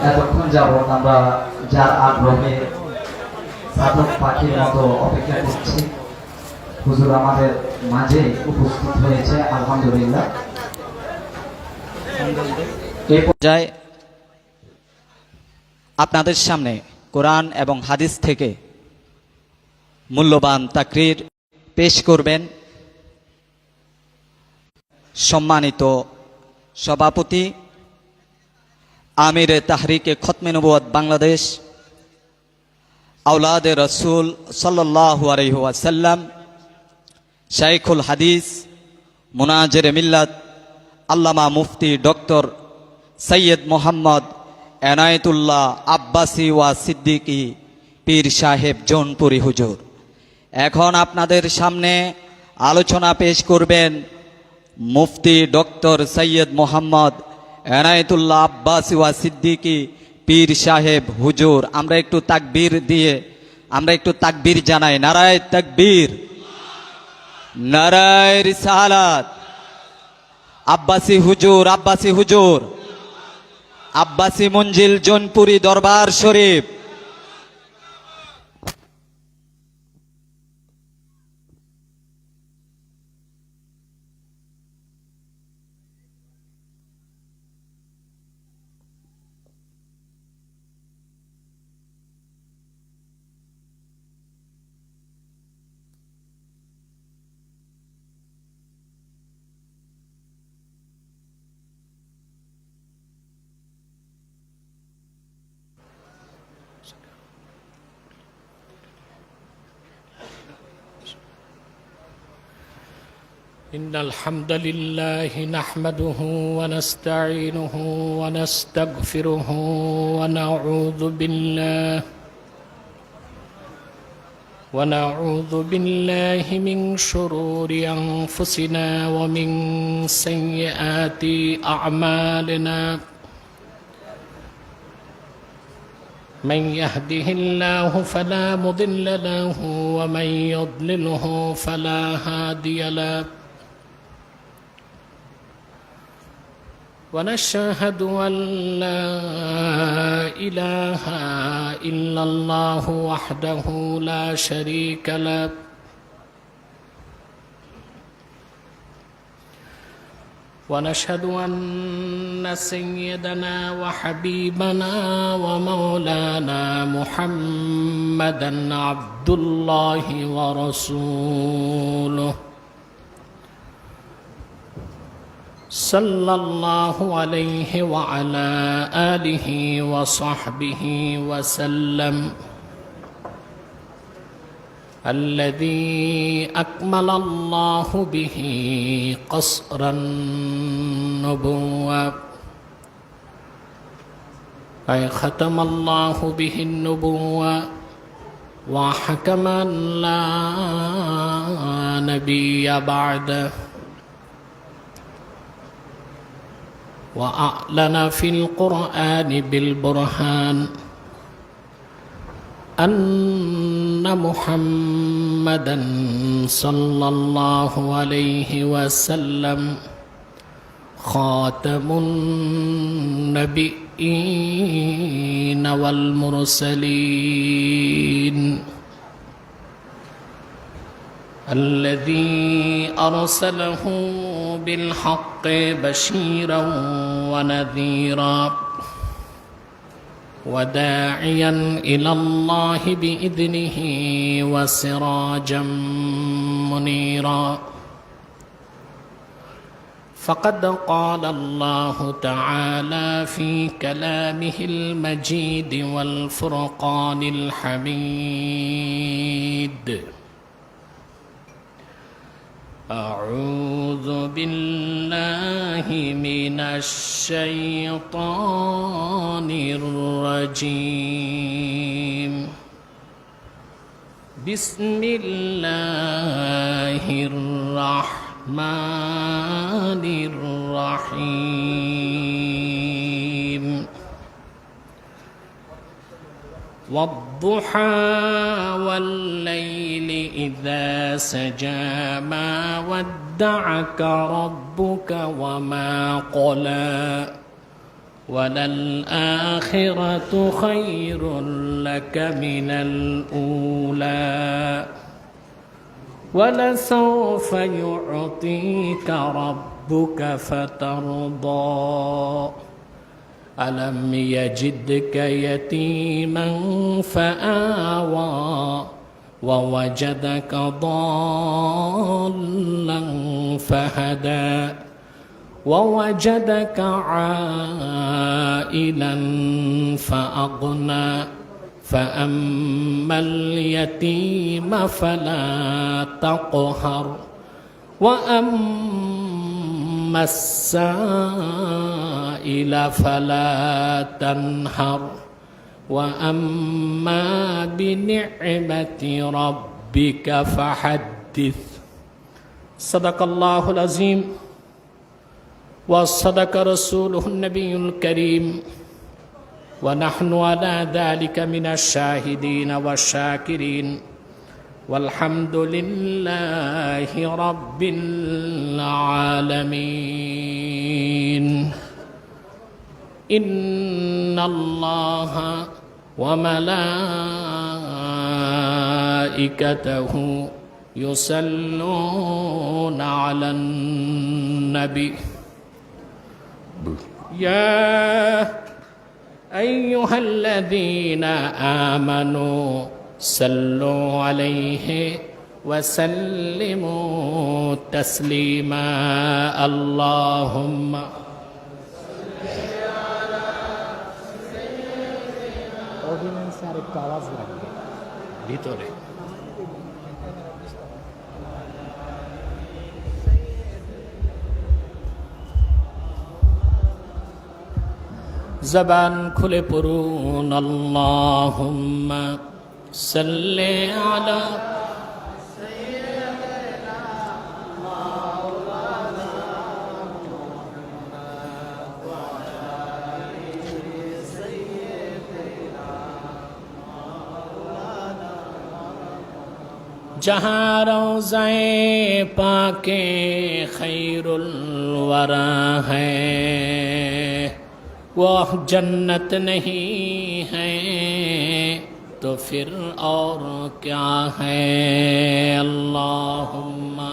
এতক্ষণ যাবৎ আমরা যার আগ্রহে সাধক পাখির মতো অপেক্ষা করছি, হুজুর আমাদের মাঝে উপস্থিত হয়েছে, আলহামদুলিল্লাহ। এই পর্যায়ে আপনাদের সামনে কোরআন এবং হাদিস থেকে মূল্যবান তাকরীর পেশ করবেন সম্মানিত সভাপতি আমিরে তাহরিকে খতমে নবুয়ত বাংলাদেশ আওলাদে রসুল সাল্লাল্লাহু আলাইহি ওয়াসাল্লাম শাইখুল হাদিস মুনাজির মিল্লাত আল্লামা মুফতি ডক্টর সৈয়দ মোহাম্মদ এনায়েতুল্লাহ আব্বাসী ওয়া সিদ্দিকী পীর সাহেব জৌনপুরী হুজুর। এখন আপনাদের সামনে আলোচনা পেশ করবেন মুফতি ডক্টর সৈয়দ মোহাম্মদ এনায়েতুল্লাহ আব্বাসী ওয়া সিদ্দিকী পীর সাহেব হুজুর। আমরা একটু তাকবীর জানাই। নারায়ে তাকবীর, নারায়ে রিসালাত। আব্বাসী হুজুর, আব্বাসী হুজুর, আব্বাসী মঞ্জিল জৌনপুরী দরবার শরীফ। إن الحمد لله نحمده ونستعينه ونستغفره ونعوذ بالله من شرور أنفسنا ومن سيئات أعمالنا. من يهده الله فلا مضل له ومن يضلله فلا هادي له. ونشهد أن لا إله إلا الله وحده لا شريك له. ونشهد أن سيدنا وحبيبنا ومولانا محمدا عبد الله ورسوله صلى الله عليه وعلى آله وصحبه وسلم، الذي أكمل الله به قصر النبوة، أي ختم الله به النبوة وحكم لا نبي بعده، وأعلن في القرآن بالبرهان أن محمدا صلى الله عليه وسلم خاتم النبيين والمرسلين، الذي أرسله بالحق بشيرا ونذيرا وداعيا إلى الله بإذنه وسراجا منيرا. فقد قال الله تعالى في كلامه المجيد والفرقان الحميد: أعوذ بالله من الشيطان الرجيم. بسم الله الرحمن الرحيم. والضحى والليل إذا سجى ما ودعك ربك وما قلى وللآخرة خير لك من الأولى ولسوف يعطيك ربك فترضى ألم يجدك يتيما فآوى ووجدك ضالا فهدى ووجدك عائلا فأغنى فأما اليتيم فلا تقهر وأما السائل فلا تنهر وأما بنعمة ربك فحدث صدق الله العظيم وصدق رسوله النبي الكريم ونحن على ذلك من الشاهدين والشاكرين والحمد لله رب العالمين إن الله وملائكته يصلون على النبي يا أيها الذين آمنوا صلوا عليه وسلموا تسليما اللهم অডিয়েন্সে আরেকটু আওয়াজ লাগবে ভিতরে জবান খুলে পড়ুন আল্লাহুম্মা সাল্লি আলা जहाँ रोज़ाए पाके खैरुल वरा है वह जन्नत नहीं है तो फिर और क्या है अल्लाहुम्मा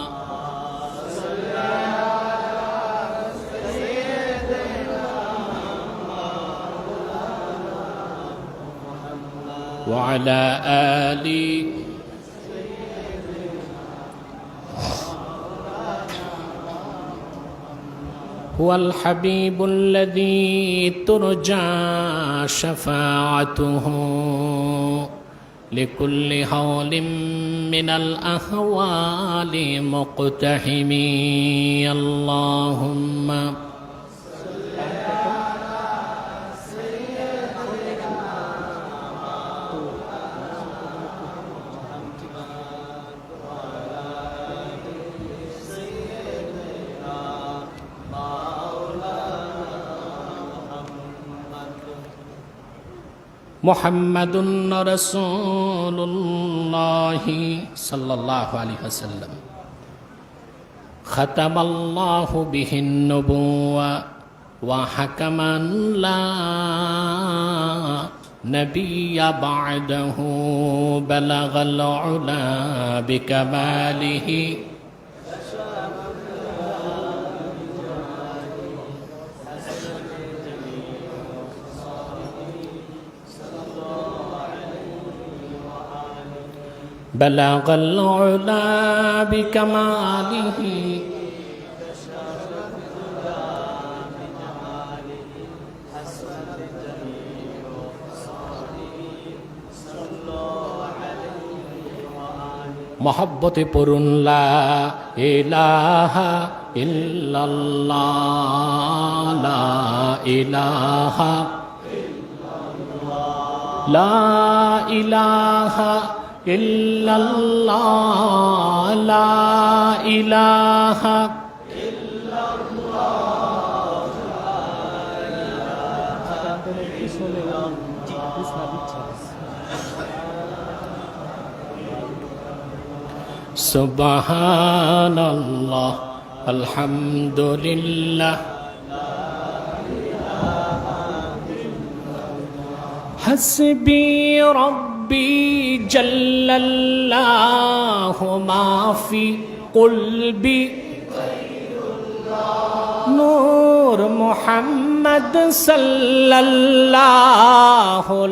वअला आली هو الحبيب الذي ترجى شفاعته لكل هول من الأهوال مقتحمي اللهم محمد رسول الله صلى الله عليه وسلم ختم الله به النبوة وحكما لا نبي بعده بلغ العلا بكماله بلغ العلا بكماله محبت پرن لا الہ الا اللہ لا الہ لا الہ الا اللہ لا الہ سبحان اللہ الحمد للہ हस्बी रब्बी जल्लल्लाहु माफी कुल्बी नूर मोहम्मद सल्लल्लाहु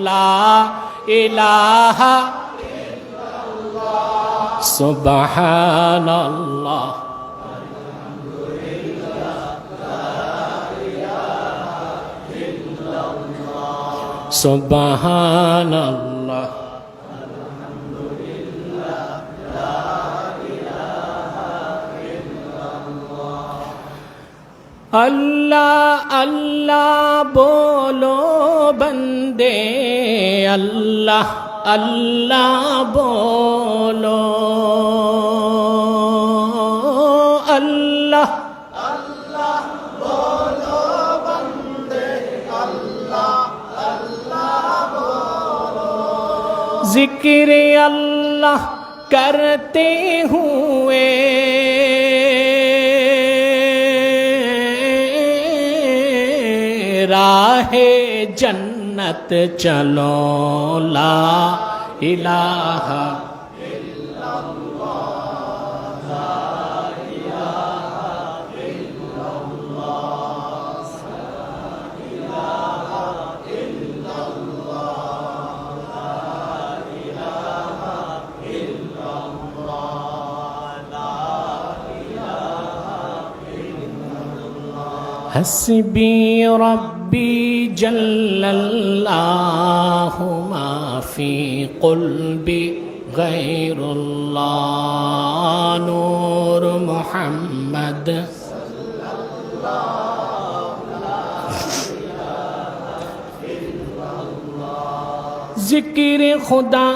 ला इलाहा सुबहानल्लाह सुबहानल्लाह अल्लाह अल्लाह बोलो बंदे अल्लाह अल्लाह बोलो अल्लाह अल्लाह बोलो बंदे अल्लाह अल्लाह बोलो जिक्र अल्लाह करते हुए राहे जन्नत चलो ला इलाहा हस्बी रब्बी जल्लल्लाहु माफी क़ुल्बी गैरुल्लाह नूर मोहम्मद जिक्र खुदा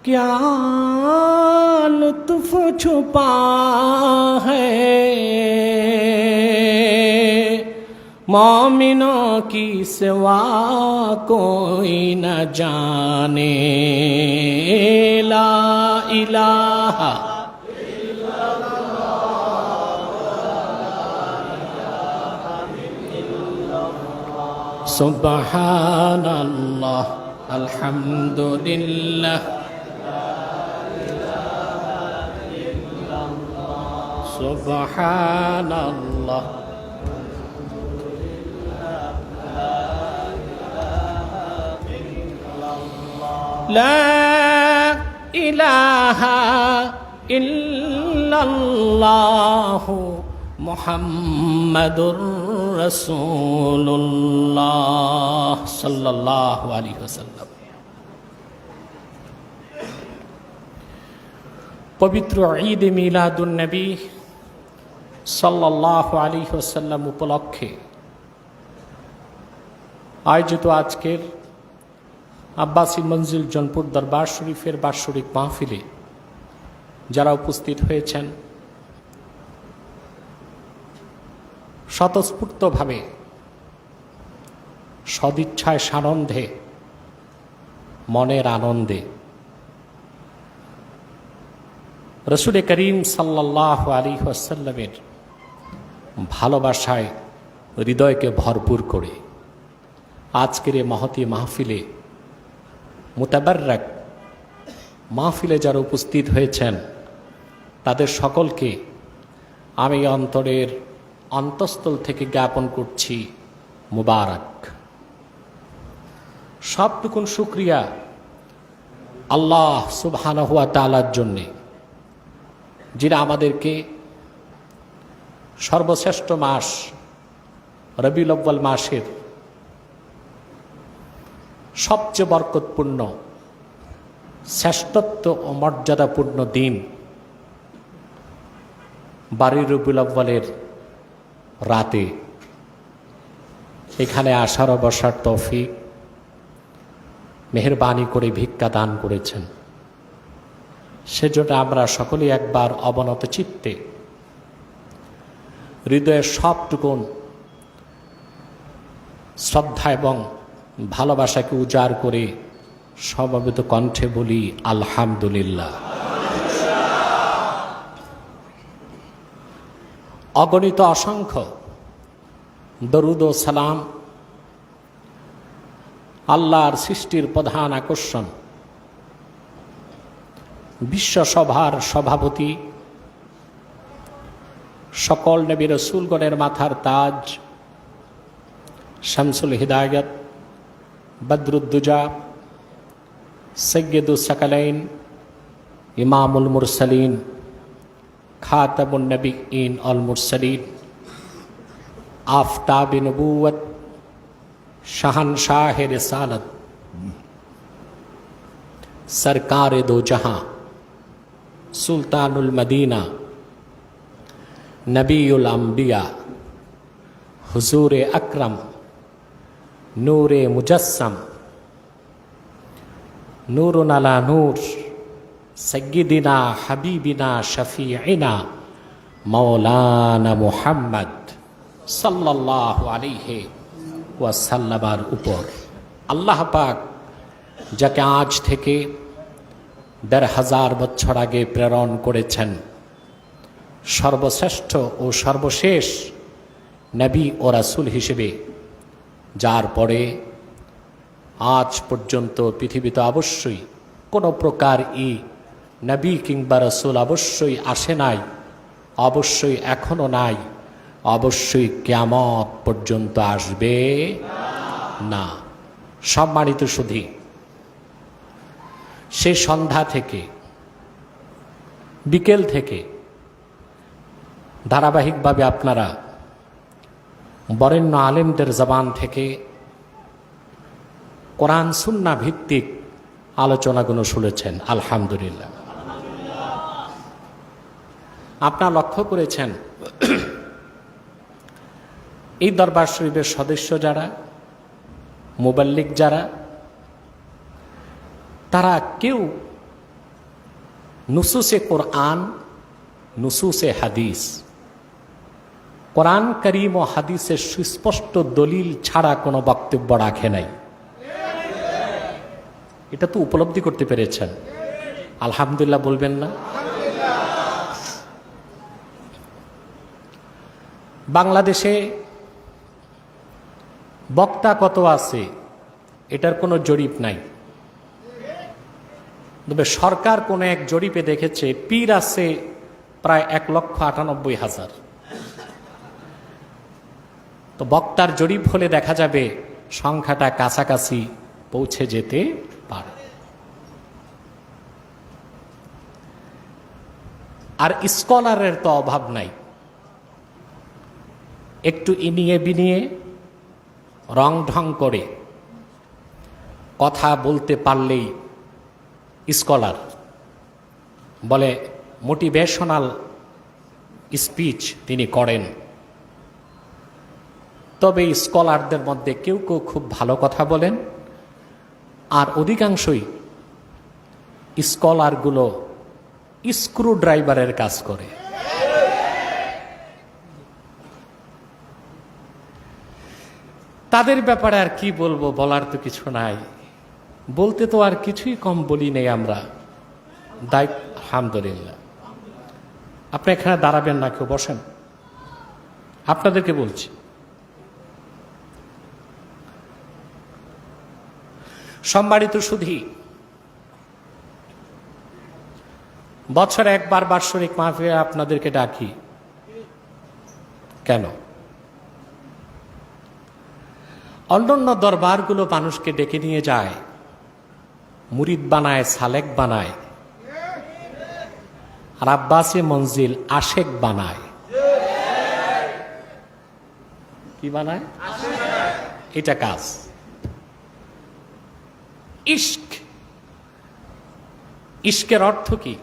क्या लुत्फ छुपा है मोमिनों की सिवा कोई न जाने ला इलाहा सुब्हानल्लाह अल्हम्दुलिल्लाह सुब्हानल्लाह ला इलाहा इल्लल्लाह मुहम्मदुर रसूलुल्लाह सल्लल्लाहु अलैहि वसल्लम। पवित्र ईद मिलादुन नबी সাল্লাল্লাহু আলাইহি ওয়াসাল্লাম উপলক্ষে আয়োজিত আজকের আব্বাসী মঞ্জিল জনপুর দরবার শরীফের বাৎসরিক মাহফিলে যারা উপস্থিত হয়েছেন স্বতঃস্ফূর্তভাবে সদিচ্ছায় সানন্দে মনের আনন্দে রসুল করিম সাল্লাল্লাহু আলাইহি ওয়াসাল্লামের ভালোবাসায় হৃদয়কে ভরপুর করে আজকের এই মহতী মাহফিলে মুতাবাররাক মাহফিলে যারা উপস্থিত হয়েছেন তাদের সকলকে আমি অন্তরের অন্তঃস্থল থেকে জ্ঞাপন করছি মুবারক। সবটুকুন শুকরিয়া আল্লাহ সুবহানাহু ওয়া তাআলার জন্যে যিনি আমাদেরকে সর্বশ্রেষ্ঠ মাস রবিউল আউয়াল মাসের সবচেয়ে বরকতপূর্ণ শ্রেষ্ঠত্ব ও মর্যাদাপূর্ণ দিন 12 রবিউল আউয়ালের রাতে এখানে আসার ও বসার তৌফিক মেহেরবানি করে ভিক্ষা দান করেছেন। সেজন্য আমরা সকলেই একবার অবনত চিত্তে হৃদয়ের সবটুকুন শ্রদ্ধা এবং ভালোবাসাকে উজাড় করে সমবেত কণ্ঠে বলি আলহামদুলিল্লাহ। অগণিত অসংখ্য দরুদ ও সালাম আল্লাহর সৃষ্টির প্রধান আকর্ষণ, বিশ্বসভার সভাপতি, সকল নবী রাসূলগণের মাথার তাজ, শামসুল হিদায়াত, বদরুদ্দুজা, সৈয়দুস সাকালাইন, ইমামুল মুরসালিন, খাতামুন নবিয়্যিন আল মুরসালিন, আফতাবে নবুয়ত, শাহানশাহে রিসালত, সরকারে দো জাহাं, সুলতানুল মদিনা, নবীউল আম্বিয়া, হুজুরে আকরম, নূরে মুজস্সম, নূরুন আলা নূর, সয়্যিদিনা হাবিবিনা শফিঈনা মাওলানা মুহাম্মদ সাল্লাল্লাহু আলাইহি ওয়াসাল্লামের উপর আল্লাহ পাক যাকে আজ থেকে ১৫০০ বছর আগে প্রেরণ করেছেন, সর্বশ্রেষ্ঠ ও সর্বশেষ নবী ও রাসূল হিসেবে, যার পরে আজ পর্যন্ত পৃথিবীতে অবশ্যই কোনো প্রকার নবী কিংবা রাসূল অবশ্যই আসে নাই, অবশ্যই এখনো নাই, অবশ্যই কিয়ামত পর্যন্ত আসবে না। সম্মানিত সুধী, সেই সন্ধ্যা থেকে বিকেল থেকে ধারাবাহিকভাবে আপনারা বরেণ্য আলেমদের জবান থেকে কোরআন সুন্নাহ ভিত্তিক আলোচনাগুলো শুনেছেন। আলহামদুলিল্লাহ। আপনারা লক্ষ্য করেছেন এই দরবার শরীফের সদস্য যারা, মুবাল্লিগ যারা, তারা কেউ নুসুসে কোরআন, নুসুসে হাদিস, কোরআন করিম ও হাদিসের সুস্পষ্ট দলিল ছাড়া কোনো বক্তব্য রাখে নাই। এটা তো উপলব্ধি করতে পেরেছেন। আলহামদুলিল্লাহ বলবেন না? বাংলাদেশে বক্তা কত আছে এটার কোনো জরিপ নাই, তবে সরকার কোন এক জরিপে দেখেছে পীর আছে প্রায় ১,৯৮,০০০। তো বক্তার জরিপ হলে দেখা যাবে সংখ্যাটা কাছাকাছি পৌঁছে যেতে পারে। আর স্কলারের তো অভাব নাই। একটু ইনিয়ে বিনিয়ে রং ঢং করে কথা বলতে পারলেই স্কলার বলে, মোটিভেশনাল স্পিচ তিনি করেন। তবে স্কলারদের মধ্যে কেউ কেউ খুব ভালো কথা বলেন, আর অধিকাংশই স্কলারগুলো স্ক্রু ড্রাইভারের কাজ করে। তাদের ব্যাপারে আর কি বলবো, বলার তো কিছু নাই। বলতে তো আর কিছুই কম বলি নেই আমরা। আলহামদুলিল্লাহ। আপনি এখানে দাঁড়াবেন না, কেউ বসেন, আপনাদেরকে বলছি। সম্মানিত সুধী, বছরে একবার বার্ষিক মাহফিলে আপনাদেরকে ডাকি কেন? অন্যান্য দরবারগুলো মানুষকে ডেকে নিয়ে যায়, মুরিদ বানায়, সালেক বানায়, আর আব্বাসে মঞ্জিল আশেক বানায়। কি বানায়? এটা কাজ। ইশক, ইশকের অর্থ কি?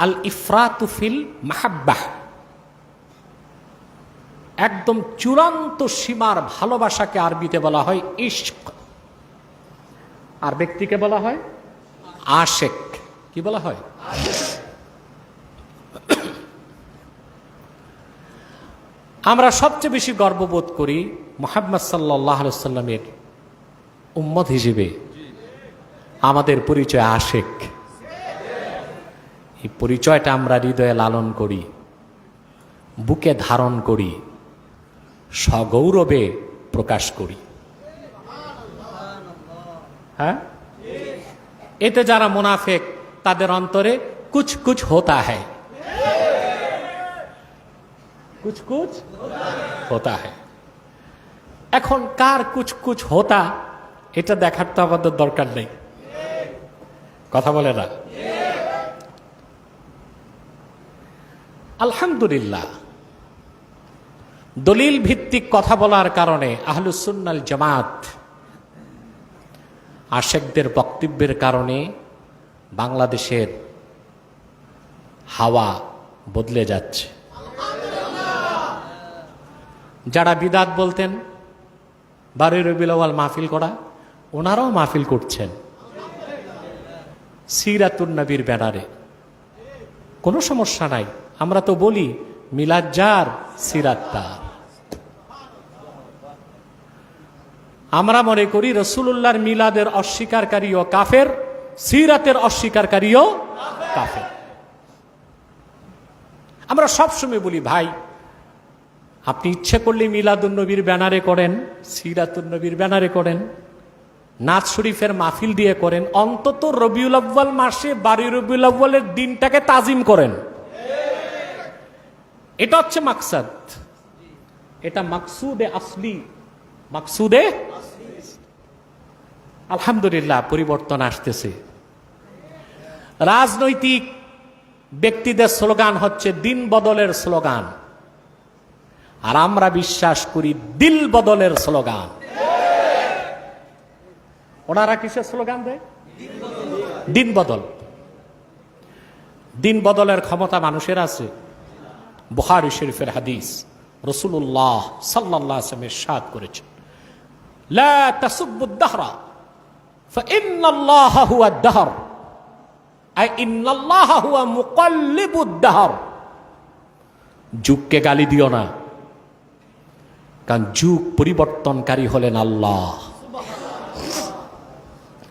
আল ইফরাতু ফিল মাহাব্বাহ, একদম চূড়ান্ত সীমার ভালোবাসাকে আরবিতে বলা হয় ইশক, আর ব্যক্তিকে বলা হয় আশেক। কি বলা হয়? আমরা সবচেয়ে বেশি গর্ববোধ করি মুহাম্মদ সাল্লাল্লাহু আলাইহি ওয়াসাল্লামের উম্মত হিসেবে আমাদের পরিচয় আশেক। এই পরিচয়টা আমরা হৃদয়ে লালন করি, বুকে ধারণ করি, সগৌরবে প্রকাশ করি। হ্যাঁ, এতে যারা মুনাফেক তাদের অন্তরে কুছ কুছ হোতা হ্যায়, কুছ কুছ হোতা হ্যায়। এখন কার কুছ কুছ হোতা এটা দেখার তো আমাদের দরকার নেই, কথা বলে না। আলহামদুলিল্লাহ, দলিল ভিত্তিক কথা বলার কারণে আহলুস সুন্নাল জামাত আশেকদের বক্তব্যের কারণে বাংলাদেশের হাওয়া বদলে যাচ্ছে। যারা বিদাত বলতেন 12 রবিউল আউয়াল মাহফিল করা, ওনারাও মাহফিল করছেন সিরাতুন নবীর ব্যানারে, কোনো সমস্যা নাই। আমরা তো বলি মিলাদ যার সিরাত তার। আমরা মনে করি রাসূলুল্লাহর মিলাদের অস্বীকারকারীও কাফের, সিরাতের অস্বীকারকারীও কাফের। আমরা সবসময় বলি ভাই, আপনি ইচ্ছে করলে মিলাদুন নবীর ব্যানারে করেন, সিরাতুন নবীর ব্যানারে করেন, নাজ শরীফের মাহফিল দিয়ে করেন, অন্তত রবিউল আউয়াল মাসে 12 রবিউল আউয়ালের দিনটাকে তাজিম করেন। এটা হচ্ছে মাকসাদ, এটা মাকসুদে আসলি, মাকসুদে। আলহামদুলিল্লাহ, পরিবর্তন আসতেছে। রাজনৈতিক ব্যক্তিদের স্লোগান হচ্ছে দিন বদলের স্লোগান, আর আমরা বিশ্বাস করি দিল বদলের স্লোগান। ওনারা কিসের স্লোগান দেয়? দিন বদল। দিন বদলের ক্ষমতা মানুষের আছে। বুখারী শরীফের হাদিস, রাসূলুল্লাহ সাল্লাল্লাহু আলাইহি ওয়াসাল্লাম ইরশাদ করেছেন, লা তাসুব্বুদ দাহরা ফাইন্নাল্লাহা হুয়াদ দাহর, আই ইন্নাল্লাহা হুয়া মুকাল্লিবুদ দাহর। যুগকে গালি দিও না, কারণ যুগ পরিবর্তনকারী হলেন আল্লাহ।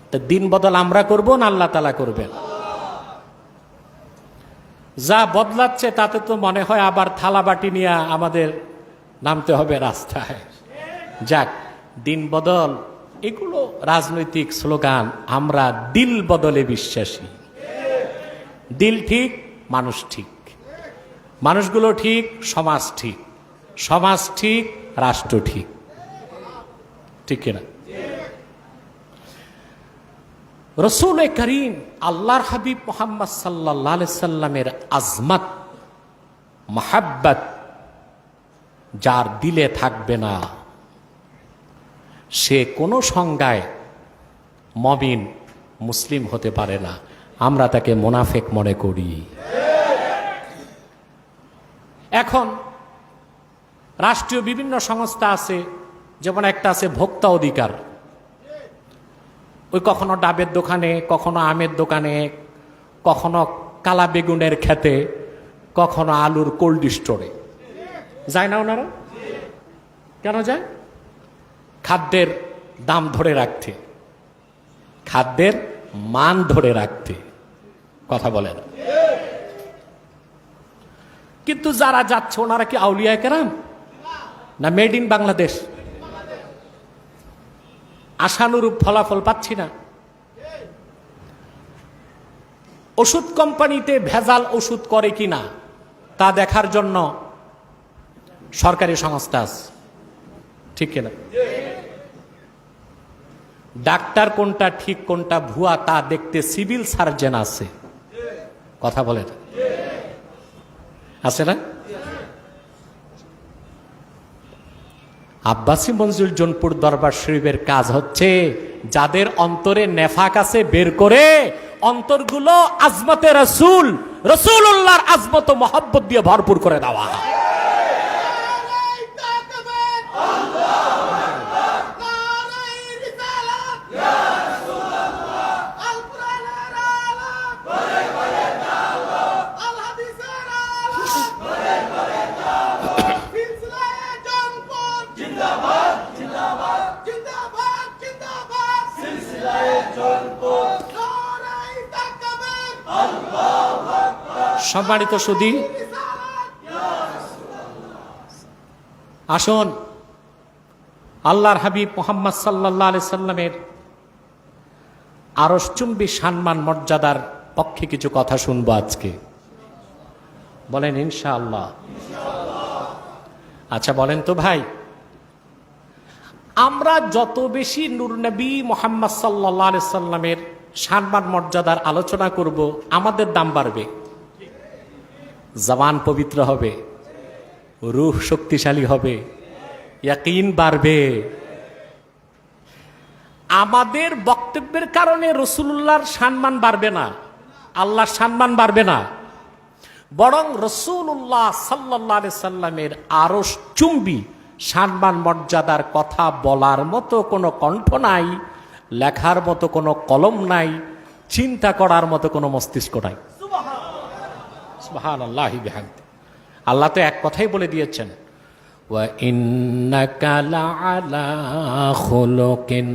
তা দিন বদল আমরা করব না আল্লাহ তাআলা করবেন? যা বদলাচ্ছে তাতে তো মনে হয় আবার থালা বাটি নিয়ে আমাদের নামতে হবে রাস্তায়। যাক, দিন বদল এগুলো রাজনৈতিক স্লোগান, আমরা দিল বদলে বিশ্বাসী। দিল ঠিক, মানুষ ঠিক, মানুষগুলো ঠিক, সমাজ ঠিক, সমাজ ঠিক, রাষ্ট্র ঠিক, ঠিক কিনা? রসুল করিম আল্লাহর হাবিব মুহাম্মদ সাল্লাল্লাহু আলাইহি সাল্লামের আজমত মহাব্বত যার দিলে থাকবে না, সে কোনো সংজ্ঞায় মুমিন মুসলিম হতে পারে না। আমরা তাকে মুনাফিক মনে করি। এখন রাষ্ট্রীয় বিভিন্ন সংস্থা আছে, যেমন একটা আছে ভোক্তা অধিকার। ওই কখনো ডাবের দোকানে, কখনো আমের দোকানে, কখনো কালা বেগুনের খেতে, কখনো আলুর কোল্ড স্টোরে যায় না ওনারা? কেন যায়? খাদ্যের দাম ধরে রাখতে, খাদ্যের মান ধরে রাখতে, কথা বলে না। কিন্তু যারা যাচ্ছে ওনারা কি আউলিয়া কেরাম না মেড ইন বাংলাদেশ? আশানুরূপ ফলাফল পাচ্ছি না। ওষুধ কোম্পানিতে ভেজাল ওষুধ করে কিনা তা দেখার জন্য সরকারি সংস্থা আছে, ঠিক কিনা? ডাক্তার কোনটা ঠিক কোনটা ভুয়া তা দেখতে সিভিল সার্জন আছে, কথা বলে না, আছে না? আব্বাসী মঞ্জুর জোনপুর দরবার শরীফের কাজ হচ্ছে যাদের অন্তরে নেফাক আছে বের করে অন্তরগুলো আজমতে রাসূল, রাসূলুল্লাহর আজমত ও মহব্বত দিয়ে ভরপুর করে দেওয়া। সম্মানিত সুধী, আসুন আল্লাহর হাবিব মুহাম্মদ সাল্লাল্লাহু আলাইহি সাল্লামের আরশচুম্বী সম্মান মর্যাদার পক্ষে কিছু কথা শুনবো আজকে। বলেন ইনশাআল্লাহ। আচ্ছা বলেন তো ভাই, আমরা যত বেশি নূর নবী মুহাম্মদ সাল্লাল্লাহু আলাইহি সাল্লামের সম্মান মর্যাদার আলোচনা করব, আমাদের দাম বাড়বে, জবান পবিত্র হবে, রূহ শক্তিশালী হবে, ইয়াকিন বাড়বে। আমাদের বক্তব্যের কারণে রাসূলুল্লাহর সম্মান বাড়বে না, আল্লাহর সম্মান বাড়বে না, বরং রাসূলুল্লাহ সাল্লাল্লাহু আলাইহি সাল্লামের আরশ চুম্বী সম্মান মর্যাদার কথা বলার মতো কোনো কণ্ঠ নাই, লেখার মতো কোনো কলম নাই, চিন্তা করার মতো কোনো মস্তিষ্ক নাই। সুবহানাল্লাহি বিহামদি। আল্লাহ তো এক কথাই বলে দিয়েছেন, ওয়া ইন্নাকা লাআলা খুলুকিন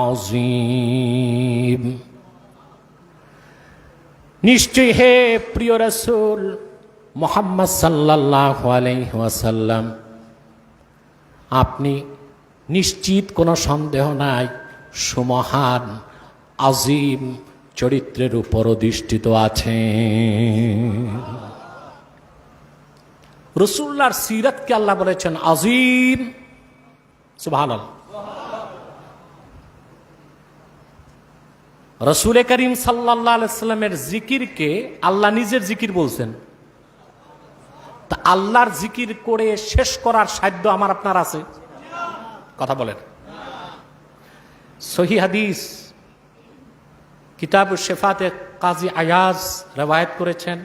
আযীম। নিশ্চয় হে প্রিয় রাসূল মুহাম্মদ সাল্লাল্লাহু আলাইহি ওয়াসাল্লাম, আপনি নিশ্চিত কোনো সন্দেহ নাই সুমহান আজিম চরিত্রের উপর অধিষ্ঠিত আছেন। রাসূলুল্লাহর সিরাতকে আল্লাহ বলেছেন আজিম। সুবহানাল্লাহ। রাসূল করিম সাল্লাল্লাহু আলাইহি সাল্লামের জিকিরকে আল্লাহ নিজের জিকির বলছেন। তা আল্লাহর জিকির করে শেষ করার সাধ্য আমার আপনার আছে? কথা বলেন। সহিহ হাদিস কিতাবুশ শিফাতে কাজী আয়াজ রওয়ায়াত করেছেন।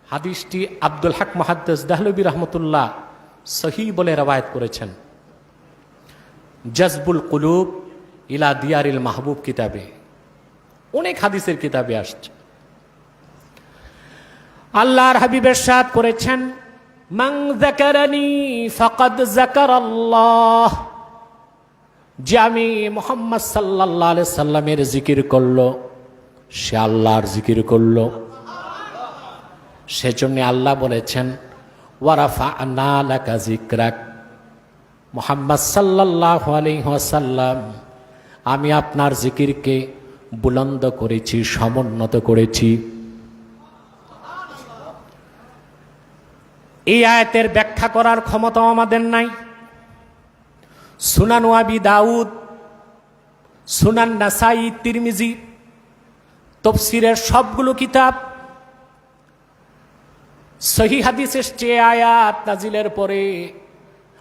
হাদিসটি আব্দুল হক মুহাদ্দিস দেহলভী রাহমাতুল্লাহ সহিহ বলে রওয়ায়াত করেছেন। জজবুল কুলুব ইলা দিয়ারিল মাহবুব কিতাবে, অনেক হাদিসের কিতাবে আসছে। আল্লাহর হাবিব ইরশাদ করেছেন, মান যাকারানি ফাকাদ যাকারাল্লাহ। যে আমি মুহাম্মদ সাল্লাল্লাহু আলাইহি সাল্লামের জিকির করলো, সে আল্লাহর জিকির করলো। সেজন্য আল্লাহ বলেছেন, ওয়া রাফা'না লাকা যিকরাক। মুহাম্মদ সাল্লাল্লাহু আলাইহি ওয়াসাল্লাম, আমি আপনার জিকিরকে বুলন্দ করেছি, সমুন্নত করেছি। এই আয়াতের ব্যাখ্যা করার ক্ষমতা আমাদের নাই। সুনান আবি দাউদ, সুনান নাসাই, তিরমিজি, তাফসীরের সবগুলো কিতাব সহিহ হাদিস এসছে। আয়াত নাজিলের পরে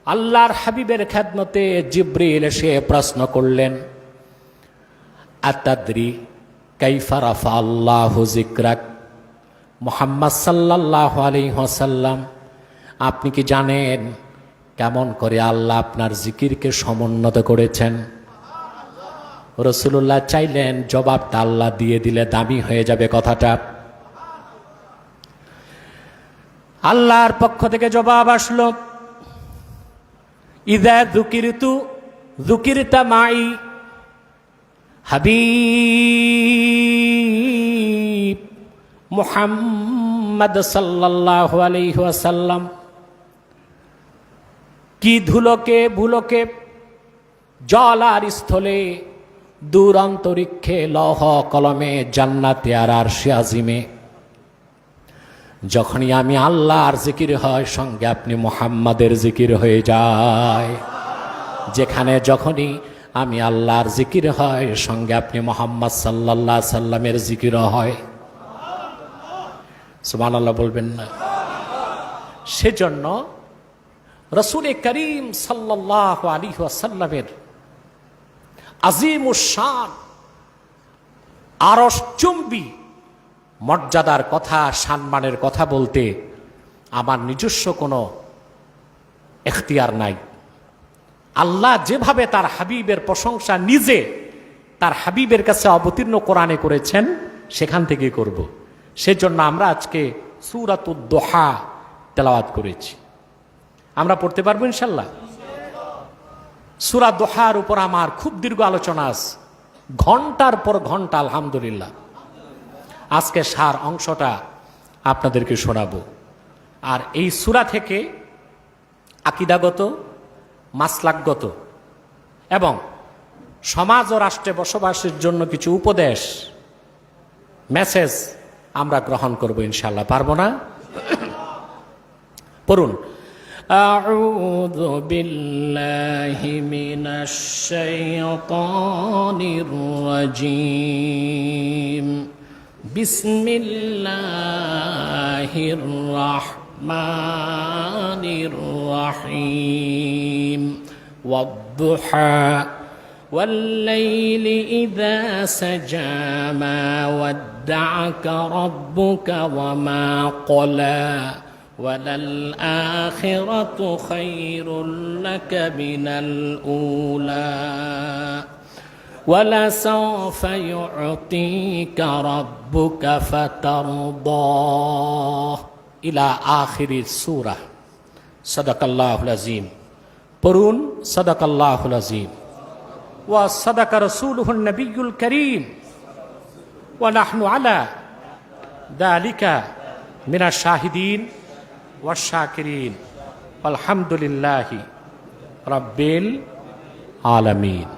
আল্লাহর হাবিবের খেদমতে জিবরিল এসে প্রশ্ন করলেন, আতাদরি কাইফা রাফা আল্লাহু যিকরাক। মুহাম্মদ সাল্লাল্লাহু আলাইহি ওয়াসাল্লাম, আপনি কি জানেন কেমন করে আল্লাহ আপনার জিকিরকে সমুন্নত করেছেন? রাসূলুল্লাহ চাইলেন জবাবটা আল্লাহ দিয়ে দিলে দামি হয়ে যাবে কথাটা। আল্লাহর পক্ষ থেকে জবাব আসলো, ইযা যুকিরতু যুকিরতা মাই। হাবিব মুহাম্মদ সাল্লাল্লাহু আলাইহি ওয়াসাল্লাম, কি ধুলোকে ভুলোকে, জল আর স্থলে, দূর অন্তরিক্ষে, লৌহ কলমে, জান্নাতে আর আরশে আজিমে, যখনই আমি আল্লাহর জিকির হয় সঙ্গে আপনি মুহাম্মাদের জিকির হয়ে যায়। যেখানে যখনই আমি আল্লাহর জিকির হয় সঙ্গে আপনি মুহাম্মদ সাল্লাল্লাহু আলাইহি সাল্লামের জিকির হয়। সুবহানাল্লাহ বলবেন না? সেজন্য রাসূল করিম সাল্লাল্লাহু আলাইহি ওয়াসাল্লামের আজিমুশ শান আরশচুম্বী মর্যাদার কথা, সম্মানের কথা বলতে আমার নিজস্ব কোনো এখতিয়ার নাই। আল্লাহ যেভাবে তার হাবিবের প্রশংসা নিজে তার হাবিবের কাছে অবতীর্ণ কোরআনে করেছেন, সেখান থেকে করব। সেজন্য আমরা আজকে সূরাতুদ দোহা তেলাওয়াত করেছি। আমরা পড়তে পারবো ইনশাল্লাহ? সূরা দোহার উপর আমার খুব দীর্ঘ আলোচনা আছে, ঘন্টার পর ঘন্টা। আলহামদুলিল্লাহ আজকে সার অংশটা আপনাদেরকে শোনাবো। আর এই সূরা থেকে আকীদাগত, মাসলাকগত এবং সমাজ ও রাষ্ট্রে বসবাসের জন্য কিছু উপদেশ, মেসেজ আমরা গ্রহণ করব ইনশাআল্লাহ। পারবো না? পড়ুন। আউযু বিল্লাহি মিনাশ শাইতানির রাজীম। বিসমিল্লাহির রাহমানির রাহিম। ওয়াদ-দুহা والليل إذا سجى ما ودعك ربك وما قلى وللآخرة خير لك من الأولى ولسوف يعطيك ربك فترضى إلى آخر السورة صدق الله العظيم। পড়ুন صدق الله العظيم وصدق رسوله النبي الكريم ونحن على ذلك من الشاهدين والشاكرين والحمد لله رب العالمين।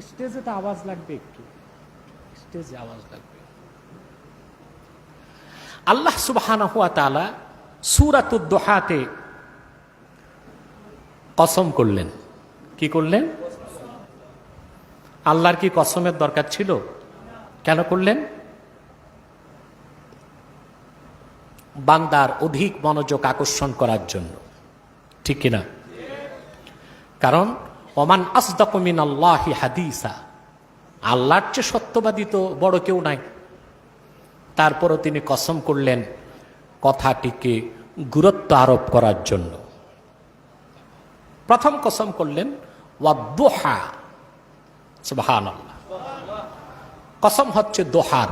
স্টেজে তো আওয়াজ লাগবে, একটু স্টেজে আওয়াজ লাগবে। আল্লাহ সুবহানাহু ওয়া তাআলা সূরাতুদ দুহাতে কসম করলেন। কি করলেন? আল্লাহর কি কসমের দরকার ছিল? কেন করলেন? বান্দার অধিক মনোযোগ আকর্ষণ করার জন্য, ঠিক কিনা? কারণ ওমান আসদাকু মিনাল্লাহি হাদিসা, আল্লাহর চেয়ে সত্যবাদী তো বড় কেউ নাই। তারপরও তিনি কসম করলেন কথাটিকে গুরুত্ব আরোপ করার জন্য। প্রথম কসম করলেন ওয়াদ-দুহা। সুবহানাল্লাহ। কসম হচ্ছে দোহার।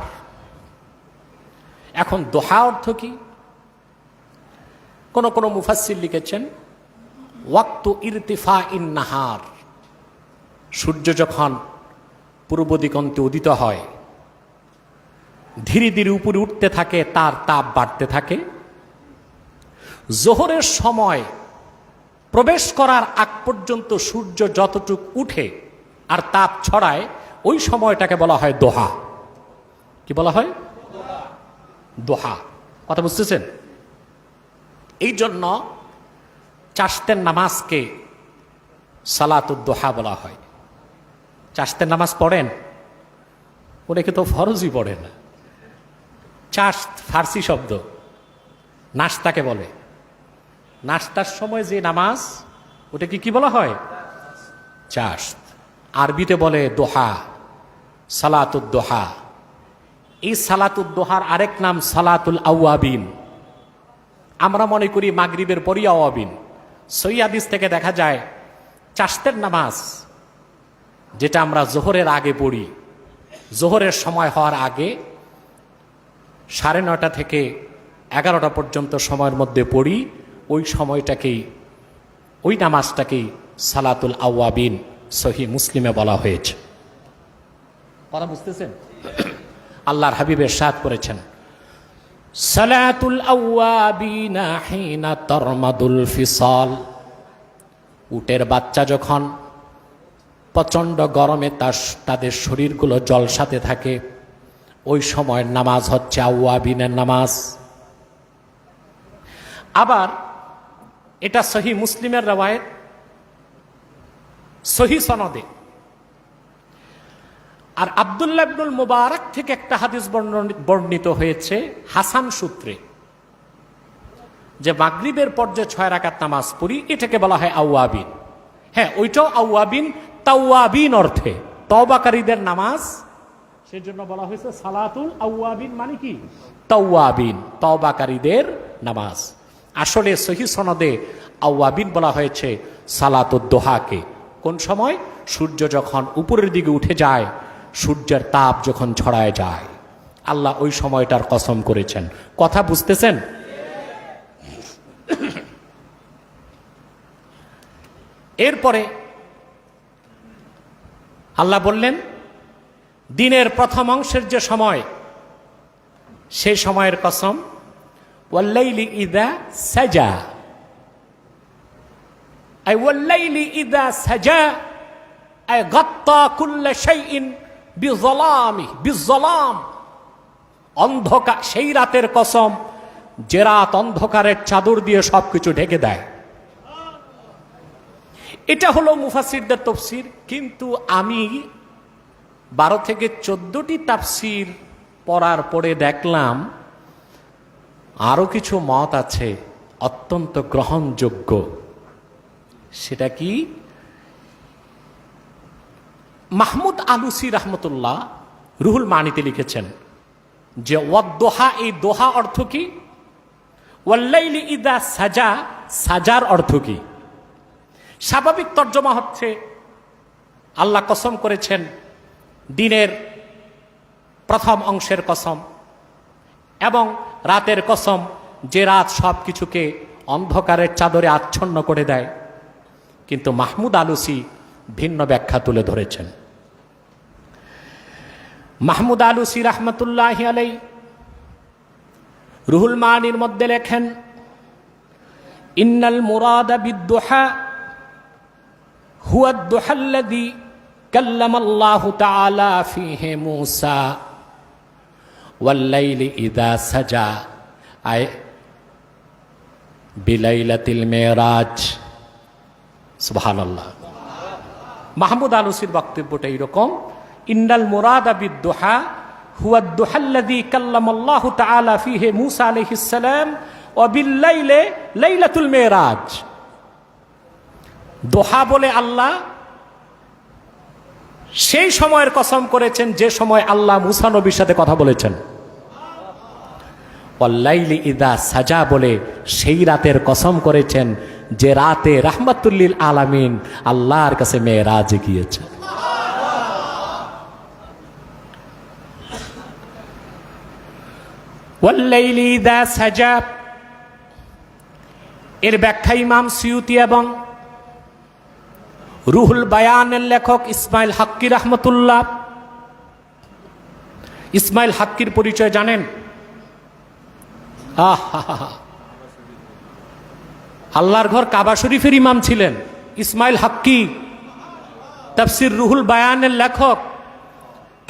এখন দোহা অর্থ কি? কোন কোন মুফাসসির লিখেছেন ওয়াক্তু ইরতিফাইন নাহার, সূর্য যখন পূর্ব দিগন্তে উদিত হয়, ধীরে ধীরে উপরে উঠতে থাকে, তার তাপ বাড়তে থাকে। জোহরের সময় প্রবেশ করার আগ পর্যন্ত সূর্য যতটুক উঠে আর তাপ ছড়ায়, ওই সময়টাকে বলা হয় দোহা। কি বলা হয়? দোহা। কথা বুঝতেছেন? এই জন্য চাশতের নামাজকে সালাতুদ দোহা বলা হয়। চাশতের নামাজ পড়েন? ওটাকে তো ফরজই পড়ে না। চাশ ফার্সি শব্দ, নাস্তাকে বলে। নাস্তার সময় যে নামাজ, ওটাকে কি বলা হয়? চাশত। আরবিতে বলে দোহা, সালাতুদ দোহা। এই সালাতুদ দোহার আরেক নাম সালাতুল আওয়াবিন। আমরা মনে করি মাগরিবের পরই আওয়াবিন। সহিহ হাদিস থেকে দেখা যায় চাশতের নামাজ, যেটা আমরা জোহরের আগে পড়ি, জোহরের সময় হওয়ার আগে 9:30 থেকে 11টা পর্যন্ত সময়ের মধ্যে পড়ি, ওই সময়টাকেই, ওই নামাজটাকেই সালাতুল আওয়াবিন সহিহ মুসলিমে বলা হয়েছে। কথা বুঝতেছেন? আল্লাহর হাবিব ইরশাদ করেছেন সালাতুল আওয়াবিনা হিনা তারমাদুল ফিসাল। উটের বাচ্চা যখন প্রচণ্ড গরমে তাদের শরীরগুলো জলসাতে থাকে, ওই সময়ের নামাজ হচ্ছে আওয়াবিনের নামাজ। আবার এটা সহিহ মুসলিমের রওয়ায়েত, সহিহ সনদে। আর আব্দুল্লাহ ইবনুল মুবারক থেকে একটা হাদিস বর্ণিত হয়েছে হাসান সূত্রে, যে মাগরিবের পর যে 6 রাকাত নামাজ পড়ি, এটাকে বলা হয় আওয়াবিন। হ্যাঁ, ওইটাও আওয়াবিন, তাওয়াবিন অর্থে, তওবাকারীদের নামাজ। সেজন্য বলা হয়েছে সালাতুল আওয়াবিন, মানে কি? তাওয়াবিন, তওবাকারীদের নামাজ। আসলে সহিহ সনদে আওয়াবিন বলা হয়েছে সালাতুদ দোহাকে। কোন সময়? সূর্য যখন উপরের দিকে উঠে যায়, সূর্যের তাপ যখন ছড়ায় যায়, আল্লাহ ওই সময়টার কসম করেছেন। কথা বুঝতেছেন? এরপরে আল্লাহ বললেন দিনের প্রথম অংশের যে সময়, সেই সময়ের কসম ওয়াল্লাইলি ইযা সাজা, আই ওয়াল্লাইলি ইযা সাজা আই গাত্তা কুল্লা শাইইন বিযলাম। অন্ধকার, সেই রাতের কসম যে রাত অন্ধকারের চাদর দিয়ে সবকিছু ঢেকে দেয়। এটা হলো মুফাসসিরদের তাফসীর। কিন্তু আমি 12 থেকে 14টি তাফসীর পড়ার পরে দেখলাম আরো কিছু মত আছে অত্যন্ত গ্রহণযোগ্য। সেটা কি? মাহমুদ আলুসি রহমতুল্লাহ রুহুল মানিতে লিখেছেন যে ওয়াদ-দোহা, এই দোহা অর্থ কি? ওয়াল্লাইলি ইযা সাজা, সাজার অর্থ কি? স্বাভাবিক তর্জমা হচ্ছে আল্লাহ কসম করেছেন দিনের প্রথম অংশের কসম এবং রাতের কসম যে রাত সব কিছুকে অন্ধকারের চাদরে আচ্ছন্ন করে দেয়। কিন্তু মাহমুদ আলুসি ভিন্ন ব্যাখ্যা তুলে ধরেছেন। মাহমুদ আলুসি রহমতুল্লাহি আলাইহি রুহুল মানির মধ্যে লেখেন, ইন্নাল মুরাদা বিদ-দুহা হুয়া আদ-দুহা আল্লাযী কাল্লামাল্লাহু তাআলা ফীহি মূসা ওয়াল-লাইলি ইযা সাজা আই বিলাইলাতিল মিরাজ। সুবহানাল্লাহ। মাহমুদ আলুসির বক্তব্যটা এইরকম, ইন্নাল মুরাদা বিদ-দুহা হুয়া আদ-দুহা আল্লাযী কাল্লামাল্লাহু তাআলা ফীহি মূসা আলাইহিস সালাম ওয়া বিল-লাইলি লাইলাতুল মিরাজ। দোহা বলে আল্লাহ সেই সময়ের কসম করেছেন যে সময় আল্লাহ মূসা নবীর সাথে কথা বলেছেন। ওয়াল-লাইলি ইযা সাজা বলে সেই রাতের কসম করেছেন যে রাতে রাহমাতুল লিল আলামিন আল্লাহর কাছে মেরাজে গিয়েছেন। ওয়াল-লাইলি ইযা সাজা এর ব্যাখ্যা ইমাম সুয়ুতি এবং রুহুল বায়ানের লেখক ইসমাইল হাক্কি রহমতুল্লাহ। ইসমাইল হাক্কির পরিচয় জানেন? আল্লাহর ঘর কাবা শরীফের ইমাম ছিলেন ইসমাইল হাক্কি। তাফসীর রুহুল বায়ানের লেখক।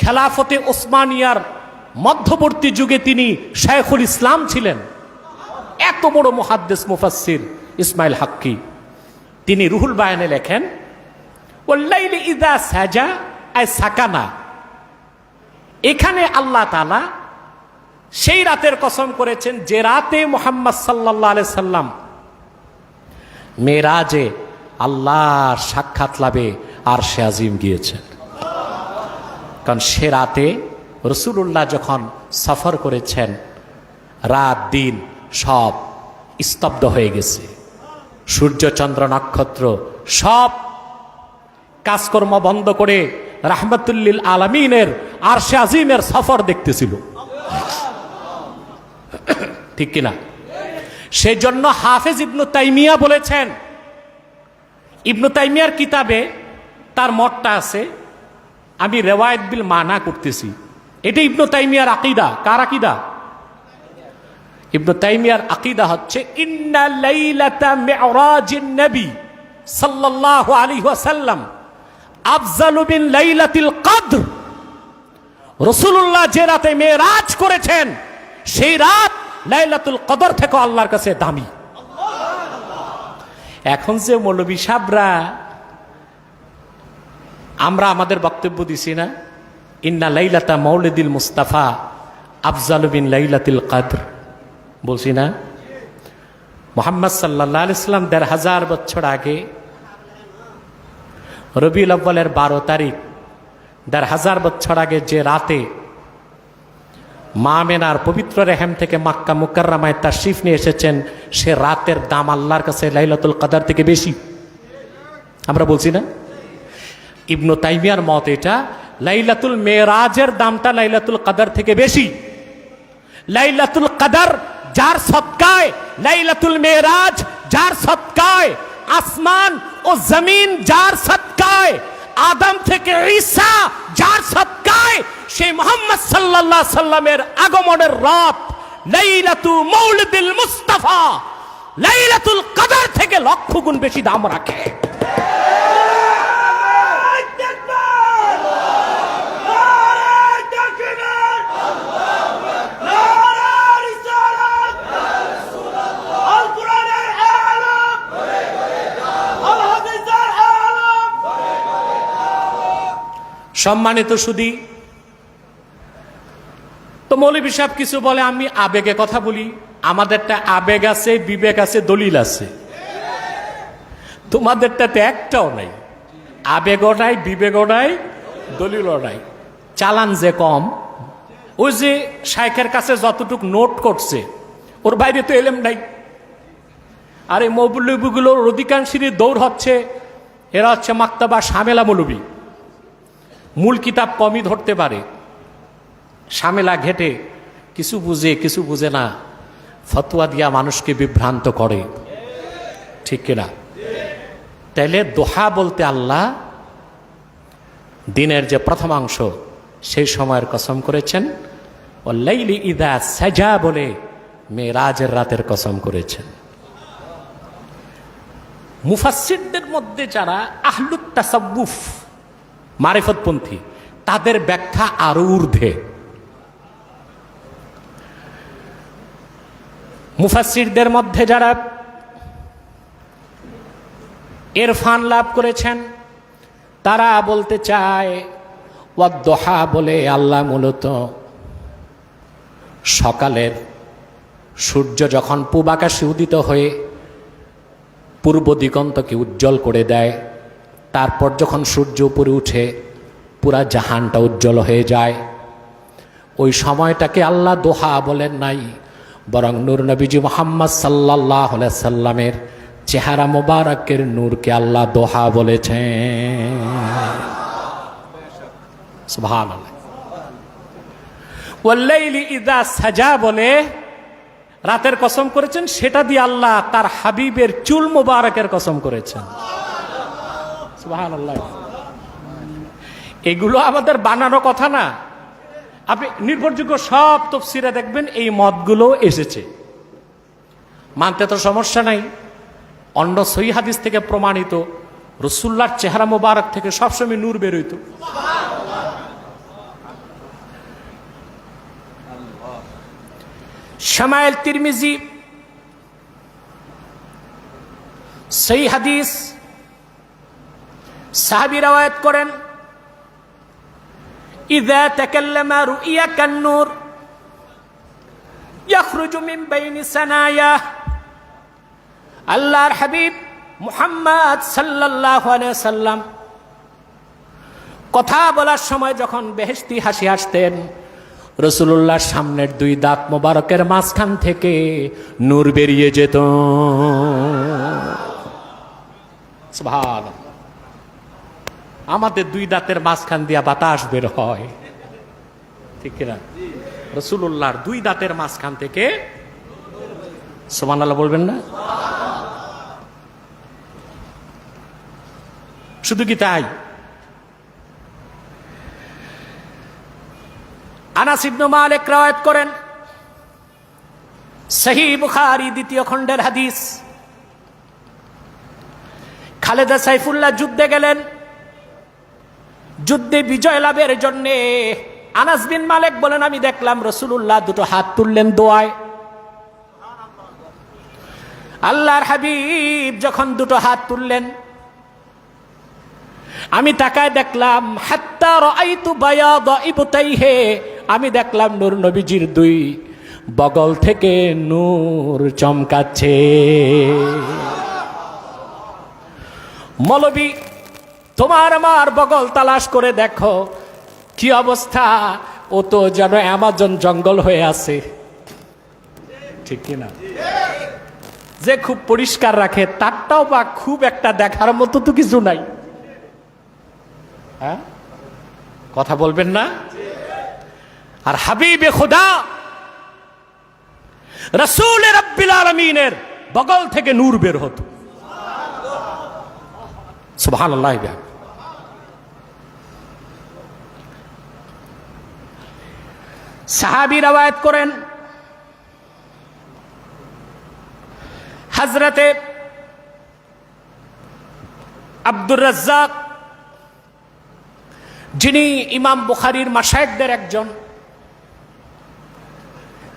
খেলাফতে ওসমানিয়ার মধ্যবর্তী যুগে তিনি শায়খুল ইসলাম ছিলেন। এত বড় মুহাদ্দিস মুফাসসির ইসমাইল হাক্কি। তিনি রুহুল বায়ানে লেখেন, ওয়াল্লাইলি ইযা সাজা আই সাকানা। এখানে আল্লাহ তাআলা সেই রাতের কসম করেছেন যে রাতে মুহাম্মদ সাল্লাল্লাহু আলাইহি সাল্লাম মেরাজে আল্লাহর সাক্ষাৎ লাভে আরশে আজিম গিয়েছেন। কারণ সে রাতে রাসূলুল্লাহ যখন সফর করেছেন, রাত দিন সব স্তব্ধ হয়ে গেছে, সূর্য চন্দ্র নক্ষত্র সব কাজকর্ম বন্ধ করে রাহমাতুল লিল আলামিনের আরশে আজিমের সফর দেখতেছিল। ঠিক কিনা? সেজন্য হাফেজ ইবনু তাইমিয়া বলেছেন, ইবনু তাইমিয়ার কিতাবে তার মতটা আছে, আমি রেওয়ায়েত বিল মানা করতেছি। এটা ইবনু তাইমিয়ার আকীদা। কার আকীদা? ইবনু তাইমিয়ার আকীদা হচ্ছে ইন্না লাইলাতা মি'রাজিন নবী সাল্লাল্লাহু আলাইহি ওয়াসাল্লাম আফজালু মিন লাইলাতিল কদর। রাসূলুল্লাহ যে রাতে মেরাজ করেছেন সেই রাত লাইলাতুল কদর থেকে আল্লাহর কাছে দামি। এখন যে মৌলবী সাহেবরা আমরা আমাদের বক্তব্য দিছি না, ইন্না লাইলাতা মাউলিদিল মুস্তাফা আফজালু মিন লাইলাতিল কদর বলছি না? মুহাম্মদ সাল্লাল্লাহু আলাইহি সাল্লাম ১৫০০ বছর আগে রবিউল আউয়ালের ১২ তারিখ ১৫০০ বছর আগে যে রাতে মা আমেনার পবিত্র রেহেম থেকে মক্কা মুকাররমায় তাশরিফ নিয়ে এসেছেন, সে রাতের দাম আল্লাহর কাছে লাইলাতুল কদর থেকে বেশি। আমরা বলছি না? ইবনু তাইমিয়ার মত এটা, লাইলাতুল মেরাজের দামটা লাইলাতুল কদর থেকে বেশি। লাইলাতুল কদর যার সদকায়, লাইলাতুল মেরাজ যার সদকায়, আসমান ও জমিন যার সদকায়, আদম থেকে ঈসা যার সদকায়, সেই মুহাম্মদ সাল্লাল্লাহু আলাইহি সাল্লামের আগমনের রাত লাইলাতু মাউলিদুল মুস্তাফা লাইলাতুল কদর থেকে লক্ষ গুণ বেশি দাম রাখে। সম্মানিত সুধী, তো মৌলভী সাহেব কিছু বলে, আমি আবেগে কথা বলি। আমাদেরটা আবেগ আছে, বিবেক আছে, দলিল আছে। তোমাদেরটাতে একটাও নাই, আবেগও নাই, বিবেকও নাই, দলিলও নাই। চালান যে কম, ওই যে শাইখের কাছে যতটুক নোট করছে ওর বাইরে তো এলেম নাই। আর এই মৌলভীগুলোর অধিকাংশেরই দৌড় হচ্ছে, এরা হচ্ছে মাক্তাবা শামেলা মৌলভী, মূল কিতাব কমই ধরতে পারে, শামেলা ঘেটে কিছু বুঝে কিছু বুঝে না, ফতোয়া দিয়া মানুষকে বিভ্রান্ত করে, ঠিক কিনা? তাইলে দোহা বলতে আল্লাহ দিনের যে প্রথমাংশ সেই সময়ের কসম করেছেন, ও লাইলি ইদা সাজা বলে মেরাজের রাতের কসম করেছেন। মুফাসসিরদের মধ্যে যারা আহলুত তাসাব্বুফ মারিফতপন্থী, তাদের ব্যাখ্যা আরো ঊর্ধ্বে। মুফাসসিরদের মধ্যে যারা ইরফান লাভ করেছেন তারা বলতে চায় ওয়াদ-দুহা বলে আল্লাহ মূলত সকালের সূর্য যখন পূব আকাশে উদিত হয়ে পূর্ব দিগন্তকে উজ্জ্বল করে দেয়, তারপর যখন সূর্য উপরে উঠে পুরা জাহানটা উজ্জ্বল হয়ে যায়, ওই সময়টাকে আল্লাহ দোহা বলেন নাই, বরং নূর নবীজি মুহাম্মদ সাল্লাল্লাহু আলাইহি সাল্লামের চেহারা মোবারকের নূরকে আল্লাহ দোহা বলেছেন। সুবহানাল্লাহ। ওয়াল্লাইলি ইযা সাজা বলে রাতের কসম করেছেন, সেটা দিয়ে আল্লাহ তার হাবিবের চুল মোবারকের কসম করেছেন। সুবহানাল্লাহ। এগুলো আমাদের বানানো কথা না, আপনি নির্ভরযোগ্য সব তাফসীরে দেখবেন এই মতগুলো এসেছে, মানতে তো সমস্যা নাই। অন্য সহিহ হাদিস থেকে প্রমাণিত রাসূলুল্লাহর চেহারা মোবারক থেকে সবসময় নূর বের হইত। শামাইল তিরমিজি সহিহ হাদিস সাহাবী রওয়ায়াত করেন, ইযা তাকাল্লামা রুইয়া কান-নূর ইয়াখরুজু মিন বাইনি সানায়া। আল্লাহর হাবিব মুহাম্মদ সাল্লাল্লাহু আলাইহি সাল্লাম কথা বলার সময় যখন বেহেশতি হাসি হাসতেন, রাসূলুল্লাহর সামনের দুই দাঁত মোবারকের মাঝখান থেকে নূর বেরিয়ে যেত। সুবহানাল্লাহ। আমাদের দুই দাঁতের মাঝখান দিয়া বাতাস বের হয়, ঠিক কিনা? রাসূলুল্লাহর দুই দাঁতের মাঝখান থেকে, সুবহানাল্লাহ বলবেন না? শুধু কি তাই? আনাস ইবনে মালিক রওয়ায়াত করেন, সহিহ বুখারী দ্বিতীয় খণ্ডের হাদিস, খালেদা সাইফুল্লাহ যুদ্ধে গেলেন, যুদ্ধে বিজয় লাভের জন্য আনাস বিন মালিক বলেন, আমি দেখলাম রাসূলুল্লাহ দুটো হাত তুললেন দোয়ায়। আল্লাহর হাবিব যখন দুটো হাত তুললেন, আমি তাকায় দেখলাম হাত্তা রাআইতু বায়াদা ইবতাইহি, আমি দেখলাম নূর নবীজির দুই বগল থেকে নূর চমকাচ্ছে। মৌলবী, তোমার আমার বগল তালাশ করে দেখো কি অবস্থা, ও তো যেন অ্যামাজন জঙ্গল হয়ে আছে, ঠিক কিনা? যে খুব পরিষ্কার রাখে তারটাও বা খুব একটা দেখার মতো তো কিছু নাই। হ্যাঁ, কথা বলবেন না? আর হাবিবে খোদা রাসূল রাব্বিল আলামিনের বগল থেকে নূর বের হতো। সুবহানাল্লাহ। সাহাবী রওয়ায়াত করেন, হযরতে আব্দুর রাজ্জাক, যিনি ইমাম বুখারীর মাশায়েখদের একজন,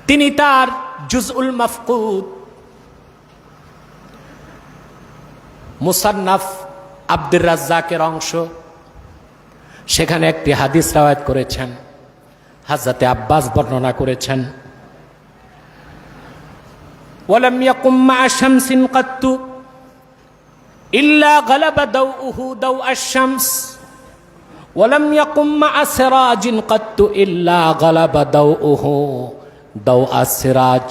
তিনি তার জুজউল মাফকুদ মুসান্নাফ আব্দুর রাজ্জাকের অংশ, সেখানে একটি হাদিস রাওয়ায়াত করেছেন। হযরতে আব্বাস বর্ণনা করেছেন, ওয়ালাম ইয়াকুম মা শামসিন কাত্তু ইল্লা গালাবা দাউহু দাউ আশ-শামস ওয়ালাম ইয়াকুম মা সিরাজিন কাত্তু ইল্লা গালাবা দাউহু দাউ আস-সিরাজ।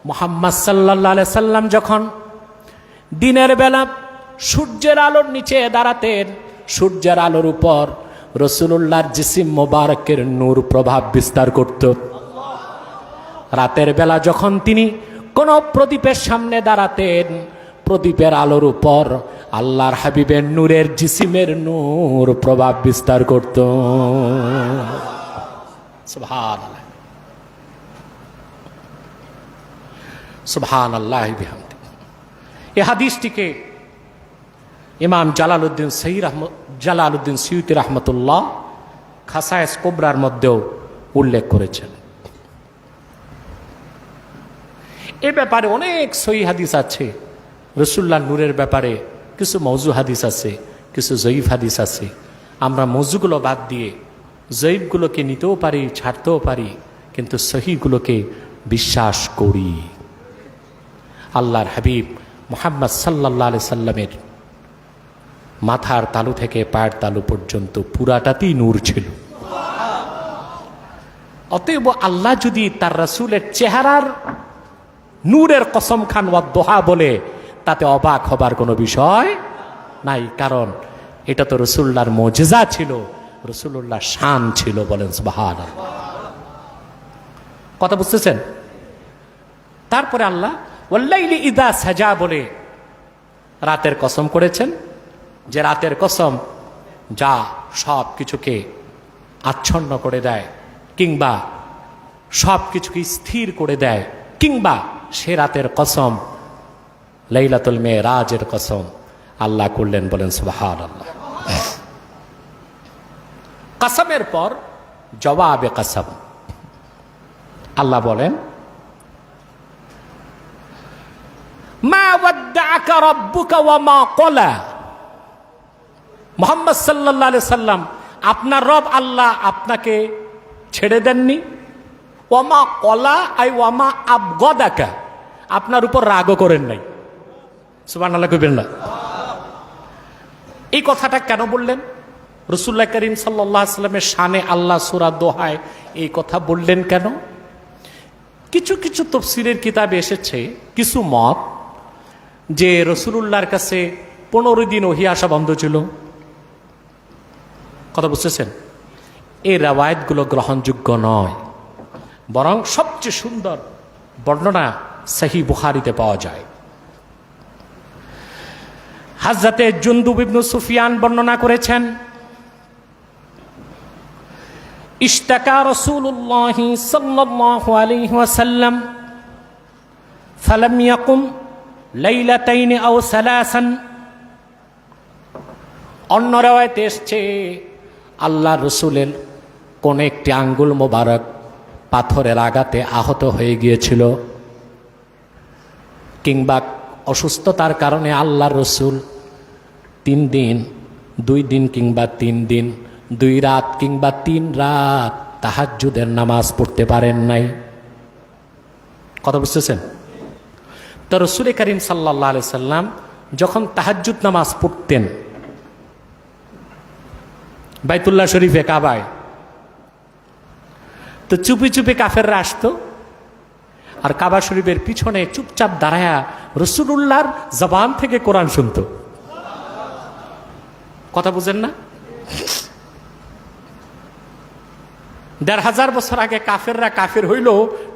মুহাম্মদ সাল্লাল্লাহু আলাইহি সাল্লাম যখন দিনের বেলা সূর্যের আলোর নিচে দাঁড়াতেন, সূর্যের আলোর উপর রাসূলুল্লাহর জিসিম মোবারকের নূর প্রভাব বিস্তার করত। রাতের বেলা যখন তিনি কোন প্রদীপের সামনে দাঁড়াতেন, প্রদীপের আলোর উপর আল্লাহর হাবিবের নূরের জিসিমের নূর প্রভাব বিস্তার করত। সুবহানাল্লাহ, সুবহানাল্লাহি বিহামদি। এই হাদিসটিকে ইমাম জালালউদ্দিন সুয়ুতি রহমতুল্লাহ খাসায়েস কুবরার মধ্যেও উল্লেখ করেছেন। এ ব্যাপারে অনেক সহিহ হাদিস আছে। রাসূলুল্লাহর নূরের ব্যাপারে কিছু মওযু হাদিস আছে, কিছু জয়ীফ হাদিস আছে। আমরা মওযুগুলো বাদ দিয়ে জয়ীফগুলোকে নিতেও পারি, ছাড়তেও পারি, কিন্তু সহিহগুলোকে বিশ্বাস করি। আল্লাহর হাবিব মুহাম্মদ সাল্লাল্লাহু আলাইহি সাল্লামের মাথার তালু থেকে পায়ের তালু পর্যন্ত পুরাটাতেই নূর ছিল। অতএব আল্লাহ যদি তার রাসূলের চেহারার নূরের কসম খান ওয়া দোহা বলে, তাতে অবাক হবার কোনো বিষয় নাই, কারণ এটা তো রাসূলুল্লাহর মুজিজা ছিল, রাসূলুল্লাহর শান ছিল। বলেন সুবহানাল্লাহ। কথা বুঝতেছেন? তারপরে আল্লাহ ওয়াল্লাইলি ইযা সাজা বলে রাতের কসম করেছেন, যে রাতের কসম যা সব কিছুকে আচ্ছন্ন করে দেয়, কিংবা সব কিছুকে স্থির করে দেয়, কিংবা সে রাতের কসম লাইলাতুল মেরাজের কসম আল্লাহ করলেন। বলেন সুবহানাল্লাহ। কসমের পর জবাবে কসম আল্লাহ বলেন, মা ওয়াদ্দাআকা রাব্বুকা ওয়া মা ক্বালা। মুহাম্মদ সাল্লাল্লাহু আলাইহি সাল্লাম, আপনার রব আল্লাহ আপনাকে ছেড়ে দেননি। ওয়া মা ক্বালা আই ওয়া মা আবগাদাকা, আপনার উপর রাগও করেন নাই। সুবহানাল্লাহ কইবেন না? এই কথাটা কেন বললেন? রাসূলুল্লাহ করিম সাল্লাল্লাহু আলাইহি সাল্লামের শানে আল্লাহ সূরা দোহায় এই কথা বললেন কেন? কিছু কিছু তাফসীরের কিতাবে এসেছে কিছু মত যে রাসূলুল্লাহর কাছে 15 দিন ওহী আসা বন্ধ ছিল। কথা বুঝতেছেন? এই রাওয়ায়াতগুলো গ্রহণযোগ্য নয়, বরং সবচেয়ে সুন্দর বর্ণনা সহিহ বুখারীতে পাওয়া যায়। হযরতে জুনদুব ইবনে সুফিয়ান বর্ণনা করেছেন, ইশতাকা রাসূলুল্লাহ সাল্লাল্লাহু আলাইহি ওয়াসাল্লাম ফালাম ইয়াকুম লাইলাতাইন আও সালাসান। অন্য রাওয়ায়াতে এসেছে আল্লাহ রসুলের কোন একটি আঙ্গুল মোবারক পাথরের আঘাতে আহত হয়ে গিয়েছিল, কিংবা অসুস্থতার কারণে আল্লাহ রসুল 3 দিন 2 দিন কিংবা 3 দিন 2 রাত কিংবা 3 রাত তাহাজ্জুদের নামাজ পড়তে পারেন নাই। কথা বুঝতেছেন? তো রাসূল করিম সাল্লাল্লাহু আলাইহি সাল্লাম যখন তাহাজ্জুদ নামাজ পড়তেন বাইতুল্লাহ শরীফে কাবায়, তো চুপি চুপি কাফেররা আসতো আর কাবা শরীফের পিছনে চুপচাপ দাঁড়ায়া রাসূলুল্লাহর জবান থেকে কোরআন শুনতো। কথা বুঝেন না? 1500 বছর আগে কাফেররা কাফের হইল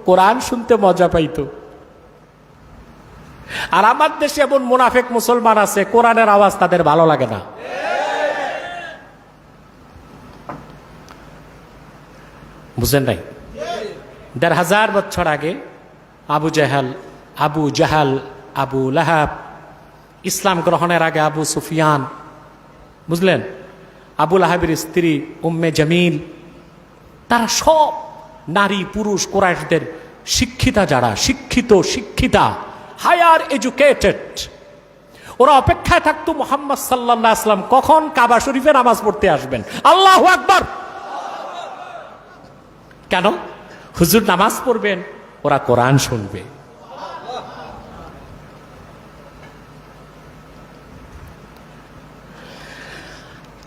কোরআন শুনতে মজা পাইতো। আর আমার দেশে এমন মুনাফিক মুসলমান আছে কোরআনের আওয়াজ তাদের ভালো লাগে না। বুঝেন নাই? 1500 বছর আগে আবু জাহাল আবু লাহাব, ইসলাম গ্রহণের আগে আবু সুফিয়ান, বুঝলেন, আবু লাহাবের স্ত্রী উম্মে জামিল, তারা সব নারী পুরুষ কুরাইশদের শিক্ষিতা, যারা শিক্ষিতা, হায়ার এডুকেটেড, ওরা অপেক্ষায় থাকতো মুহাম্মদ সাল্লাল্লাহু আলাইহি ওয়াসাল্লাম কখন কাবা শরীফে নামাজ পড়তে আসবেন। আল্লাহু আকবার। কেন? হুজুর নামাজ পড়বেন, ওরা কোরআন শুনবে।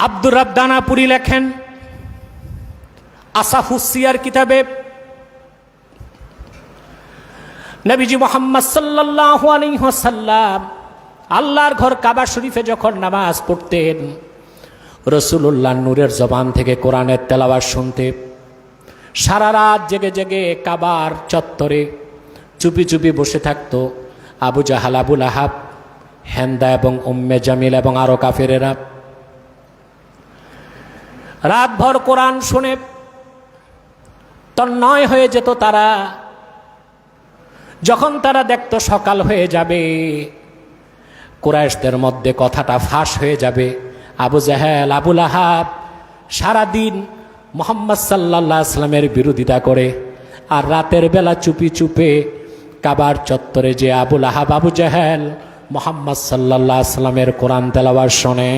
আব্দুর রাব দানাপুরি লেখেন আসাফুসিয়ার কিতাবে, নবীজি মুহাম্মদ সাল্লাল্লাহু আলাইহি ওয়াসাল্লাম আল্লাহর ঘর কাবা শরীফে যখন নামাজ পড়তেন, রাসূলুল্লাহ নূরের জবান থেকে কোরআনের তেলাওয়াত শুনতে সারা রাত জেগে জেগে কাবার চত্বরে চুপি চুপি বসে থাকতো আবু জাহাল, আবু লাহাব, হেন্দা এবং উম্মে জামিল এবং আরো কাফেরেরা। রাতভর কোরআন শুনে তন্ময় হয়ে যেত তারা। যখন তারা দেখত সকাল হয়ে যাবে, কুরাইশদের মধ্যে কথাটা ফাঁস হয়ে যাবে, আবু জাহেল, আবু লাহাব সারাদিন মুহাম্মদ সাল্লাল্লাহু আলাইহি ওয়াসাল্লামের বিরোধিতা করে, আর রাতের বেলা চুপি চুপে কাবার চত্বরে যে আবু লাহাব, আবু জাহেল মুহাম্মদ সাল্লাল্লাহু আলাইহি ওয়াসাল্লামের কোরআন তেলাওয়াত শোনে।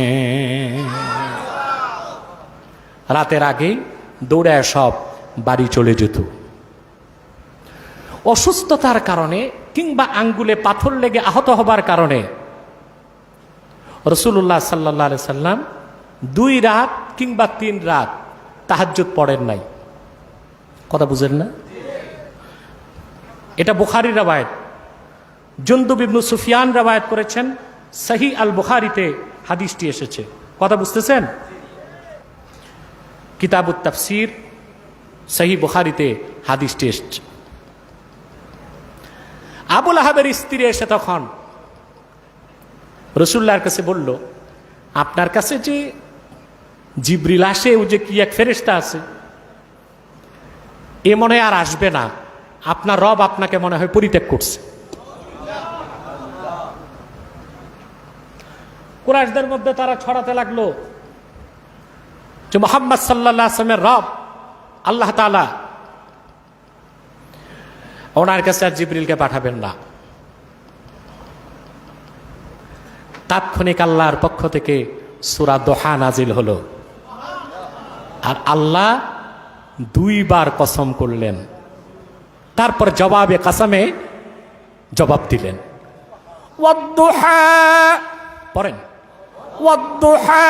রাতের আগে দৌড়ে সব বাড়ি চলে যেত। অসুস্থতার কারণে কিংবা আঙ্গুলে পাথর লেগে আহত হবার কারণে রাসূলুল্লাহ সাল্লাল্লাহু আলাইহি সাল্লাম 2 রাত কিংবা 3 রাত তাহাজ্জুদ পড়েন নাই। কথা বুঝেন না? এটা বুখারীর রওয়ায়াত। জুনদুব ইবনে সুফিয়ান রওয়ায়াত করেছেন, সহিহ আল বুখারীতে হাদিসটি এসেছে। কথা বুঝতেছেন? কিতাবুত তাফসীর সহিহ বুখারীতে হাদিসটি এসেছে। আবু লাহাবের স্ত্রী এসে তখন রাসূলুল্লাহর কাছে বলল, আপনার কাছে যে জিবরিল আসে, ও যে কি এক ফেরেশতা আছে, এ মনে আর আসবে না, আপনার রব আপনাকে মনে হয় পরিত্যাগ করছে। কুরাইশদের মধ্যে তারা ছড়াতে লাগলো যে মুহাম্মদ সাল্লাল্লাহু আলাইহি ওয়াসাল্লামের রব আল্লাহ তাআলা ওনার কাছে আর জিবরিলকে পাঠাবেন না। তাৎক্ষণিক আল্লাহর পক্ষ থেকে সূরা দোহা নাজিল হলো, আর আল্লাহ 2 বার কসম করলেন, তারপর জবাবে কসমে জবাব দিলেন। ওয়াদ-দুহা পড়েন, ওয়াদ-দুহা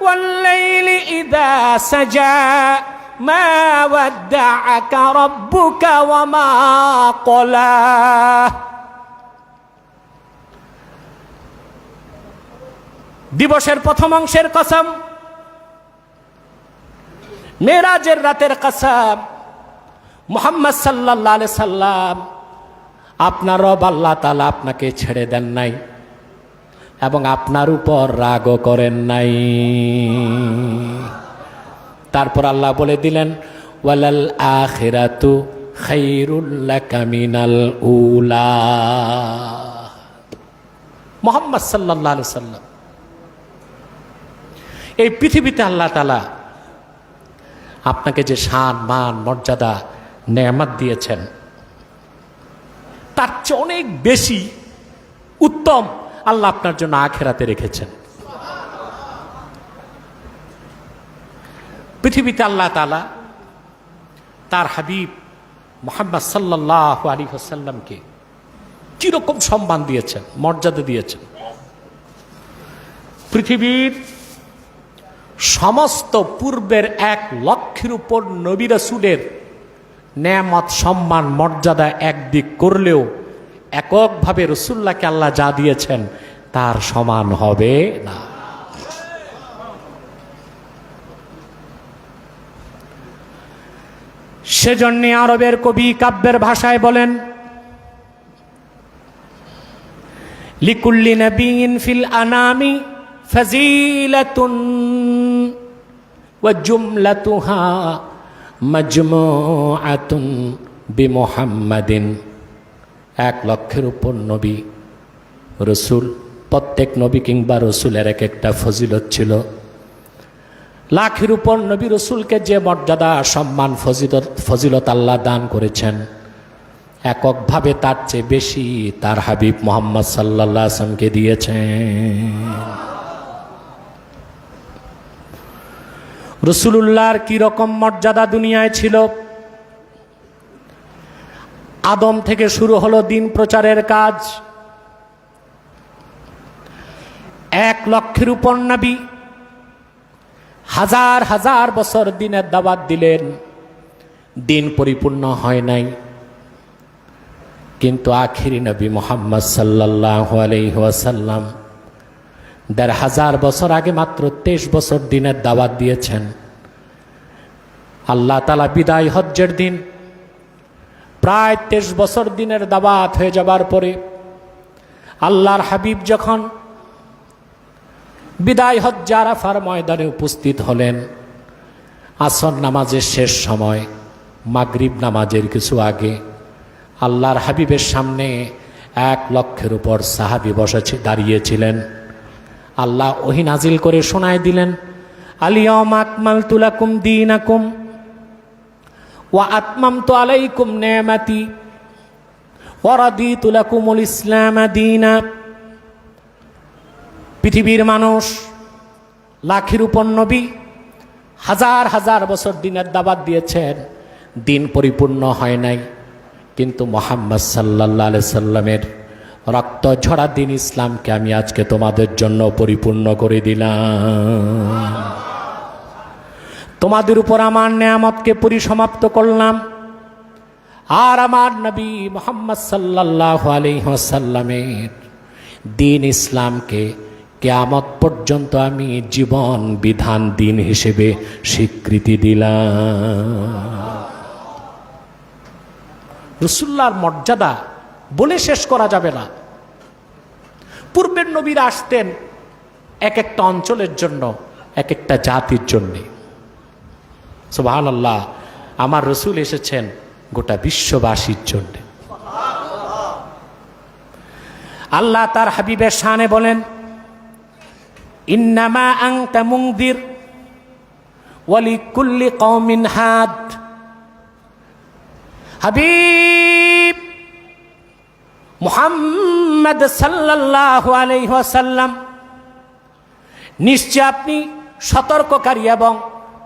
ওয়াল-লাইলি ইযা সাজা মা ওয়াদ্দাআকা রাব্বুকা ওয়া মা ক্বালা। দিবসের প্রথম অংশের কসম, মেরাজের রাতের কসম, মুহাম্মদ সাল্লাল্লাহু আলাইহি সাল্লাম আপনার রব আল্লাহ তাআলা আপনাকে ছেড়ে দেন নাই এবং আপনার উপর রাগও করেন নাই। তারপর আল্লাহ বলে দিলেন, ওয়ালাল আখিরাতু খায়রুল লাকা মিনাল উলা। মুহাম্মদ সাল্লাল্লাহু আলাইহি সাল্লাম, এই পৃথিবীতে আল্লাহ তাআলা আপনাকে যে শান, মান, মর্যাদা, নেয়ামত দিয়েছেন, তার চেয়ে অনেক বেশি উত্তম আল্লাহ আপনার জন্য আখিরাতে রেখেছেন। পৃথিবীতে আল্লাহ তাআলা তার হাবিব মুহাম্মদ সাল্লাল্লাহু আলাইহি ওয়াসাল্লামকে কিরকম সম্মান দিয়েছেন, মর্যাদা দিয়েছেন। পৃথিবীর সমস্ত পূর্বের 1 লক্ষের উপর নবী রাসূলের নেয়ামত, সম্মান, মর্যাদা একদিক করলেও এককভাবে রাসূলুল্লাহকে আল্লাহ যা দিয়েছেন তার সমান হবে না। সেজন্য আরবের কবি কাব্যের ভাষায় বলেন, লিকুল্লি নবিয়্যিন ফিল আনামি ফাজিলাতুন ওয়া জুমলাতুহা মাজমুআতুন বিমুহাম্মাদিন। 1 লক্ষের উপর নবী রসুল, প্রত্যেক নবী কিংবা রসুলের এক একটা ফজিলত ছিল। লাখের উপর নবী রসুলকে যে মর্যাদা, সম্মান, ফজিলত আল্লাহ দান করেছেন, এককভাবে তার চেয়ে বেশি তার হাবিব মুহাম্মদ সাল্লাল্লাহু আলাইহি ওয়াসাল্লামকে দিয়েছেন। রসুলুল্লাহর কি রকম মর্যাদা দুনিয়ায় ছিল। আদম থেকে শুরু হলো দিন প্রচারের কাজ। 1 লক্ষের উপর নবী, হাজার হাজার বছর দিনের দাওয়াত দিলেন, দিন পরিপূর্ণ হয় নাই। কিন্তু আখিরি নবী মুহাম্মদ সাল্লাল্লাহু আলাইহি ওয়াসাল্লাম 1500 বছর আগে মাত্র 23 বছর দিনের দাওয়াত দিয়েছেন। আল্লাহ তাআলা বিদায় হজ্জের দিন প্রায় 23 বছর দিনের দাওয়াত হয়ে যাবার পরে আল্লাহর হাবিব যখন বিদায় হজ্জে আরাফার ময়দানে উপস্থিত হলেন, আসর নামাজের শেষ সময়, মাগরিব নামাজের কিছু আগে, আল্লাহর হাবিবের সামনে 1 লক্ষের উপর সাহাবী বসে দাঁড়িয়েছিলেন। আল্লাহ ওহী নাজিল করে শোনায় দিলেন, আল-ইয়াওমা আকমালতু লাকুম দীনাকুম ওয়া আতমামতু আলাইকুম নি'মাতি ওয়া রাদিতু লাকুমুল ইসলাম দীনা। পৃথিবীর মানুষ, লাখের উপর নবী, হাজার হাজার বছর দিনের দাওয়াত দিয়েছেন, দিন পরিপূর্ণ হয় নাই। কিন্তু মুহাম্মদ সাল্লাল্লাহু আলাইহি সাল্লামের রক্ত ঝরা দিন ইসলামকে আমি আজকে তোমাদের জন্য পরিপূর্ণ করে দিলাম। তোমাদের উপর আমার নেয়ামতকে পরিসমাপ্ত করলাম। আর আমার নবী মুহাম্মদ সাল্লাল্লাহু আলাইহি ওয়াসাল্লামের দিন ইসলামকে কিয়ামত পর্যন্ত আমি জীবন বিধান দিন হিসেবে স্বীকৃতি দিলাম। রাসূলুল্লাহর মর্যাদা বলে শেষ করা যাবে না। পূর্বের নবীরা আসতেন এক একটা অঞ্চলের জন্য, এক একটা জাতির জন্য। সুবহানাল্লাহ, আমার রসুল এসেছেন গোটা বিশ্ববাসীর জন্য। আল্লাহ তার হাবিবের শানে বলেন, ইন্নামা আনতা মুনদির ওয়া লিকুল্লি কওমিন হাদ। হাবিব মুহাম্মদ সাল্লাল্লাহু আলাইহি ওয়াসাল্লাম, নিশ্চয় আপনি সতর্ককারী এবং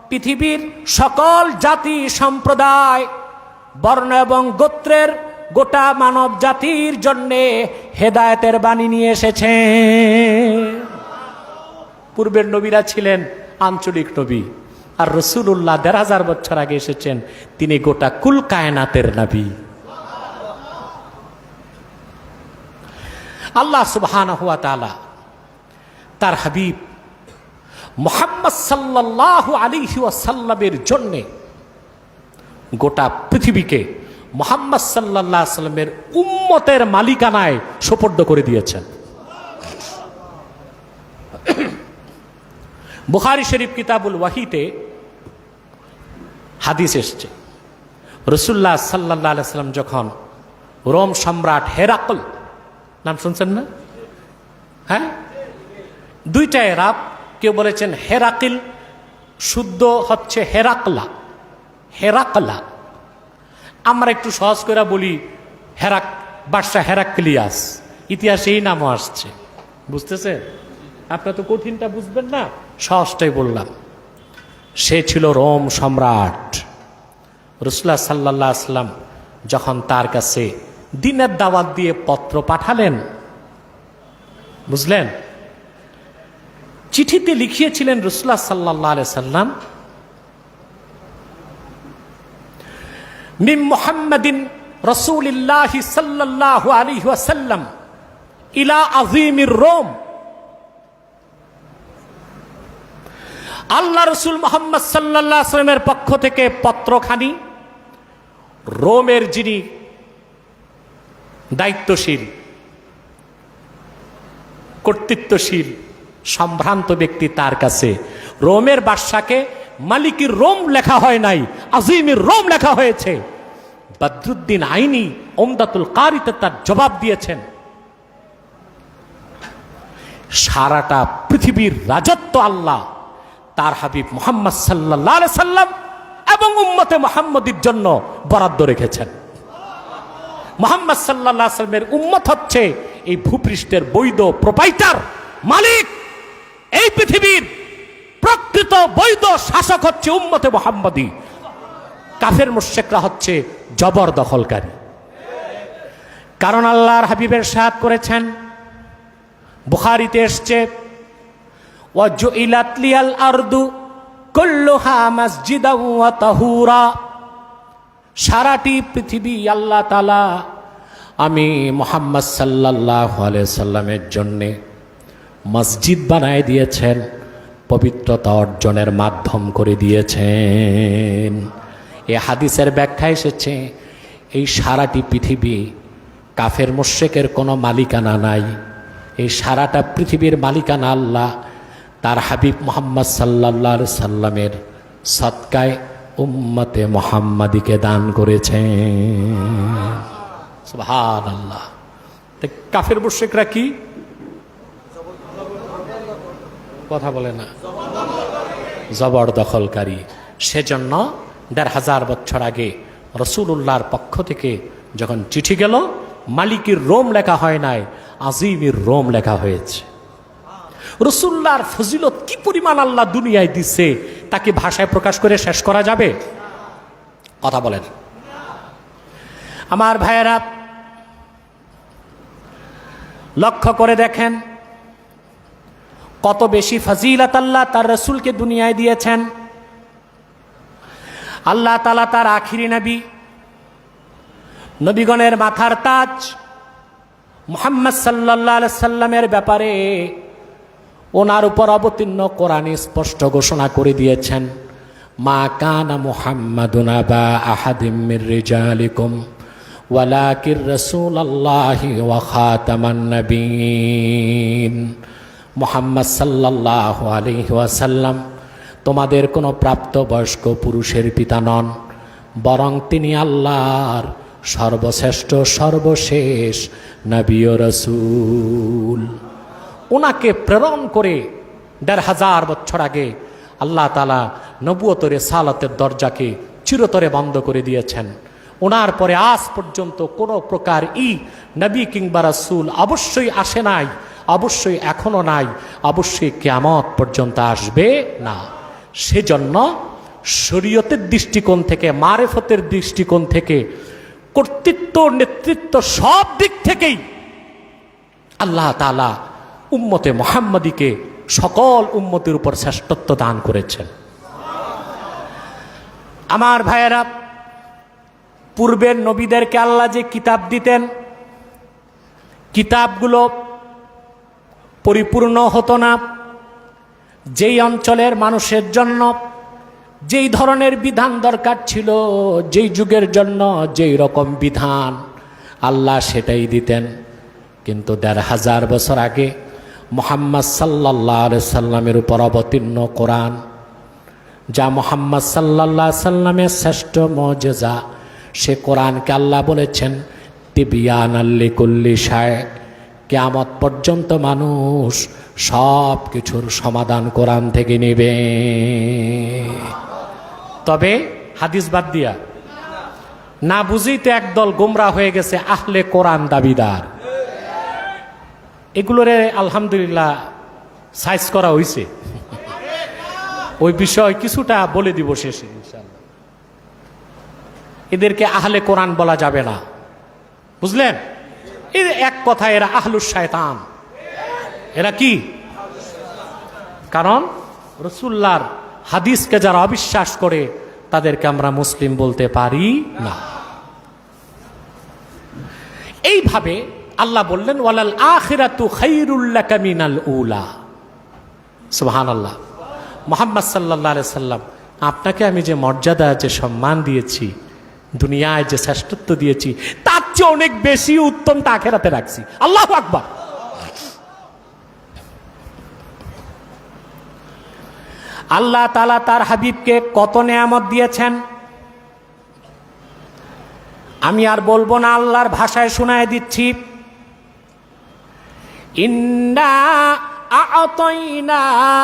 পৃথিবীর সকল জাতি সম্প্রদায়, বর্ণ এবং গোত্রের গোটা মানব জাতির জন্যে হেদায়েতের বাণী নিয়ে এসেছেন। পূর্বের নবীরা ছিলেন আঞ্চলিক নবী, আর রাসূলুল্লাহ 1500 বছর আগে এসেছেন, তিনি গোটা কুল কায়নাতের নবী। আল্লাহ সুবহানাহু ওয়া তাআলা তার হাবিব মুহাম্মদ সাল্লাল্লাহু আলাইহি ওয়াসাল্লামের জন্য গোটা পৃথিবীকে মুহাম্মদ সাল্লাল্লাহু আলাইহি ওয়াসাল্লামের উম্মতের মালিকানায় সুপর্দ করে দিয়েছেন। বুখারী শরীফ কিতাবুল ওয়াহিতে হাদিস এসছে, রাসূলুল্লাহ সাল্লাল্লাহু আলাইহি ওয়াসাল্লাম যখন রোম সম্রাট হেরাকল, নাম শুনছেন না? হ্যাঁ, দুইটা এরাব, কেউ বলেছেন হেরাকিল, শুদ্ধ হচ্ছে হেরাকলা। হেরাকলা আমরা একটু সহজ করে বলি বাদশাহ হেরাক্লিয়াস, ইতিহাসে এই নামও আসছে। বুঝতেছে? আপনারা তো কঠিনটা বুঝবেন না, সহজটাই বললাম। সে ছিল রোম সম্রাট। রাসূলুল্লাহ সাল্লাল্লাহু আলাইহি ওয়াসাল্লাম যখন তার কাছে দিনের দাওয়াত দিয়ে পত্র পাঠালেন, বুঝলেন, চিঠিতে লিখিয়েছিলেন রাসূলুল্লাহ সাল্লাল্লাহু আলাইহি ওয়াসাল্লাম, মিন মুহাম্মাদিন রাসূলিল্লাহি সাল্লাল্লাহু আলাইহি ওয়াসাল্লাম ইলা আযীমির রোম। আল্লাহ রসুল মুহাম্মদ সাল্লাল্লাহু আলাইহি ওয়াসাল্লামের পক্ষ থেকে পত্রখানি রোমের যিনি দায়িত্বশীল, কর্তৃত্বশীল, সম্ভ্রান্ত ব্যক্তি, তার কাছে রোমের বাদশাকে মালিকির রোম লেখা হয় নাই, আজিমির রোম লেখা হয়েছে। বদরুদ্দিন আইনি উমদাতুল কারিতে তার জবাব দিয়েছেন। সারাটা পৃথিবীর রাজত্ব আল্লাহ তার হাবিব মুহাম্মদ সাল্লাল্লাহু আলাইহি সাল্লাম এবং উম্মতে মুহাম্মদীর জন্য বরাদ্দ রেখেছেন। মুহাম্মদ সাল্লাল্লাহু আলাইহি সাল্লামের উম্মত হচ্ছে এই ভূপৃষ্ঠের বৈধ প্রোপাইটার, মালিক। এই পৃথিবীর প্রকৃত বৈধ শাসক হচ্ছে উম্মতে মুহাম্মদী। কাফের মুশরিকরা হচ্ছে জবরদখলকারী। কারণ আল্লাহর হাবিবের সাথ করেছেন, বুখারীতে এসেছে, ওয়াজুইলাত লিয়াল আরদু কুল্লুহা মাসজিদাও ওয়া তাহুরা। সারাটি পৃথিবী আল্লাহ তাআলা আমি মুহাম্মদ সাল্লাল্লাহু আলাইহি সাল্লামের জন্যে মসজিদ বানায় দিয়েছেন, পবিত্রতা অর্জনের মাধ্যম করে দিয়েছেন। এই হাদিসের ব্যাখ্যা এসেছে এই সারাটি পৃথিবী কাফের মুশরিকের কোনো মালিকানা নাই। এই সারাটা পৃথিবীর মালিকানা আল্লাহ তার হাবিব মুহাম্মদ সাল্লাল্লাহু আলাইহি সাল্লামের সদকায় উম্মতে মুহাম্মাদীকে দান করেছেন। সুবহানাল্লাহ। কাফের মুশরিকরা কি কথা বলে না? জবরদখলকারী। সেজন্য ১৫০০ বছর আগে রাসূলুল্লাহর পক্ষ থেকে যখন চিঠি গেল, মালিকের রোম লেখা হয় নাই, আজিমের রোম লেখা হয়েছে। রাসূলুল্লাহর ফজিলত কি পরিমাণ আল্লাহ দুনিয়ায় দিচ্ছে তাকে ভাষায় প্রকাশ করে শেষ করা যাবে? কথা বলেন। আমার ভাইয়েরা, লক্ষ্য করে দেখেন কত বেশি ফজিলত আল্লাহ তার রাসূলকে দুনিয়ায় দিয়েছেন। আল্লাহ তাআলা তার আখিরি নবী, নবীগণের মাথার তাজ মুহাম্মদ সাল্লাল্লাহু আলাইহি সাল্লামের ব্যাপারে ওনার উপর অবতীর্ণ কোরআনে স্পষ্ট ঘোষণা করে দিয়েছেন, মা কানা মুহাম্মাদুন আবা আহাদিম মির রিজালিকুম ওয়ালাকির রাসূলুল্লাহি ওয়া খাতামান নবিয়্যিন। মুহাম্মদ সাল্লাল্লাহু আলাইহি ওয়াসাল্লাম তোমাদের কোনো প্রাপ্তবয়স্ক পুরুষের পিতা নন, বরং তিনি আল্লাহর সর্বশ্রেষ্ঠ সর্বশেষ নবী ও রাসূল। ওনাকে প্রেরণ করে ১৫০০ বছর আগে আল্লাহ তাআলা নবুয়ত রিসালাতের দরজাকে চিরতরে বন্ধ করে দিয়েছেন। ওনার পরে আজ পর্যন্ত কোনো প্রকার নবী কিংবা রাসূল অবশ্যই আসে নাই, অবশ্যই এখনো নাই, অবশ্যই কিয়ামত পর্যন্ত আসবে না। সেজন্য শরীয়তের দৃষ্টিকোণ থেকে, মারেফতের দৃষ্টিকোণ থেকে, কর্তৃত্ব নেতৃত্ব সব দিক থেকেই আল্লাহ তাআলা উম্মতে মুহাম্মাদীকে সকল উম্মতের উপর শ্রেষ্ঠত্ব দান করেছেন। আমার ভাইয়েরা, পূর্বের নবীদেরকে আল্লাহ যে কিতাব দিতেন, কিতাবগুলো পরিপূর্ণ হতো না। যেই অঞ্চলের মানুষের জন্য যেই ধরনের বিধান দরকার ছিল, যেই যুগের জন্য যেই রকম বিধান আল্লাহ সেটাই দিতেন। কিন্তু ১৫০০ বছর আগে মুহাম্মদ সাল্লাল্লাহু আলাইহি সাল্লামের উপর অবতীর্ণ কোরআন, যা মুহাম্মদ সাল্লাল্লাহু আলাইহি সাল্লামের শ্রেষ্ঠ মুজিজা, সে কোরআনকে আল্লাহ বলেছেন তিবিয়ানাল লিকুল্লি শাই। কিয়ামত পর্যন্ত মানুষ সব কিছুর সমাধান কোরআন থেকে নেবে। তবে হাদিস বাদ দিয়া না বুঝিতে একদল গোমরা হয়ে গেছে আহলে কোরআন দাবিদার। এগুলোরে আলহামদুলিল্লাহ সাইজ করা হয়েছে। ওই বিষয় কিছুটা বলে দিব শেষে ইনশাআল্লাহ। এদেরকে আহলে কোরআন বলা যাবে না, বুঝলেন? এর এক কথা, এরা আহলুশ শয়তান। এরা কি? কারণ রাসূলুল্লাহর হাদিসকে যারা অবিশ্বাস করে তাদেরকে আমরা মুসলিম বলতে পারি না। এইভাবে আল্লাহ বললেন ওয়ালাল আখিরাতু খায়রুল লাকা মিনাল উলা। সুবহানাল্লাহ। মুহাম্মদ সাল্লাল্লাহু আলাইহি সাল্লাম, আপনাকে আমি যে মর্যাদা, যে সম্মান দিয়েছি, দুনিয়ায় যে শ্রেষ্ঠত্ব দিয়েছি, তার চেয়ে অনেক বেশি উত্তমটা আখিরাতে রাখছি। আল্লাহু আকবার। আল্লাহ তাআলা তার হাবিবকে কত নেয়ামত দিয়েছেন আমি আর বলবো না, আল্লাহর ভাষায় শোনায় দিচ্ছি। ইন্না আ'তাইনাকাল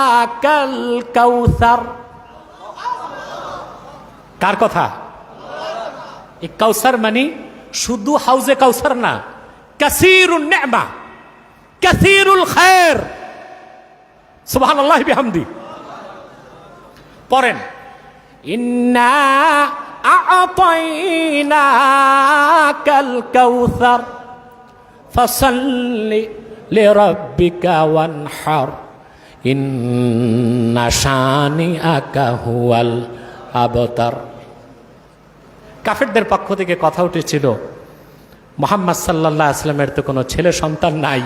কাউসার। কার কথা? এই কাউসার মানে শুধু হাউজে কাউসার না, কাসীরুন নি'মা, কাসীরুল খায়র। সুবহানাল্লাহি বিহামদি। পড়েন, ইন্না আ'তাইনাকাল কাউসার ফাসাল্লি লিরাব্বিকা ওয়ানহার ইন্না শানিআকা হুয়াল আবতার। কাফেরদের পক্ষ থেকে কথা উঠেছিল, মুহাম্মদ সাল্লাল্লাহু আলাইহি ওয়াসাল্লামের তো কোনো ছেলে সন্তান নাই,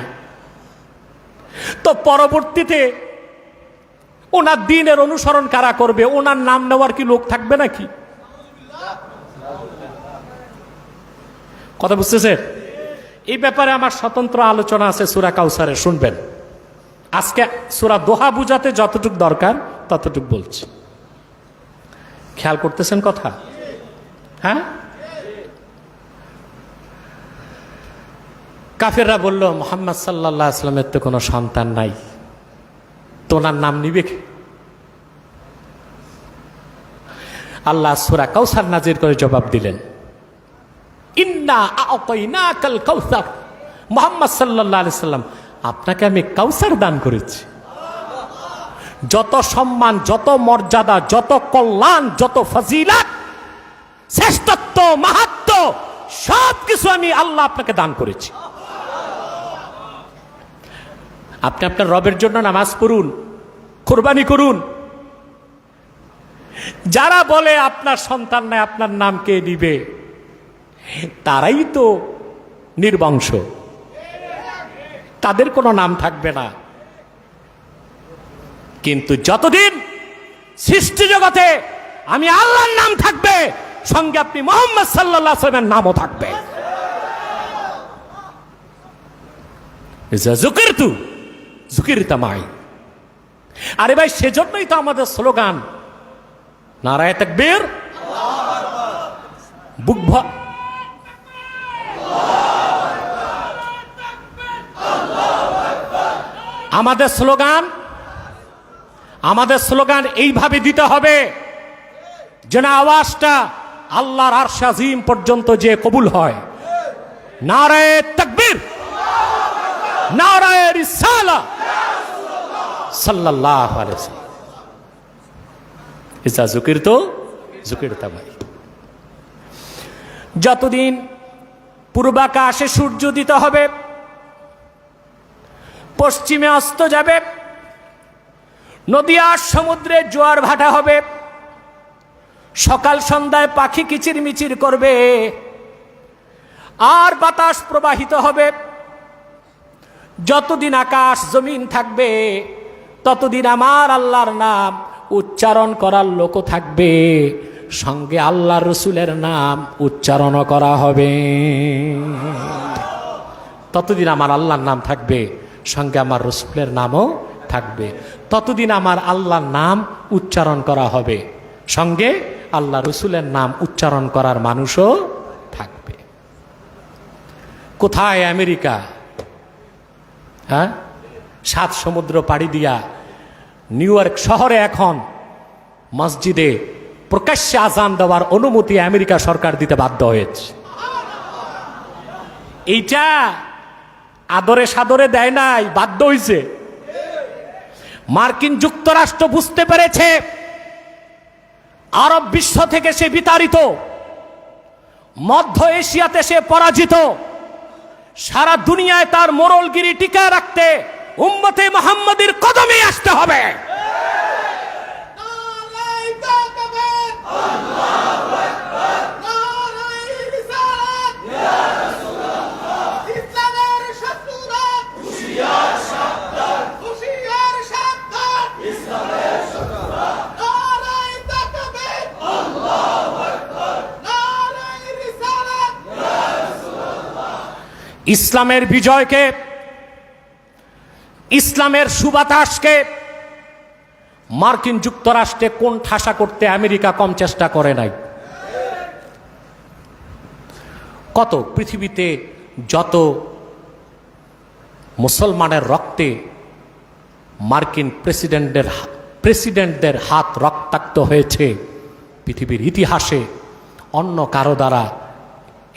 তো পরবর্তীতে ওনার দ্বীনের অনুসরণ কারা করবে? ওনার নাম নেওয়ার কি লোক থাকবে নাকি? কথা বুঝতেছেন? এই ব্যাপারে আমার স্বতন্ত্র আলোচনা আছে সূরা কাউসারে, শুনবেন। আজকে সূরা দোহা বুঝাতে যতটুকু দরকার ততটুকু বলছি। খেয়াল করতেছেন কথা? হ্যাঁ, কাফেররা বলল মুহাম্মদ সাল্লাল্লাহু আলাইহি ওয়াসাল্লামের তো কোনো সন্তান নাই, তো ওনার নাম নিবে কে? আল্লাহ সূরা কাউসার নাজির করে জবাব দিলেন, ইন্না আ'তাইনাকাল কাউসার। মুহাম্মদ সাল্লাল্লাহু আলাইহি ওয়াসাল্লাম, আপনাকে আমি কাউসার দান করেছি। যত সম্মান, যত মর্যাদা, যত কল্যাণ, যত ফজিলত, শ্রেষ্ঠত্ব, মাহাত্ম্য সব কিছু আমি আল্লাহ আপনাকে দান করেছি। আপনি আপনার রবের জন্য নামাজ পড়ুন, কুরবানি করুন। যারা বলে আপনার সন্তান নাই, আপনার নাম কে নিবে? তারাই তো নির্বংশ, তাদের কোনো নাম থাকবে না। কিন্তু যতদিন সৃষ্টি জগতে আমি আল্লাহর নাম থাকবে, সঙ্গে আপনি মুহাম্মদ সাল্লাল্লাহু আলাইহি ওয়াসাল্লামের নামও থাকবে। ইজা যুকিরতু যুকিরতা মাই। আরে ভাই, সেজন্যই তো আমাদের স্লোগান নারায়ে তাকবীর, বুক আমাদের স্লোগান এইভাবে দিতে হবে যেন আওয়াজটা আল্লাহর আরশ আজিম পর্যন্ত যে কবুল হয়। নারায়ে তাকবীর, নারায়ে রিসালাহ সাল্লাল্লাহু আলাইহি ওয়াসাল্লাম। ইজা যুকিরতু যুকিরতা মাই। যতদিন পূর্বাকাশে সূর্য দিতে হবে, পশ্চিমে অস্ত যাবে, নদী আর সমুদ্রে জোয়ার ভাটা হবে, সকাল সন্ধ্যায় পাখি কিচিরমিচির করবে, আর বাতাস প্রবাহিত হবে। যতদিন আকাশ জমিন থাকবে, ততদিন আমার আল্লাহর নাম উচ্চারণ করার লোক থাকবে, সঙ্গে আল্লাহ রসুলের নাম উচ্চারণ করা হবে। ততদিন আমার আল্লাহর নাম থাকবে, সঙ্গে আমার রসুলের নামও থাকবে। ততদিন আমার আল্লাহর নাম উচ্চারণ করা হবে, সঙ্গে আল্লাহ রসুলের নাম উচ্চারণ করার মানুষও থাকবে। কোথায় আমেরিকা? হ্যাঁ, 7 সমুদ্র পাড়ি দিয়া নিউ ইয়র্ক শহরে এখন মসজিদে প্রকাশ্যে আজান দেওয়ার অনুমতি আমেরিকা সরকার দিতে বাধ্য হয়েছে। এইটা আদরে সাদরে দেয় নাই, বাধ্য হয়েছে। মার্কিন যুক্তরাষ্ট্র বুঝতে পেরেছে আরব বিশ্ব থেকে সে বিতাড়িত, মধ্য এশিয়াতে সে পরাজিত। সারা দুনিয়ায় তার মোরলগিরি টিকা রাখতে উম্মতে মুহাম্মাদির কদমে আসতে হবে। ইসলামের বিজয়কে, ইসলামের সুবাতাসকে মার্কিন যুক্তরাষ্ট্রে কোন ঠাসা করতে আমেরিকা কম চেষ্টা করে নাই। কত পৃথিবীতে যত মুসলমানের রক্তে মার্কিন প্রেসিডেন্টদের হাত রক্তাক্ত হয়েছে পৃথিবীর ইতিহাসে অন্য কারো দ্বারা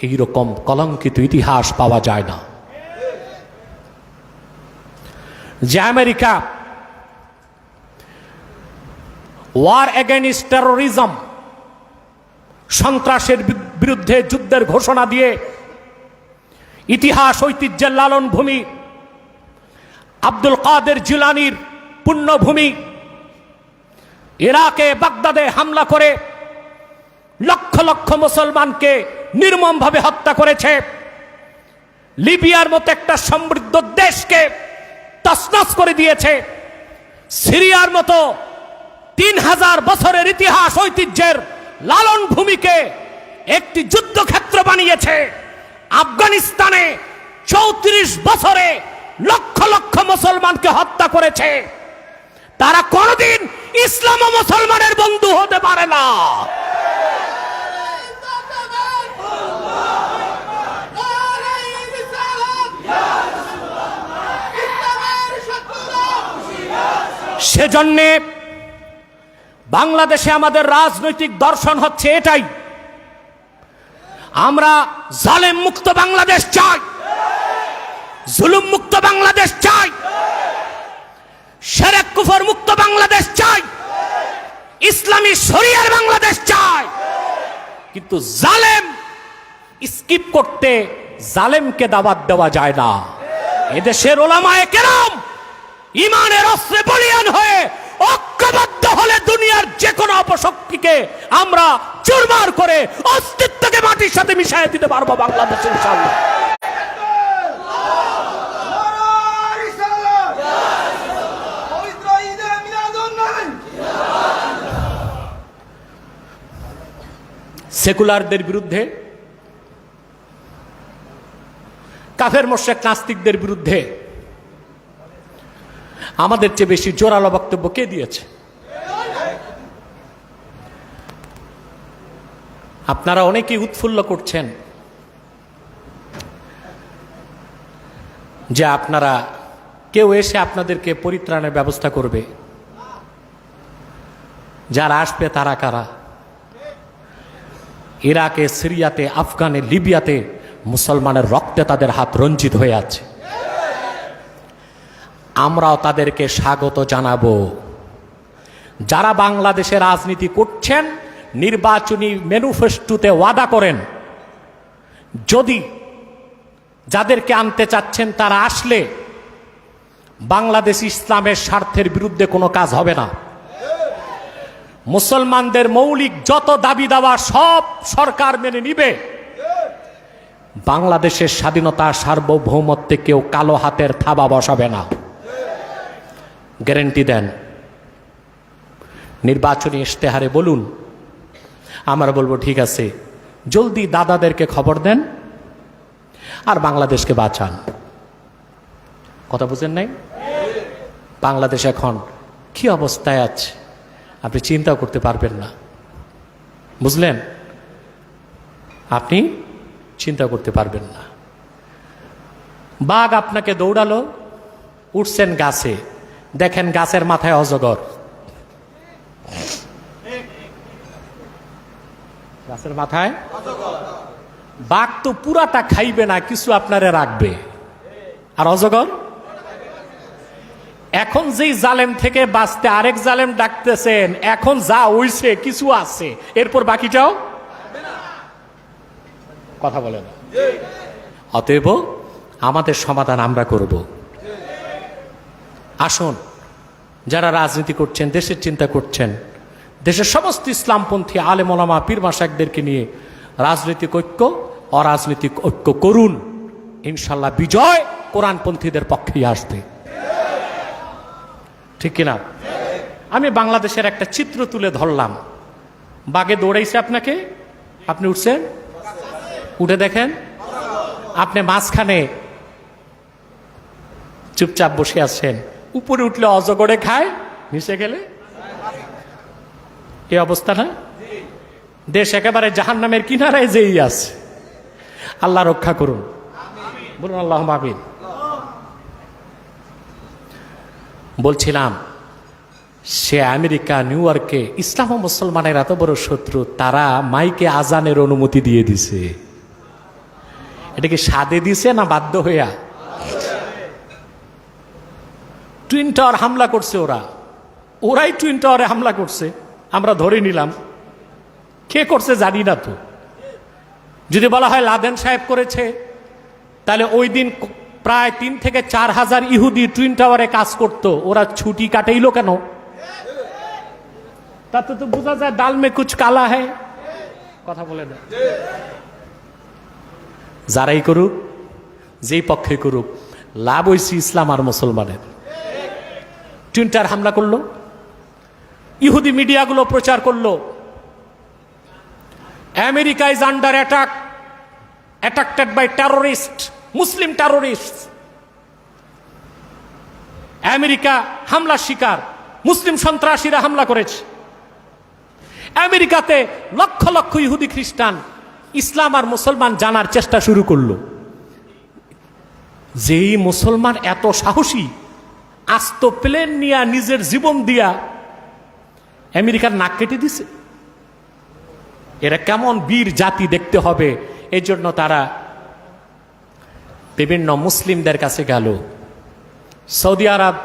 এইরকম কলঙ্কিত ইতিহাস পাওয়া যায় না। যে আমেরিকা ওয়ার এগেইনস্ট টেরোরিজম, সন্ত্রাসের বিরুদ্ধে যুদ্ধের ঘোষণা দিয়ে ইতিহাস ঐতিহ্যের লালন ভূমি আব্দুল কাদের জিলানীর পুণ্যভূমি ইরাকে বাগদাদে হামলা করে লক্ষ লক্ষ মুসলমানকে নির্মমভাবে হত্যা করেছে, লিবিয়ার মতো একটা সমৃদ্ধ দেশকে তছনছ করে দিয়েছে, সিরিয়ার মতো 3000 বছরের ইতিহাস ঐতিহ্যের লালন ভূমিকে একটি যুদ্ধক্ষেত্র বানিয়েছে, আফগানিস্তানে 34 বছরে লক্ষ লক্ষ মুসলমানকে হত্যা করেছে। তারা কোনদিন ইসলাম ও মুসলমানের বন্ধু হতে পারে না। সেজন্যে বাংলাদেশে আমাদের রাজনৈতিক দর্শন হচ্ছে এটাই, আমরা জালেম মুক্ত বাংলাদেশ চাই, জুলুম মুক্ত বাংলাদেশ চাই, শিরক কুফর মুক্ত বাংলাদেশ চাই, ইসলামী শরিয়ার বাংলাদেশ চাই। কিন্তু জালেম স্কিপ করতে জালেমকে দাওয়াত দেওয়া যায় না। এদেশের উলামায়ে কেরাম ইমানের অস্ত্রে বলিয়ান হয়ে ঐক্যবদ্ধ হলে দুনিয়ার যে কোনো অপশক্তিকে আমরা চুরমার করে অস্তিত্বকে মাটির সাথে মিশিয়ে দিতে পারবো বাংলাদেশে ইনশাআল্লাহ। সেকুলারদের বিরুদ্ধে, কাফের মুশরিক নাস্তিকদের বিরুদ্ধে আমাদের চেয়ে বেশি জোরালো বক্তব্য কে দিয়েছে? আপনারা অনেকেই উৎফুল্ল করছেন যে আপনারা কেউ এসে আপনাদেরকে পরিত্রাণের ব্যবস্থা করবে। যারা আসবে তারা কারা? ইরাকে, সিরিয়াতে, আফগানে, লিবিয়াতে মুসলমানের রক্তে তাদের হাত রঞ্জিত হয়ে আছে। আমরাও তাদেরকে স্বাগত জানাবো। যারা বাংলাদেশে রাজনীতি করছেন, নির্বাচনী ম্যানিফেস্টোতে ওয়াদা করেন যদি যাদেরকে আনতে চাচ্ছেন তারা আসলে বাংলাদেশ ইসলামের স্বার্থের বিরুদ্ধে কোনো কাজ হবে না। মুসলমানদের মৌলিক যত দাবি দাওয়া সব সরকার মেনে নিবে। বাংলাদেশের স্বাধীনতা সার্বভৌমত্বে কেউ কালো হাতের থাবা বসাবে না, গ্যারান্টি দেন। নির্বাচনী ইশতেহারে বলুন, আমরা বলবো ঠিক আছে, জলদি দাদাদেরকে খবর দেন আর বাংলাদেশকে বাঁচান। কথা বুঝেন নাই? বাংলাদেশ এখন কি অবস্থায় আছে আপনি চিন্তা করতে পারবেন না, বুঝলেন? আপনি চিন্তা করতে পারবেন না। বাঘ আপনাকে দৌড়ালো, উঠছেন গাছে, দেখেন গাছের মাথায় অজগর। গাছের মাথায় বাঘ তো পুরাটা খাইবে না, কিছু আপনারে রাখবে। আর অজগর এখন যেই জালেম থেকে বাঁচতে আরেক জালেম ডাকতেছেন, এখন যা হইছে কিছু আছে, এরপর বাকিটাও কথা বলে না। অতএব আমাদের সমাধান আমরা করব। আসুন, যারা রাজনীতি করছেন, দেশের চিন্তা করছেন, দেশের সমস্ত ইসলামপন্থী আলেম ওলামা পীর মাশায়েখদেরকে নিয়ে রাজনৈতিক ঐক্য, অরাজনৈতিক ঐক্য করুন। ইনশাল্লাহ বিজয় কোরআনপন্থীদের পক্ষেই আসবে। ঠিক কিনা? আমি বাংলাদেশের একটা চিত্র তুলে ধরলাম। বাঘে দৌড়াইছে আপনাকে, আপনি উঠছেন, উঠে দেখেন আপনি মাঝখানে চুপচাপ বসে আছেন। উপরে উঠলে অজগরে খায়, নিচে গেলে এই অবস্থা না? দেশ একেবারে জাহান্নামের কিনারায় যেই আছে। আল্লাহ রক্ষা করুন, বলুন আল্লাহুম্মা আমিন। বলছিলাম সে আমেরিকা নিউ ইয়র্কে ইসলাম ও মুসলমানের এত বড় শত্রু, তারা মাইকে আজানের অনুমতি দিয়ে দিছে। এটা কি সাদে দিছে না বাধ্য হইয়া? টুইন টাওয়ার হামলা করছে ওরাই টুইন টাওয়ারে হামলা করছে, আমরা ধরে নিলাম। কে করছে জানি না তো। যদি বলা হয় লাদেন সাহেব করেছে, তাহলে ওই দিন প্রায় 3 থেকে 4 হাজার ইহুদি টুইন টাওয়ারে কাজ করত, ওরা ছুটি কাটাইলো কেন? তাতে তো বোঝা যায় ডাল মে কুছ কালা হ্যায়। কথা বলে না, যারাই করুক, যেই পক্ষে করুক, লাভ হয়েছে ইসলাম আর মুসলমানের। টুইন টাওয়ার হামলা করলো, ইহুদি মিডিয়াগুলো প্রচার করলো America is under attack, attacked by terrorist, Muslim terrorist. America হামলার শিকার, মুসলিম সন্ত্রাসীরা হামলা করেছে। আমেরিকাতে লক্ষ লক্ষ ইহুদি খ্রিস্টান ইসলাম আর মুসলমান জানার চেষ্টা শুরু করলো। যেই মুসলমান এত সাহসী, আস্ত প্লেন নিয়ে নিজের জীবন দিয়া আমেরিকার নাক কেটে দিছে। এরা কেমন বীর জাতি দেখতে হবে। এই জন্য তারা বিভিন্ন মুসলিমদের কাছে গেল। সৌদি আরব,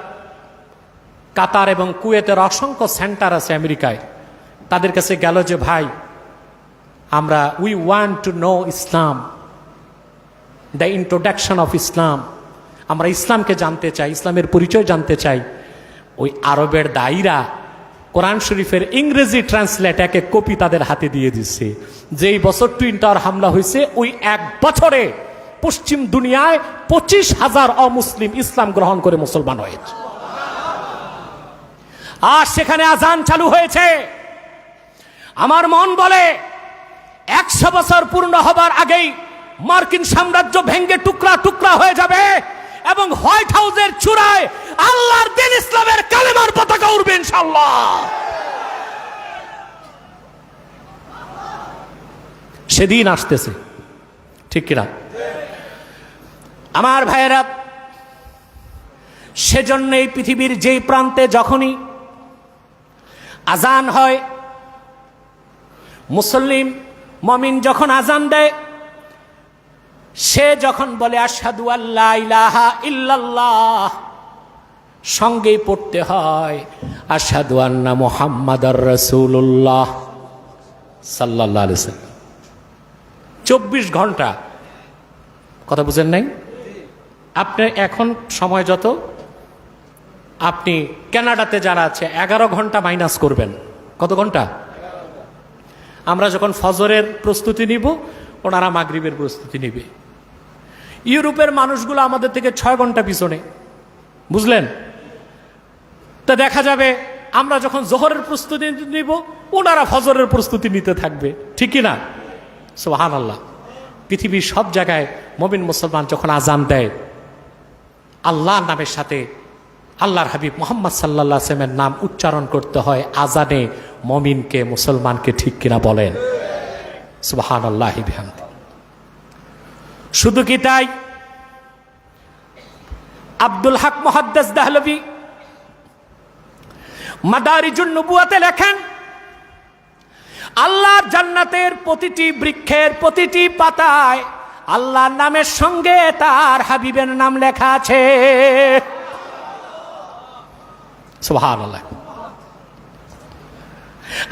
কাতার এবং কুয়েতের অসংখ্য সেন্টার আছে আমেরিকায়, তাদের কাছে গেল যে ভাই, আমরা we want to know Islam, the introduction of Islam. আমরা ইসলামকে জানতে চাই, ইসলামের পরিচয় জানতে চাই। ওই আরবের দায়ীরা কোরআন শরীফের ইংরেজি ট্রান্সলেট এক কপি তাদের হাতে দিয়ে দিচ্ছে। যেই বছর টুইন টাওয়ার হামলা হয়েছে, ওই 1 বছরে পশ্চিম দুনিয়ায় 25,000 অমুসলিম ইসলাম গ্রহণ করে মুসলমান হয়েছে। আর সেখানে আজান চালু হয়েছে। আমার মন বলে 100 বছর পূর্ণ হবার আগেই মার্কিন সাম্রাজ্য ভেঙ্গে টুকরা টুকরা হয়ে যাবে এবং হোয়াইট হাউসের চূড়ায় আল্লাহর দিন ইসলামের কালেমার পতাকা উড়বে ইনশাআল্লাহ। সেদিন আসতেছে, ঠিক কিনা আমার ভাইয়েরা? সেজন্য এই পৃথিবীর যেই প্রান্তে যখনই আজান হয়, মুসলিম মুমিন যখন আজান দেয়, সে যখন বলে আশহাদু আল্লা ইলাহা ইল্লাল্লাহ, সঙ্গেই পড়তে হয় আশহাদু আন্না মুহাম্মাদার রাসূলুল্লাহ সাল্লাল্লাহু আলাইহি ওয়াসাল্লাম। 24 ঘন্টা। কথা বুঝেন নাই? আপনি এখন সময় যত, আপনি কানাডাতে যারা আছে 11 ঘন্টা মাইনাস করবেন। কত ঘন্টা? আমরা যখন ফজরের প্রস্তুতি নিব, ওনারা মাগরিবের প্রস্তুতি নিবে। ইউরোপের মানুষগুলো আমাদের থেকে 6 ঘন্টা পিছনে, বুঝলেন? তা দেখা যাবে আমরা যখন জোহরের প্রস্তুতি নিব, ওনারা ফজরের প্রস্তুতি নিতে থাকবে, ঠিক কি না? সুবহানাল্লাহ। পৃথিবীর সব জায়গায় মুমিন মুসলমান যখন আজান দেয়, আল্লাহর নামের সাথে আল্লাহর হাবিব মুহাম্মদ সাল্লাল্লাহু আলাইহি ওয়াসাল্লামের নাম উচ্চারণ করতে হয় আজানে, মুমিনকে মুসলমানকে, ঠিক কিনা বলেন? সুবহানাল্লাহি বিহামদি। শুধু কি তাই? আব্দুল হক মুহাদ্দিস দেহলভী মাদারিজুন নবুয়াতে লেখেন, আল্লাহর জান্নাতের প্রতিটি বৃক্ষের প্রতিটি পাতায় আল্লাহর নামের সঙ্গে তার হাবিবের নাম লেখা আছে। সুবহানাল্লাহ।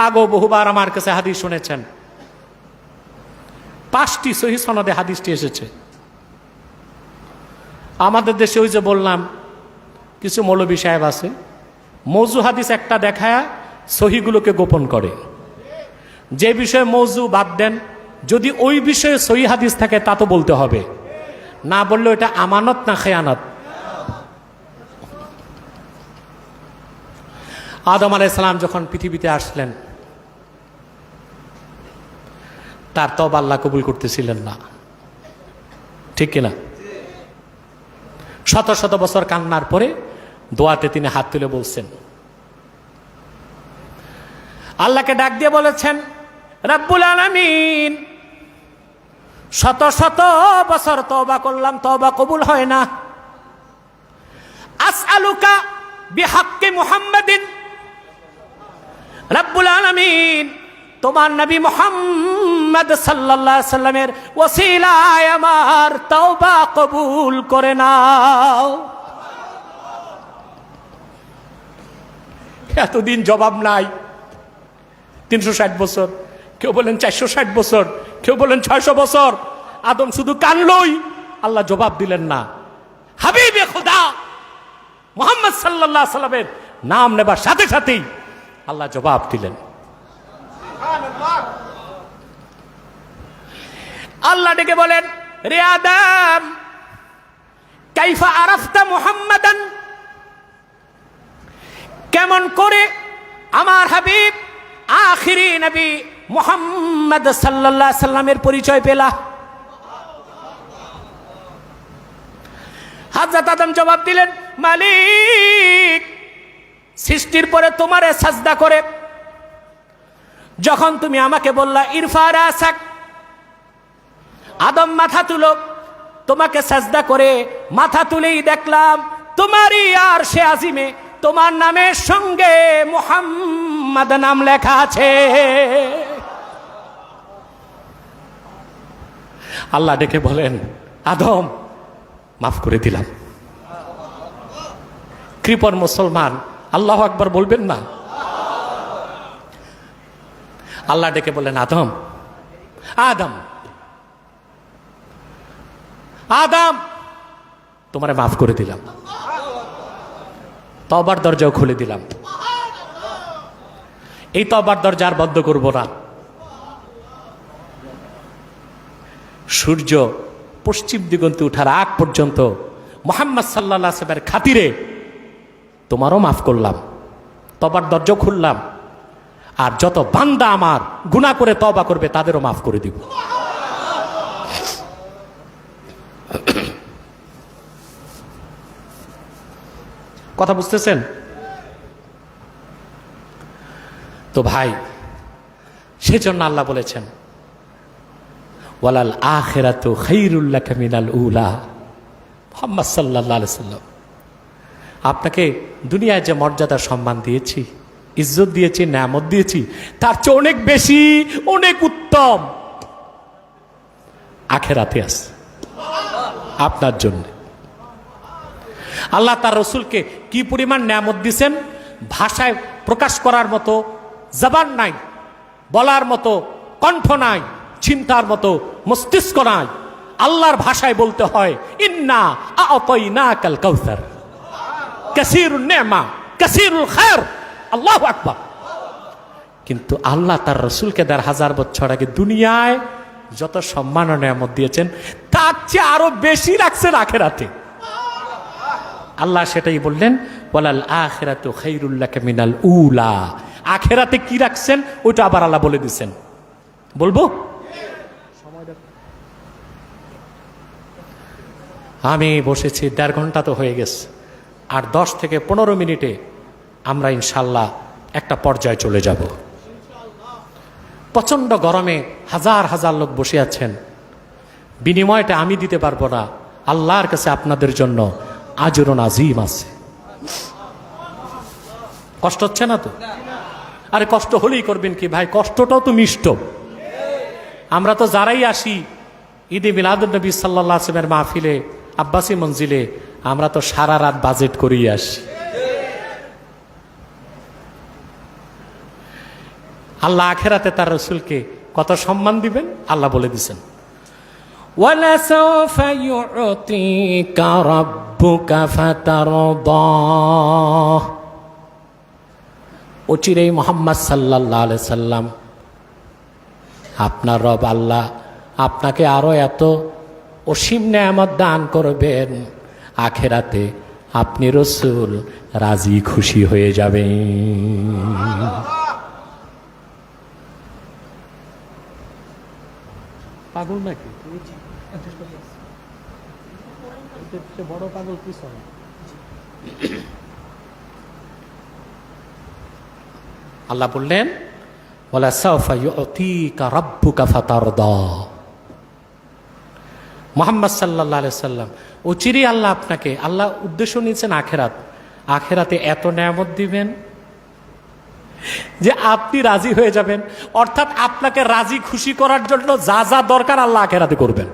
আগেও বহুবার আমার কাছে হাদিস শুনেছেন, 5টি সহিহ সনদে হাদিসটি এসেছে। আমাদের দেশে ওই যে বললাম কিছু মৌলবী সাহেব আছে, মৌজু হাদিস একটা দেখায় সহিগুলোকে গোপন করে। যে বিষয়ে মৌজু বাদ দেন, যদি ওই বিষয়ে সহিহ হাদিস থাকে তা তো বলতে হবে, না বললে এটা আমানত না খেয়ানত। আদম আলাইহিস সালাম যখন পৃথিবীতে আসলেন, তার তওবা আল্লাহ কবুল করতেছিলেন না, ঠিক কিনা? শত শত বছর কান্নার পরে দোয়াতে তিনি হাত তুলে বলছেন, আল্লাহকে ডাক দিয়ে বলেছেন, রব্বুল আলামিন, শত শত বছর তওবা করলাম, তওবা কবুল হয় না। আসআলুকা বিহাক্কি মুহাম্মাদিন, রব্বুল আলামিন তোমার নবী মুহাম্মদ সাল্লাল্লাহু আলাইহি সাল্লামের ওসিলায় আমার তওবা কবুল করে নাও। এতদিন জবাব নাই। 360 বছর, কেউ বলেন 460 বছর, কেউ বলেন 600 বছর। আদম শুধু কানলই, আল্লাহ জবাব দিলেন না। হাবিবে খোদা মুহাম্মদ সাল্লাল্লাহু আলাইহি সাল্লামের নাম নেবার সাথে সাথেই আল্লাহ জবাব দিলেন। আল্লাহ ডেকে বলেন, রে আদম কাইফা আরাফতা মুহাম্মাদান, কেমন করে আমার হাবিব আখিরি নবী মুহাম্মদ সাল্লাল্লাহু আলাইহি সাল্লামের পরিচয় পেলা? হযরত আদম জবাব দিলেন, মালিক সৃষ্টির পরে তোমারে সাজদা করে যখন তুমি আমাকে বললা ইরফা রাসাক, আদম মাথা তুলো, তোমাকে সাজদা করে মাথা তুলেই দেখলাম তোমারই আর সে আজিমে তোমার নামের সঙ্গে মুহাম্মদ নাম লেখা আছে। আল্লাহ ডেকে বলেন, আদম মাফ করে দিলাম। কৃপণ মুসলমান আল্লাহু আকবার বলবেন না? আল্লাহ ডেকে বলেন, আদম আদম আদম তোমারে মাফ করে দিলাম, তওবার দরজাও খুলে দিলাম। এই তওবার দরজা আর বন্ধ করব না। সূর্য পশ্চিম দিগন্তে ওঠার আগ পর্যন্ত মুহাম্মদ সাল্লাল্লাহু আলাইহি ওয়াসাল্লামের খাতিরে তোমারও মাফ করলাম, তওবার দরজাও খুললাম। আর যত বান্দা আমার গুনাহ করে তওবা করবে তাদেরও মাফ করে দিব। কথা বুঝতেছেন তো ভাই? সেজন্য আল্লাহ বলেছেন, ওয়ালাল আখিরাতু খায়রুল লাকা মিনাল উলা। মুহাম্মদ সাল্লাল্লাহু আলাইহি সাল্লাম, আপনাকে দুনিয়ায় যে মর্যাদা সম্মান দিয়েছি, ইজ্জত দিয়েছি, নেয়ামত দিয়েছি, তার চেয়ে অনেক বেশি, অনেক উত্তম আখিরাতে আছে আপনার জন্য। আল্লাহ তার রসুলকে কি পরিমাণ নেয়ামত দিয়েছেন, ভাষায় প্রকাশ করার মতো জবান নাই, বলার মতো কণ্ঠ নাই, চিন্তার মতো মস্তিষ্ক নাই। আল্লাহর ভাষায় বলতে হয়, ইন্না আ'তাইনাকাল কাউসার কাসীরুন নি'মা কাসীরুল খায়র, আল্লাহু আকবার। কিন্তু আল্লাহ তার রসুলকে ১,৫০০ বছর আগে দুনিয়ায় যত সম্মান ও নেয়ামত দিয়েছেন তার চেয়ে আরো বেশি রাখছেন আখিরাতে। আল্লাহ সেটাই বললেন, ওয়ালাল আখিরাতু খায়রুল লাকা মিনাল উলা। আখিরাতে কি রাখছেন ওইটা আবার আল্লাহ বলে দিয়েছেন। বলবো? আমি বসেছি ১.৫ ঘন্টা তো হয়ে গেছে, আর ১০ থেকে ১৫ মিনিটে আমরা ইনশাল্লাহ একটা পর্যায়ে চলে যাব। প্রচন্ড গরমে হাজার হাজার লোক বসে আছেন, বিনিময়টা আমি দিতে পারবো না, আল্লাহর কাছে আপনাদের জন্য আজরুন আজিম আছে। কষ্ট হচ্ছে না তো? আরে কষ্ট হলেই করবেন কি ভাই, কষ্টটাও তো মিষ্ট। আমরা তো যারাই আসি ঈদে মিলাদুন নবী সাল্লাল্লাহু আলাইহি ওয়াসাল্লামের মাহফিলে, আব্বাসী মঞ্জিলে, আমরা তো সারা রাত বাজেট করেই আসি। আল্লাহ আখিরাতে তার রসুলকে কত সম্মান দিবেন আল্লাহ বলে দিছেন, ওয়ালাসাউফা ইউতিকা রাব্বুকা ফাতারদা। অচিরেই মুহাম্মদ সাল্লাল্লাহু আলাইহি সাল্লাম, আপনার রব আল্লাহ আপনাকে আরো এত অসীম নেয়ামত দান করবেন, আখিরাতে আপনি রসুল রাজি খুশি হয়ে যাবেন। পাগল নাকি? বড় পাগল কি? আল্লাহ বললেন, ওয়ালা সাউফা ইউতিকা রাব্বুকা ফাতারদা। মুহাম্মদ সাল্লাল্লাহু আলাইহি সাল্লাম, অচিরেই আল্লাহ আপনাকে, আল্লাহ উদ্দেশ্য নিয়েছেন আখিরাত, আখেরাতে এত নেয়ামত দিবেন যে আপনি রাজি হয়ে যাবেন। অর্থাৎ আপনাকে রাজি খুশি করার জন্য যা যা দরকার আল্লাহ আখেরাতে করবেন।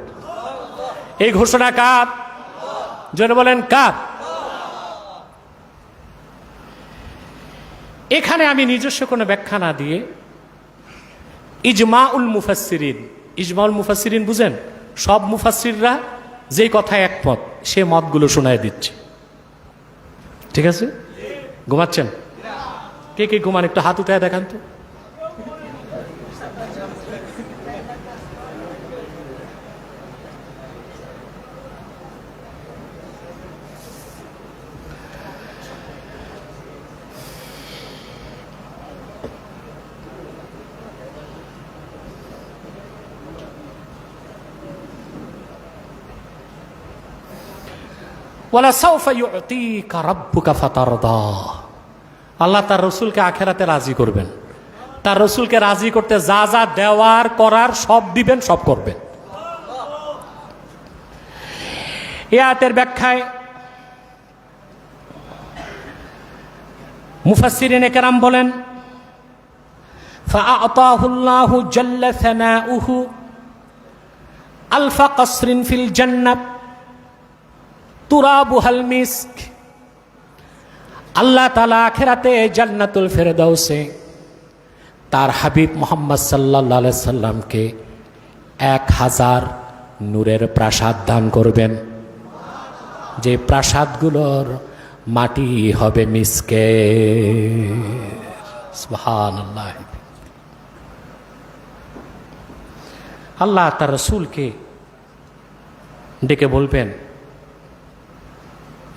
এই ঘোষণা কার? জোরে বলেন কার? এখানে আমি নিজস্ব কোনো ব্যাখ্যা না দিয়ে ইজমাউল মুফাসসিরিন, ইজমাউল মুফাসসিরিন বুঝেন? সব মুফাসসিররা যেই কথায় একমত সে মতগুলো শোনায় দিচ্ছে। ঠিক আছে? ঘুমাচ্ছেন? কে কে ঘুমান একটু হাত উঠায় দেখান তো। ওয়ালাসাউফা ইউতিকা রাব্বুকা ফাতারদা। আল্লাহ তার রসুলকে আখেরাতে রাজি করবেন। তার রসুলকে রাজি করতে যা যা দেওয়ার করার সব দিবেন, সব করবেন। এই আয়াতের ব্যাখ্যায় মুফাসসিরিনে কেরাম বলেন, ফাআতাহুল্লাহু জাল্লা সানাউহু আলফা কসরিন ফিল জান্নাহ তুরাবুহাল মিস্ক। আল্লাহ তাআলা আখিরাতে জান্নাতুল ফেরদাউসে তার হাবিব মুহাম্মদ সাল্লাল্লাহু আলাইহি সাল্লামকে 1000 নূরের প্রাসাদ দান করবেন, যে প্রাসাদগুলোর মাটি হবে মিসকে। সুবহানাল্লাহ। আল্লাহ তার রাসূলকে ডেকে বলবেন,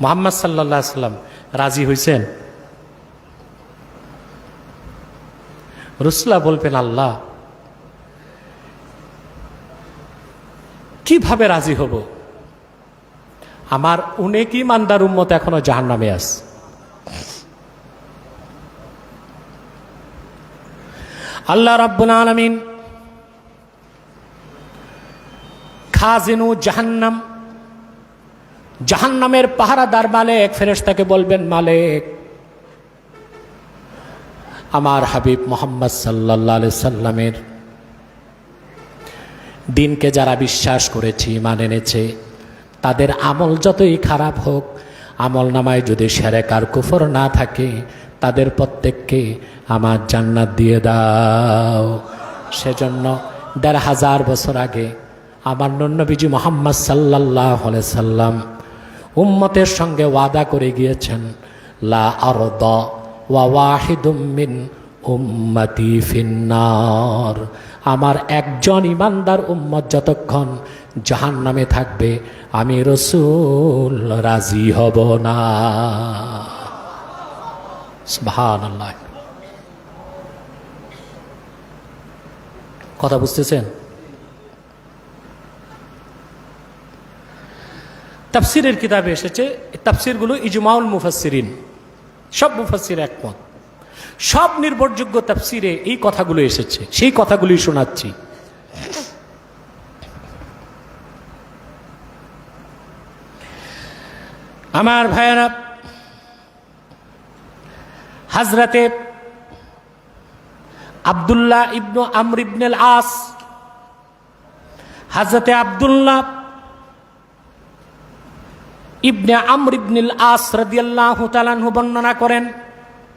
মুহাম্মদ সাল্লাল্লাহু আলাইহি সাল্লাম রাজি হয়েছেন? রাসূলুল্লাহ বলবেন, আল্লাহ কিভাবে রাজি হব? আমার অনেক ইমানদার উম্মত এখনো জাহান্নামে আছে। আল্লাহ রাব্বুল আলামিন খাজিনু জাহান্নাম, জাহান্নামের পাহারাদার মালিক ফেরেশতাকে বলবেন, মালিক আমার হাবিব মুহাম্মদ সাল্লাল্লাহু আলাইহি সাল্লামের দিনকে যারা বিশ্বাস করেছে, ঈমান এনেছে, তাদের আমল যতই খারাপ হোক, আমল নামায় যদি শিরক আর কুফর না থাকে, তাদের প্রত্যেককে আমার জান্নাত দিয়ে দাও। সেজন্য ১৫০০ বছর আগে আমার নবীজি মুহাম্মদ সাল্লাল্লাহু আলাইহি সাল্লাম উম্মতের সঙ্গে ওয়াদা করে গিয়েছেন, লা আরদা ওয়া ওয়াহিদুম মিন উম্মতি ফিন্নার। আমার একজন ইমানদার উম্মত যতক্ষণ জাহান্নামে থাকবে, আমি রাসূল রাজি হব না। সুবহানাল্লাহ। কথা বুঝতেছেন? তাফসিরের কিতাবে এসেছে, তাফসিরগুলো ইজমাউল মুফাসসিরিন, সব মুফাসসির একমত। সব নির্ভরযোগ্য তাফসিরে এই কথাগুলো এসেছে, সেই কথাগুলি শোনাচ্ছি। আমার ভাইয়েরা, হযরতে আব্দুল্লাহ ইবনু আমর ইবনুল আস, হযরতে আব্দুল্লাহ ইবনে আমর ইবনুল আস রাদিয়াল্লাহু তাআলা আনহু বর্ণনা করেন,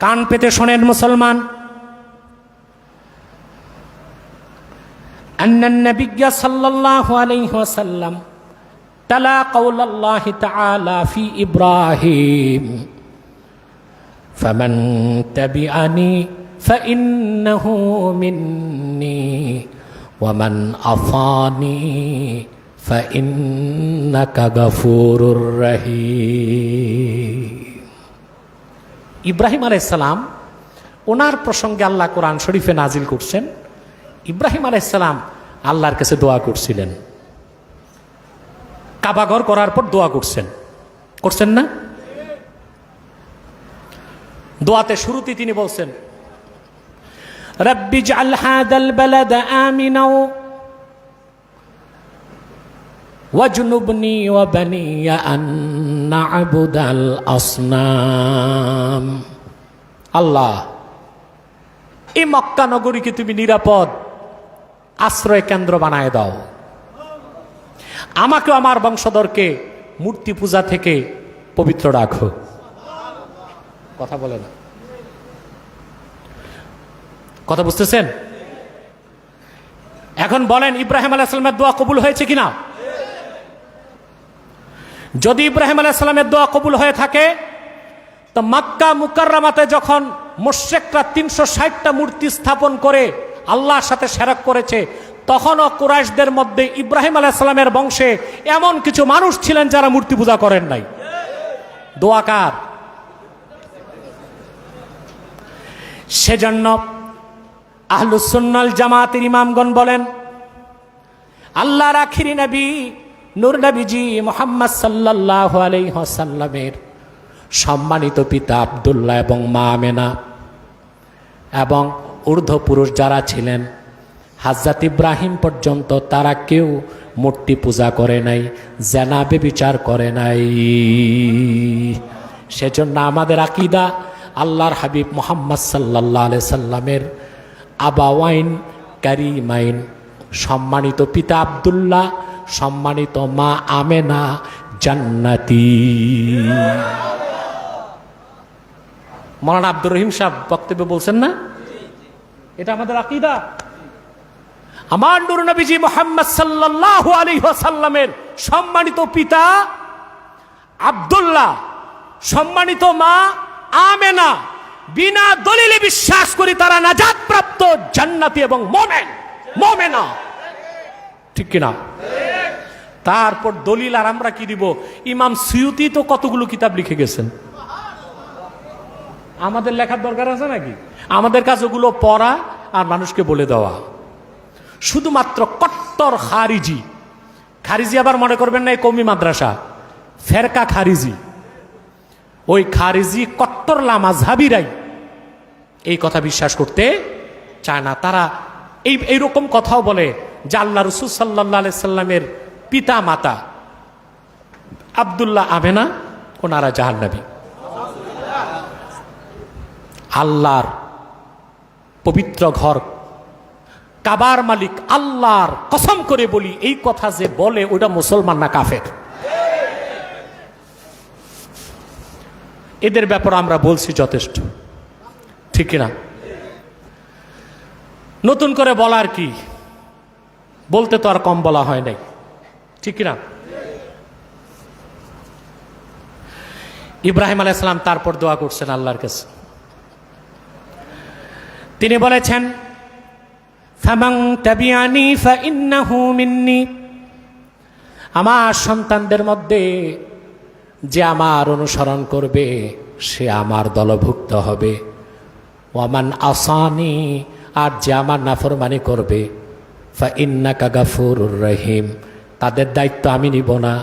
কান পেতে শোনেন মুসলমান, আন্নান নবিয়্য সাল্লাল্লাহু আলাইহি ওয়াসাল্লাম তালা কাওলাল্লাহি তাআলা ফি ইব্রাহিম, ফামান তাবিআনি ফাইন্নাহু মিন্নি ওয়া মান আসানি ফাইন্নাকা গাফুরুর রহিম। ইব্রাহিম আলাইহিস সালাম, ওনার প্রসঙ্গে আল্লাহ কোরআন শরীফে নাজিল করছেন। ইব্রাহিম আলাইহিস সালাম আল্লাহর কাছে দোয়া করছিলেন, কাবাঘর করার পর দোয়া করছেন না? দোয়াতে শুরুতে তিনি বলছেন, রব্বি জাআল হাযাল বালাদা আমিনা ওয়াজনুবনি ওয়া বানিয়া আন না'বুদাল আসনাম। আল্লাহ, এই মক্কা নগরীকে তুমি নিরাপদ আশ্রয় কেন্দ্র বানায় দাও, আমাকে আমার বংশধরকে মূর্তি পূজা থেকে পবিত্র রাখো। কথা বলে না, কথা বুঝতেছেন? এখন বলেন, ইব্রাহিম আলাইহিস সালামের দোয়া কবুল হয়েছে কিনা? যদি ইব্রাহিম আলাইহিস সালামের দোয়া কবুল হয়ে থাকে, তো মক্কা মুকাররমাতে যখন মুশরিকরা 360টা মূর্তি স্থাপন করে আল্লাহর সাথে শিরক করেছে, তখনও কুরাইশদের মধ্যে ইব্রাহিম আলাইহিস সালামের বংশে এমন কিছু মানুষ ছিলেন যারা মূর্তি পূজা করেন নাই। দোয়া কার? সেজন্য আহলুস সুন্নাল জামাতের ইমামগণ বলেন, আল্লাহর আখিরি নবী নূর নবীজি মুহাম্মদ সাল্লাল্লাহু আলাইহি ওয়াসাল্লামের সম্মানিত পিতা আব্দুল্লাহ এবং মা আমেনা এবং ঊর্ধ্ব পুরুষ যারা ছিলেন হযরত ইব্রাহিম পর্যন্ত, তারা কেউ মূর্তি পূজা করে নাই, জেনা ব্যভিচার করে নাই। সেজন্য আমাদের আকীদা আল্লাহর হাবিব মুহাম্মদ সাল্লাল্লাহু আলাইহি সাল্লামের আবাওয়াইন কারিমাইন, সম্মানিত পিতা আব্দুল্লাহ, সম্মানিত মা আমেনা জান্নাতি। মাওলানা আব্দুর রহিম সাহেব বক্তব্য বলছেন না, এটা আমাদের আকীদা। আমার নূর নবীজি মুহাম্মদ সাল্লাল্লাহু আলাইহি ওয়াসাল্লামের সম্মানিত পিতা আব্দুল্লাহ, সম্মানিত মা আমেনা, বিনা দলিলে বিশ্বাস করি তারা নাজাত প্রাপ্ত জান্নাতি এবং মুমিনা। ঠিক কিনা? তারপর দলিল আর আমরা কি দিব? ইমাম সুয়ুতি তো কতগুলো কিতাব লিখে গেছেন, আমাদের লেখার দরকার আছে নাকি? আমাদের কাছে ওগুলো পড়া আর মানুষকে বলে দেওয়া। শুধুমাত্র কট্টর খারিজি, খারিজি আবার মনে করবেন না এই কওমি মাদ্রাসা, ফেরকা খারিজি, ওই খারিজি কট্টর লামাযহাবীরাই এই কথা বিশ্বাস করতে চায় না। তারা এইরকম কথাও বলে যে আল্লাহ রাসূল সাল্লাল্লাহু আলাইহি সাল্লামের পিতা মাতা আব্দুল্লাহ আমেনা ওনারা জাহান্নামী। আল্লাহর পবিত্র ঘর কাবার মালিক আল্লাহর কসম করে বলি, এই কথা যে বলে ওটা মুসলমান না কাফের। এদের ব্যাপারে আমরা বলছি যথেষ্ট, ঠিক না? নতুন করে বলার কি, বলতে তো আর কম বলা হয় নাই, ঠিক না? ইব্রাহিম আলাইহিস সালাম তারপর দোয়া করছেন আল্লাহর কাছে। তিনি বলেছেন, ফামান তাবিআনি ফাইন্নাহু মিন্নি, আমার সন্তানদের মধ্যে যে আমার অনুসরণ করবে সে আমার দলভুক্ত হবে। ওয়ামান আসানি, আর যে আমার নাফরমানি করবে, ফাইন্নাকা গাফুরুর রহিম, তাদের দায়িত্ব আমি নিব না,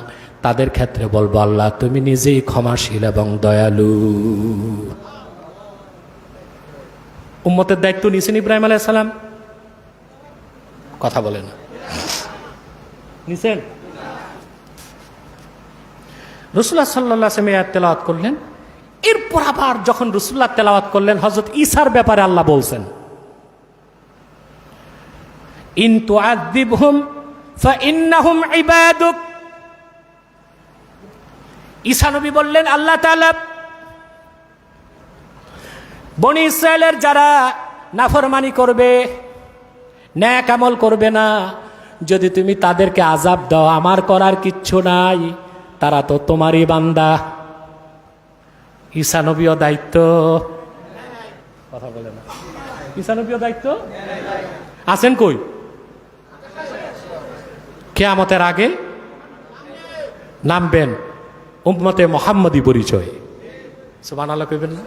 তাদের ক্ষেত্রে বলবো আল্লাহ তুমি নিজেই ক্ষমাশীল এবং দয়ালু। উম্মতের দায়িত্ব নিয়েছেন ইব্রাহিম আলাইহিস সালাম, কথা বলে না, নিছেন? রাসূলুল্লাহ সাল্লাল্লাহু আলাইহি ওয়াসাল্লাম আয়াত তেলাওয়াত করলেন। এরপর আবার যখন রাসূলুল্লাহ তেলাওয়াত করলেন, হযরত ঈসার ব্যাপারে আল্লাহ বলছেন, ইন তুআযিবহুম ফাইন্নাহুম ইবাদুক। ঈসা নবী বললেন, আল্লাহ তাআলা বনি ইসরায়েলের যারা নাফরমানি করবে, নেক আমল করবে না, যদি তুমি তাদেরকে আযাব দাও আমার করার কিচ্ছু নাই, তারা তো তোমারই বান্দা। ঈসা নবীও দায়িত্ব, কথা বলে না, ঈসা নবীও দায়িত্ব আছেন কই? কিয়ামতের আগে নামবেন উম্মতে মুহাম্মদী পরিচয়। সুবহানাল্লাহ কইবেন না?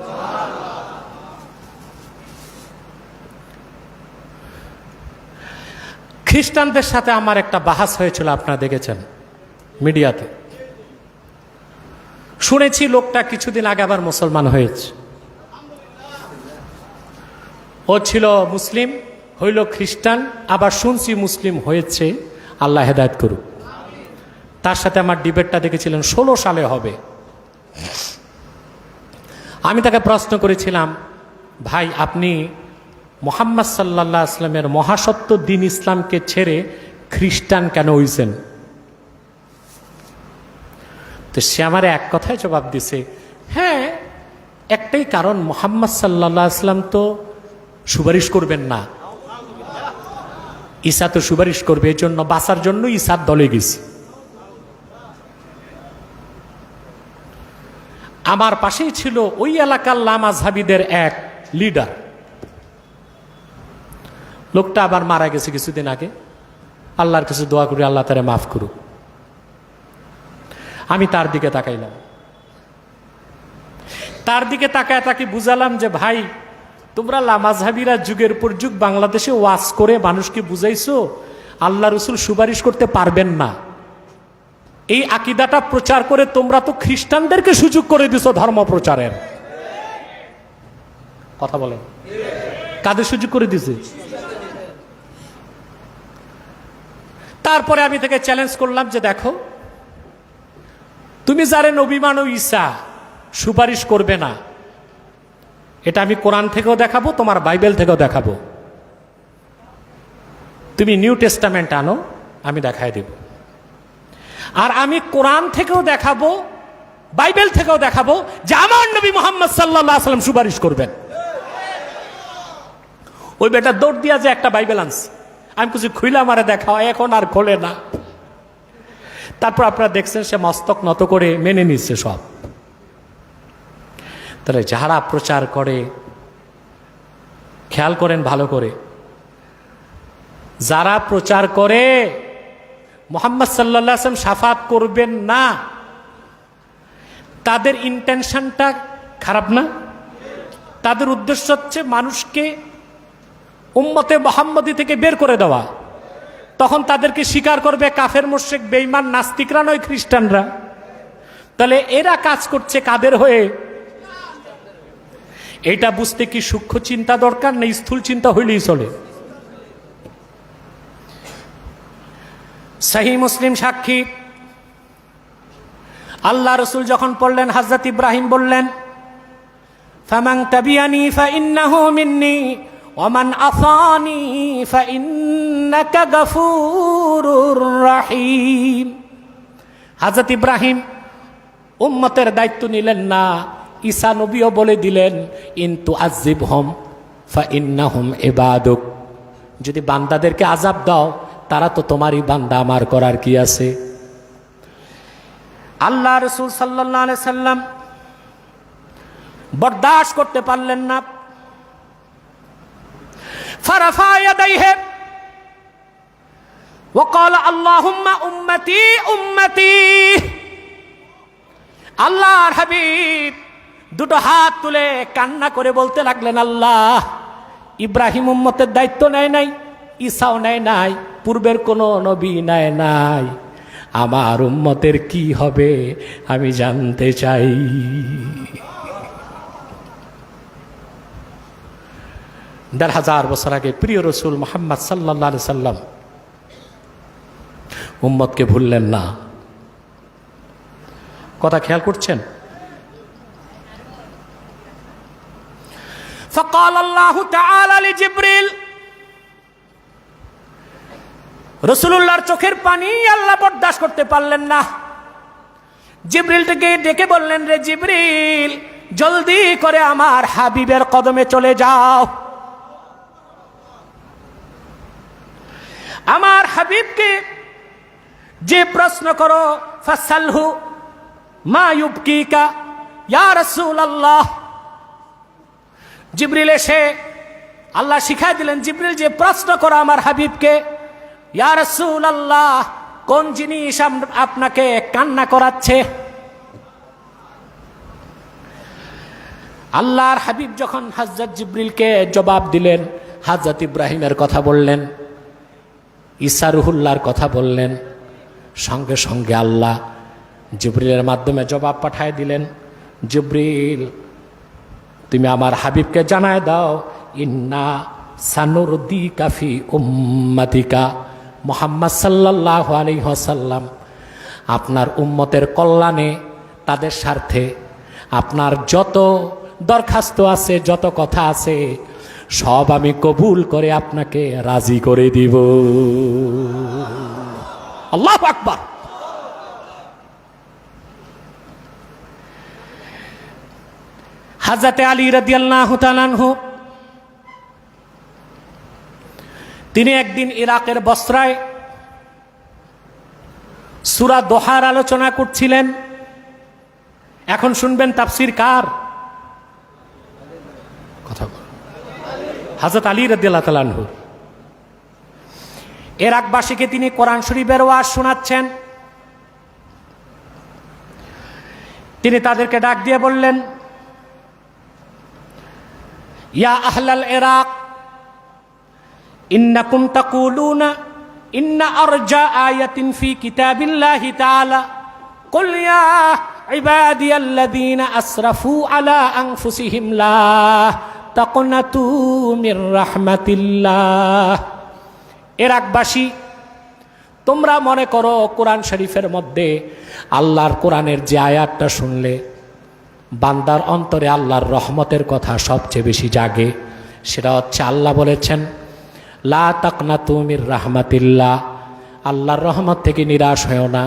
খ্রিস্টানদের সাথে আমার একটা বাহাস হয়েছিল, আপনারা দেখেছেন মিডিয়াতে। শুনেছি লোকটা কিছুদিন আগে আবার মুসলমান হয়েছে। ও ছিল মুসলিম, হইল খ্রিস্টান, আবার শুনছি মুসলিম হয়েছে, আল্লাহ হেদায়েত করুক। তার সাথে আমার ডিবেটটা দেখেছিলেন 16 সালে হবে। আমি তাকে প্রশ্ন করেছিলাম, ভাই আপনি মুহাম্মদ সাল্লাল্লাহু আলাইহি ওয়াসাল্লামের মহাসত্য দ্বীন ইসলামকে ছেড়ে খ্রিস্টান কেন হইছেন? তো সে আমার এক কথায় জবাব দিছে, হ্যাঁ একটাই কারণ, মুহাম্মদ সাল্লাল্লাহু আলাইহি ওয়াসাল্লাম তো সুপারিশ করবেন না, ঈসা তো সুপারিশ করবে, এই জন্য বাঁচার জন্য ঈসার দলে গেছি। আমার পাশেই ছিল ওই এলাকার লামাযহাবীদের এক লিডার, লোকটা আবার মারা গেছে কিছুদিন আগে, আল্লাহর কাছে দোয়া করি আল্লাহ তারে মাফ করুক। আমি তার দিকে তাকাইলাম, তার দিকে তাকায় তাকে বুঝালাম যে ভাই তোমরা লামাযহাবীরা যুগের পর যুগ বাংলাদেশে ওয়াজ করে মানুষকে বুঝাইছো আল্লাহ রসুল সুপারিশ করতে পারবেন না, এই আকীদাটা প্রচার করে তোমরা তো খ্রিস্টানদেরকে সুযোগ করে দিছো ধর্ম প্রচারের। কথা বলেন, কাদের সুযোগ করে দিছে? তারপরে আমি তাকে চ্যালেঞ্জ করলাম যে দেখো, তুমি যারে নবী মানো ঈসা সুপারিশ করবে না, এটা আমি কোরআন থেকেও দেখাবো, তোমার বাইবেল থেকেও দেখাবো। তুমি নিউ টেস্টামেন্ট আনো, আমি দেখাই দেব। আর আমি কোরআন থেকেও দেখাবো, বাইবেল থেকেও দেখাবো যে আমার নবী মুহাম্মদ সাল্লাল্লাহু আলাইহি ওয়াসাল্লাম সুপারিশ করবেন। ওই বেটা দৌড় দিয়া যে একটা বাইবেল আনছে, আমি কিছু খুইলা মারে দেখাও, এখন আর খোলে না। তারপর আপনারা দেখছেন সে মস্তক নত করে মেনে নিচ্ছে সব। তাহলে যারা প্রচার করে, খেয়াল করেন ভালো করে, যারা প্রচার করে মুহাম্মদ সাল্লাল্লাহু আলাইহি ওয়াসাল্লাম শাফাত করবেন না, তাদের ইন্টেনশনটা খারাপ না? তাদের উদ্দেশ্য হচ্ছে মানুষকে উম্মতে মুহাম্মদী থেকে বের করে দেওয়া। তখন তাদেরকে স্বীকার করবে কাফের মুশরিক বেঈমান নাস্তিকরা নয়, খ্রিস্টানরা। তাহলে এরা কাজ করছে কাদের হয়ে? এটা বুঝতে কি সূক্ষ্ম চিন্তা দরকার, না স্থূল চিন্তা হইলেই চলে? সহিহ মুসলিম সাক্ষী, আল্লাহ রসুল যখন পড়লেন, হযরত ইব্রাহিম বললেন ফামান তাবিয়ানি ফাইন্নাহু মিন্নি ওয়া মান আসানি ফাইন্নাকা গফুরুর রহিম। হযরত ইব্রাহিম উম্মতের দায়িত্ব নিলেন না, ঈসা নবীও বলে দিলেন ইনতু আযিবহুম ফাইন্নাহুম ইবাদুক, যদি বান্দাদেরকে আযাব দাও তারা তো তোমারই বান্দা, আমার করার কি আছে? আল্লাহ রাসূল সাল্লাল্লাহু আলাইহি সাল্লাম বরদাশত করতে পারলেন না। ফারাফা ইয়াদাইহি ওয়া ক্বালা আল্লাহুম্মা উম্মতি উম্মতি। আল্লাহর হাবিব দুটো হাত তুলে কান্না করে বলতে লাগলেন, আল্লাহ, ইব্রাহিম উম্মতের দায়িত্ব নেয় নাই, ঈসাও নেয় নাই, পূর্বের কোনো নবী নেয় নাই, আমার উম্মতের কি হবে আমি জানতে চাই। ১৫০০ বছর আগে প্রিয় রসুল মুহাম্মদ সাল্লাল্লাহু আলাইহি সাল্লাম উম্মতকে ভুললেন না। কথা খেয়াল করছেন? فقال الله تعالى لجبريل, রাসূলুল্লাহর চোখের পানি আল্লাহ বরদাশত করতে পারলেন না। জিবরিলকে ডেকে বললেন, রে জিবরিল, জলদি করে আমার হাবিবের কদমে চলে যাও, আমার হাবিবকে যে প্রশ্ন করো, ফাসালহু মা ইউবকিকা ইয়া রাসূলুল্লাহ। জিবরিল এসে আল্লাহ শিখাই দিলেন, জিবরিল যে প্রশ্ন করো আমার হাবিবকে, ইয়া রাসূলুল্লাহ, কোন জিনিস আপনাকে কান্না করাচ্ছে? আল্লাহর হাবিব যখন হযরত জিবরিলকে জবাব দিলেন, হযরত ইব্রাহিমের কথা বললেন, ঈসা রুহুল্লাহর কথা বললেন, সঙ্গে সঙ্গে আল্লাহ জিবরিলের মাধ্যমে জবাব পাঠায় দিলেন, জিবরিল তুমি আমার হাবিবকে জানায় দাও, ইন্না সানুরদিকা ফি উম্মাতিকা মুহাম্মদ সাল্লাল্লাহু আলাইহি ওয়াসাল্লাম, আপনার উম্মতের কল্যাণে, তাদের স্বার্থে আপনার যত দরখাস্ত আছে, যত কথা আছে, সব আমি কবুল করে আপনাকে রাজি করে দিব। আল্লাহু আকবার। হযরতে আলী রাদিয়াল্লাহু তাআলা আনহু তিনি একদিন ইরাকের বসরায় সূরা দোহার আলোচনা করছিলেন। এখন শুনবেন তাফসীর কার কথা, হযরত আলী রাদিয়াল্লাহু তাআলা আনহু। ইরাকবাসীকে তিনি কোরআন শরীফের ওয়াজ শোনাচ্ছেন। তিনি তাদেরকে ডাক দিয়ে বললেন, ইয়া আহলাল ইরাক ইন্নাকুম তাকুলুনা ইন্না আরজা আয়াতিন ফি কিতাবিল্লাহি তাআলা কুল ইয়া ইবাদিয়াল্লাযীনা আসরাফু আলা আনফুসিহিম লা তাকনাতু মির রাহমাতিল্লাহ। ইরাকবাসী, তোমরা মনে করো কোরআন শরীফের মধ্যে আল্লাহর কোরআনের যে আয়াতটা শুনলে বান্দার অন্তরে আল্লাহর রহমতের কথা সবচেয়ে বেশি জাগে, সেটা হচ্ছে আল্লাহ বলেছেন লা তাকনাতু মির রাহমাতিল্লাহ, আল্লাহর রহমত থেকে নিরাশ হয়েও না।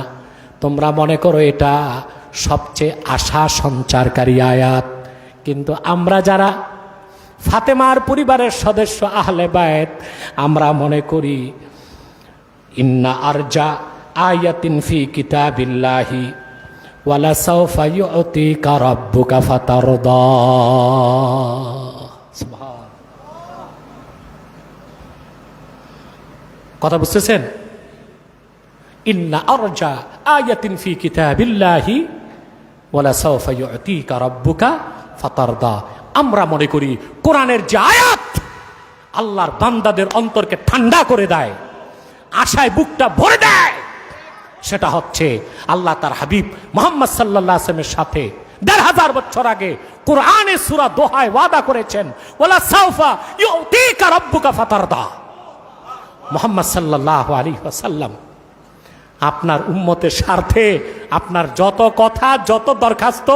তোমরা মনে করো এটা সবচেয়ে আশা সঞ্চারকারী আয়াত, কিন্তু আমরা যারা ফাতেমার পরিবারের সদস্য আহলে বায়ত, আমরা মনে করি ইন্না আরজা আয়াতিন ফি কিতাবিল্লাহি ওয়ালা সাওফা ইউতিকা রাব্বুকা ফাতারদা। সুবহান, কথা বুঝতেছেন? ইন্না আরজা আয়াতিন ফি কিতাবিল্লাহি ওয়ালা সাওফা ইউতিকা রাব্বুকা ফাতারদা। আমরা মনে করি কোরআনের যে আয়াত আল্লাহর বান্দাদের অন্তরকে ঠান্ডা করে দেয়, আশায় বুকটা ভরে দেয়, সেটা হচ্ছে আল্লাহ তার হাবিব মুহাম্মদ সাল্লাল্লাহু আলাইহি ওয়াসাল্লামের সাথে ১৫০০ বছর আগে কোরআনে সূরা দোহায় ওয়াদা করেছেন, ওয়ালা সাওফা ইউতিকা রাব্বুকা ফাতারদা। মুহাম্মদ সাল্লাল্লাহু আলাইহি ওয়াসাল্লাম আপনার উম্মতের স্বার্থে আপনার যত কথা, যত দরখাস্ত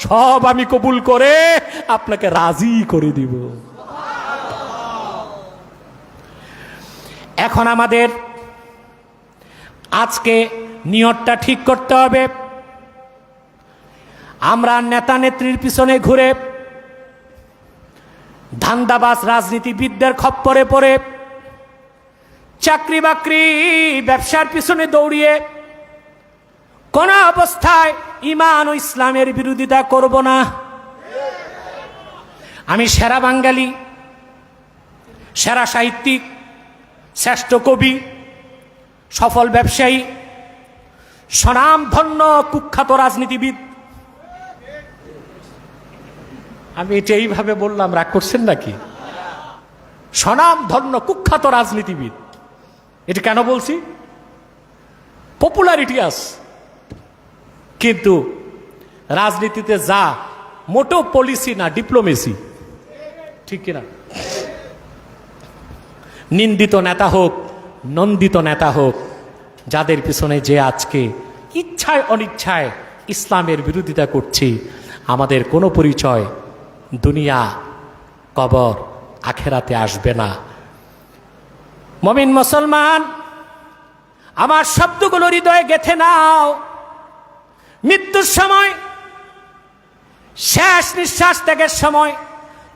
সব আমি কবুল করে আপনাকে রাজি করে দিব। এখন আমাদের আজকে নিয়তটা ঠিক করতে হবে। আমরা নেতা নেত্রীর পিছনে ঘুরে, ধান্দাবাজ রাজনীতিবিদদের খপ্পরে পড়ে, চাকরি বাকরি ব্যবসার পিছনে দৌড়িয়ে কোন অবস্থায় ঈমান ও ইসলামের বিরোধিতা করব না। আমি সেরা বাঙালি, সেরা সাহিত্যিক, শ্রেষ্ঠ কবি, সফল ব্যবসায়ী, স্বনামধন্য কুখ্যাত রাজনীতিবিদ। আমি এটা এইভাবে বললাম, রাগ করছেন নাকি? স্বনামধন্য কুখ্যাত রাজনীতিবিদ, এটা কেন বলছি? পপুলারিটি আস, কিন্তু রাজনীতিতে যা মোটেও পলিসি না, ডিপ্লোমেসি, ঠিক কিনা? নিন্দিত নেতা হোক, নন্দিত নেতা হোক, যাদের পিছনে যে আজকে ইচ্ছায় অনিচ্ছায় ইসলামের বিরোধিতা করছি, আমাদের কোনো পরিচয় দুনিয়া, কবর, আখেরাতে আসবে না। মুমিন মুসলমান, আমার শব্দগুলো হৃদয়ে গেঁথে নাও। মৃত্যুর সময়, শেষ নিঃশ্বাস ত্যাগের সময়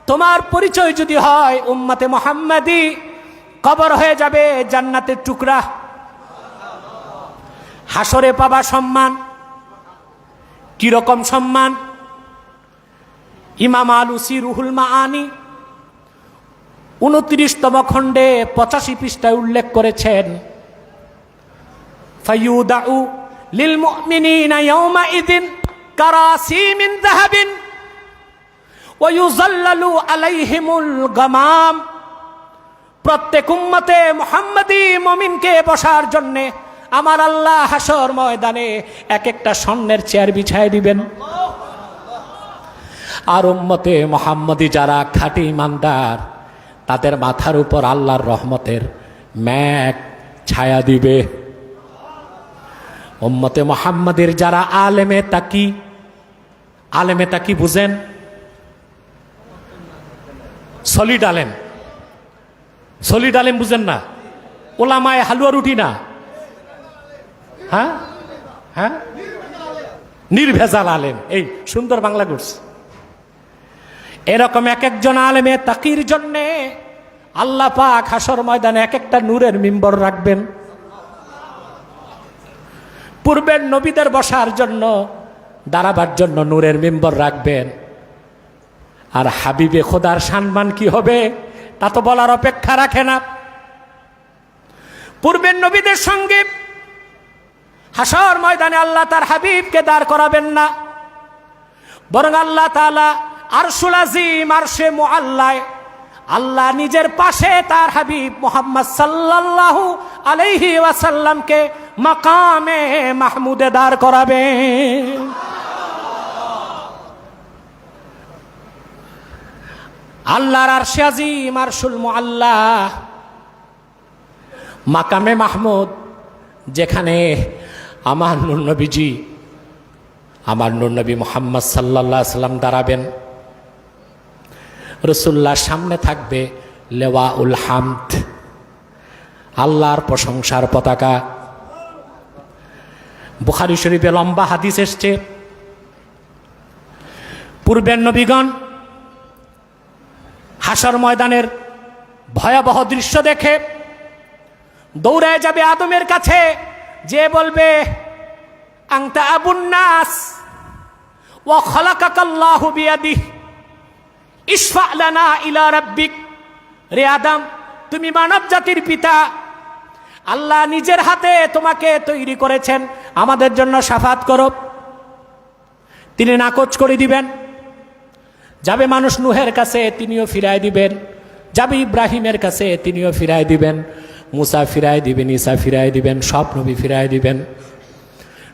তোমার পরিচয় যদি হয় উম্মতে মুহাম্মাদি, কবর হয়ে যাবে জান্নাতের টুকরা। হাসরে পাবা সম্মান। কিরকম সম্মান? ইমাম আলুসি রুহুল মাআনি 29তম খণ্ডে 85 পৃষ্ঠায় উল্লেখ করেছেন, ফায়ুদাউ লিল মুমিনিনা ইয়াওমাইযিন কারাসি মিন যাহাবিন ওয়া ইউযাল্লালু আলাইহিমুল গামাম। প্রত্যেক উম্মতে মুহাম্মাদি মুমিনকে বসার জন্য আমার আল্লাহ হাসর ময়দানে এক একটা স্বর্ণের চেয়ার বিছায় দিবেন। আর উম্মতে মুহাম্মাদি যারা খাঁটি ইমানদার, তাদের মাথার উপর আল্লাহর রহমতের মেঘ ছায়া দিবে। উম্মতে মুহাম্মাদের যারা আলেমে তাকি বুঝেন? সলিড আলেম বুঝেন না? ওলামায়ে হালুয়া রুটি না? হ্যাঁ হ্যাঁ, নির্ভেজাল আলেম। এই সুন্দর বাংলা করছে। এরকম এক একজন আলেমে তাকির জন্যে আল্লাহ পাক হাসর ময়দানে এক একটা নূরের মিম্বর রাখবেন। পূর্বের নবীদের বসার জন্য, দাঁড়াবার জন্য নূরের মিম্বর রাখবেন। আর হাবিবে খোদার সম্মান কি হবে তা তো বলার অপেক্ষা রাখে না। পূর্বের নবীদের সঙ্গে হাসর ময়দানে আল্লাহ তার হাবিবকে দাঁড় করাবেন না, বরং আল্লাহ তাআলা আরশুল আজিম, আরশে মুআল্লায় আল্লাহ নিজের পাশে তার হাবিব মুহাম্মদ সাল্লাল্লাহু আলাইহি ওয়াসাল্লামকে মাকামে মাহমুদে দাঁড় করাবেন। আল্লাহর আরশে আজিম, আরশুল মুআল্লা, মাকামে মাহমুদ, যেখানে আমার নূর নবীজি, আমার নূর নবী মুহাম্মদ সাল্লাল্লাহু আলাইহি সাল্লাম দাঁড়াবেন। রাসূলুল্লাহর সামনে থাকবে লেওয়াউল হামদ, আল্লাহর প্রশংসার পতাকা। বুখারী শরীফে লম্বা হাদিস এসছে, পূর্বের নবীগণ হাসর ময়দানের ভয়াবহ দৃশ্য দেখে দৌড়ে যাবে আদমের কাছে, যে বলবে আনতা আবুন নাস ওয়া খালাকাকাল্লাহু বিয়াদিহি ইশফা লানা ইলা রাব্বিক। রে আদম, তুমি মানব জাতির পিতা, আল্লাহ নিজের হাতে তোমাকে তৈরি করেছেন, আমাদের জন্য শাফাত করো। তিনি নাকচ করে দিবেন। যাবে মানুষ নূহের কাছে, তিনিও ফিরায় দিবেন। যাবে ইব্রাহিমের কাছে, তিনিও ফিরায় দিবেন। মুসা ফিরায় দিবেন, ঈসা ফিরায় দিবেন, সব নবী ফিরায় দিবেন।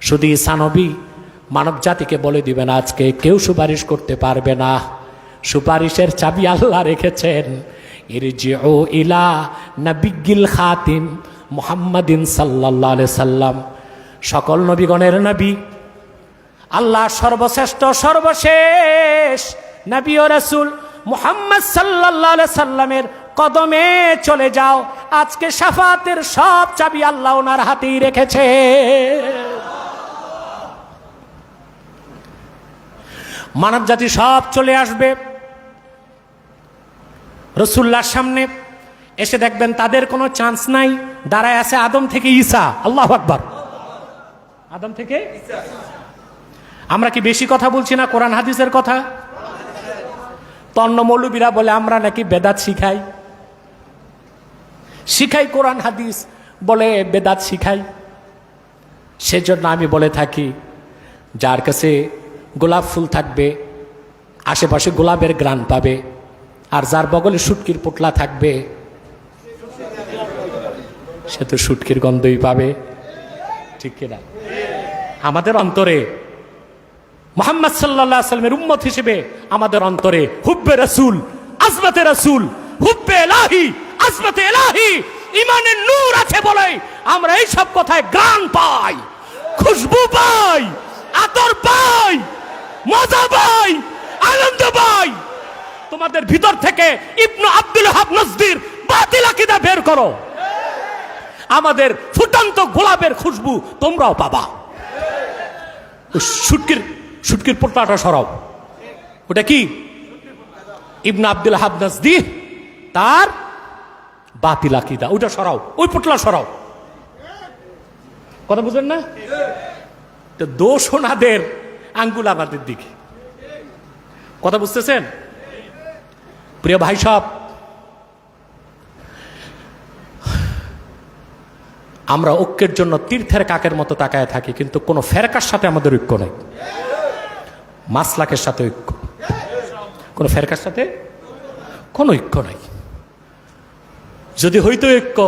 শুধু ঈসা নবী মানব জাতিকে বলে দিবেন, আজকে কেউ সুপারিশ করতে পারবে না, সুপারিশের চাবি আল্লাহ রেখেছেন। ইরজিউ ইলা নবিয়্যিল খাতিম মুহাম্মাদিন সাল্লাল্লাহু আলাইহি সাল্লাম। সকল নবীগণের নবী, আল্লাহ সর্বশ্রেষ্ঠ সর্বশেষ নবী ও রাসূল মুহাম্মদ সাল্লাল্লাহু আলাইহি সাল্লামের কদমে চলে যাও। আজকে শাফাতের সব চাবি আল্লাহ ওনার হাতেই রেখেছে। মানব জাতি সব চলে আসবে রাসূলুল্লাহর সামনে, এসে দেখবেন তাদের কোনো চান্স নাই। দাঁড়ায় আছে আদম থেকে ঈসা। আল্লাহু আকবার। আদম থেকে ঈসা। আমরা কি বেশি কথা বলছি না কোরআন হাদিসের কথা? তন্ন মৌলবীরা বলে আমরা নাকি বেদাত শিখাই কোরআন হাদিস, বলে বেদাত শিখাই। সেজন্য আমি বলে থাকি, যার কাছে গোলাপ ফুল থাকবে আশেপাশে গোলাপের ঘ্রাণ পাবে, আর যার বগলে শুটকির পোটলা থাকবে সে তো শুটকির গন্ধই পাবে। ঠিক কিনা? আমাদের অন্তরে মুহাম্মদ সাল্লাল্লাহু আলাইহি ওয়াসাল্লামের উম্মত হিসেবে আমাদের অন্তরে হুব্বে রাসূল, আজমতে রাসূল, হুব্বে ইলাহি, আজমতে ইলাহি, ঈমানের নূর আছে বলে আমরা এই সব কথায় ঘ্রাণ পাই, খুশবু পাই, আতর পাই, মজা পাই, আনন্দ পাই। তোমাদের ভিতর থেকে ইবনে আব্দুল ওয়াহাব নজদীর বাতিল আকীদা বের করো, আমাদের ফুটন্ত গোলাপের খুশবু তোমরাও পাবা। শুটকির পোটলাটা সরাও। ওটা কি? ইবনে আব্দুল ওয়াহাব নজদী তার বাতিল আকীদা, ওইটা সরাও, ওই পোটলা সরাও। কথা বুঝলেন না? তো দোষ ওনাদের, আঙ্গুল আমাদের দিকে। কথা বুঝতেছেন? প্রিয় ভাই সব, আমরা ঐক্যের জন্য তীর্থের কাকের মতো তাকায় থাকি, কিন্তু কোনো ফেরকার সাথে আমাদের ঐক্য নেই। মাসলাকের সাথে ঐক্য, কোনো ফেরকার সাথে কোনো ঐক্য নাই। যদি হইতো ঐক্য,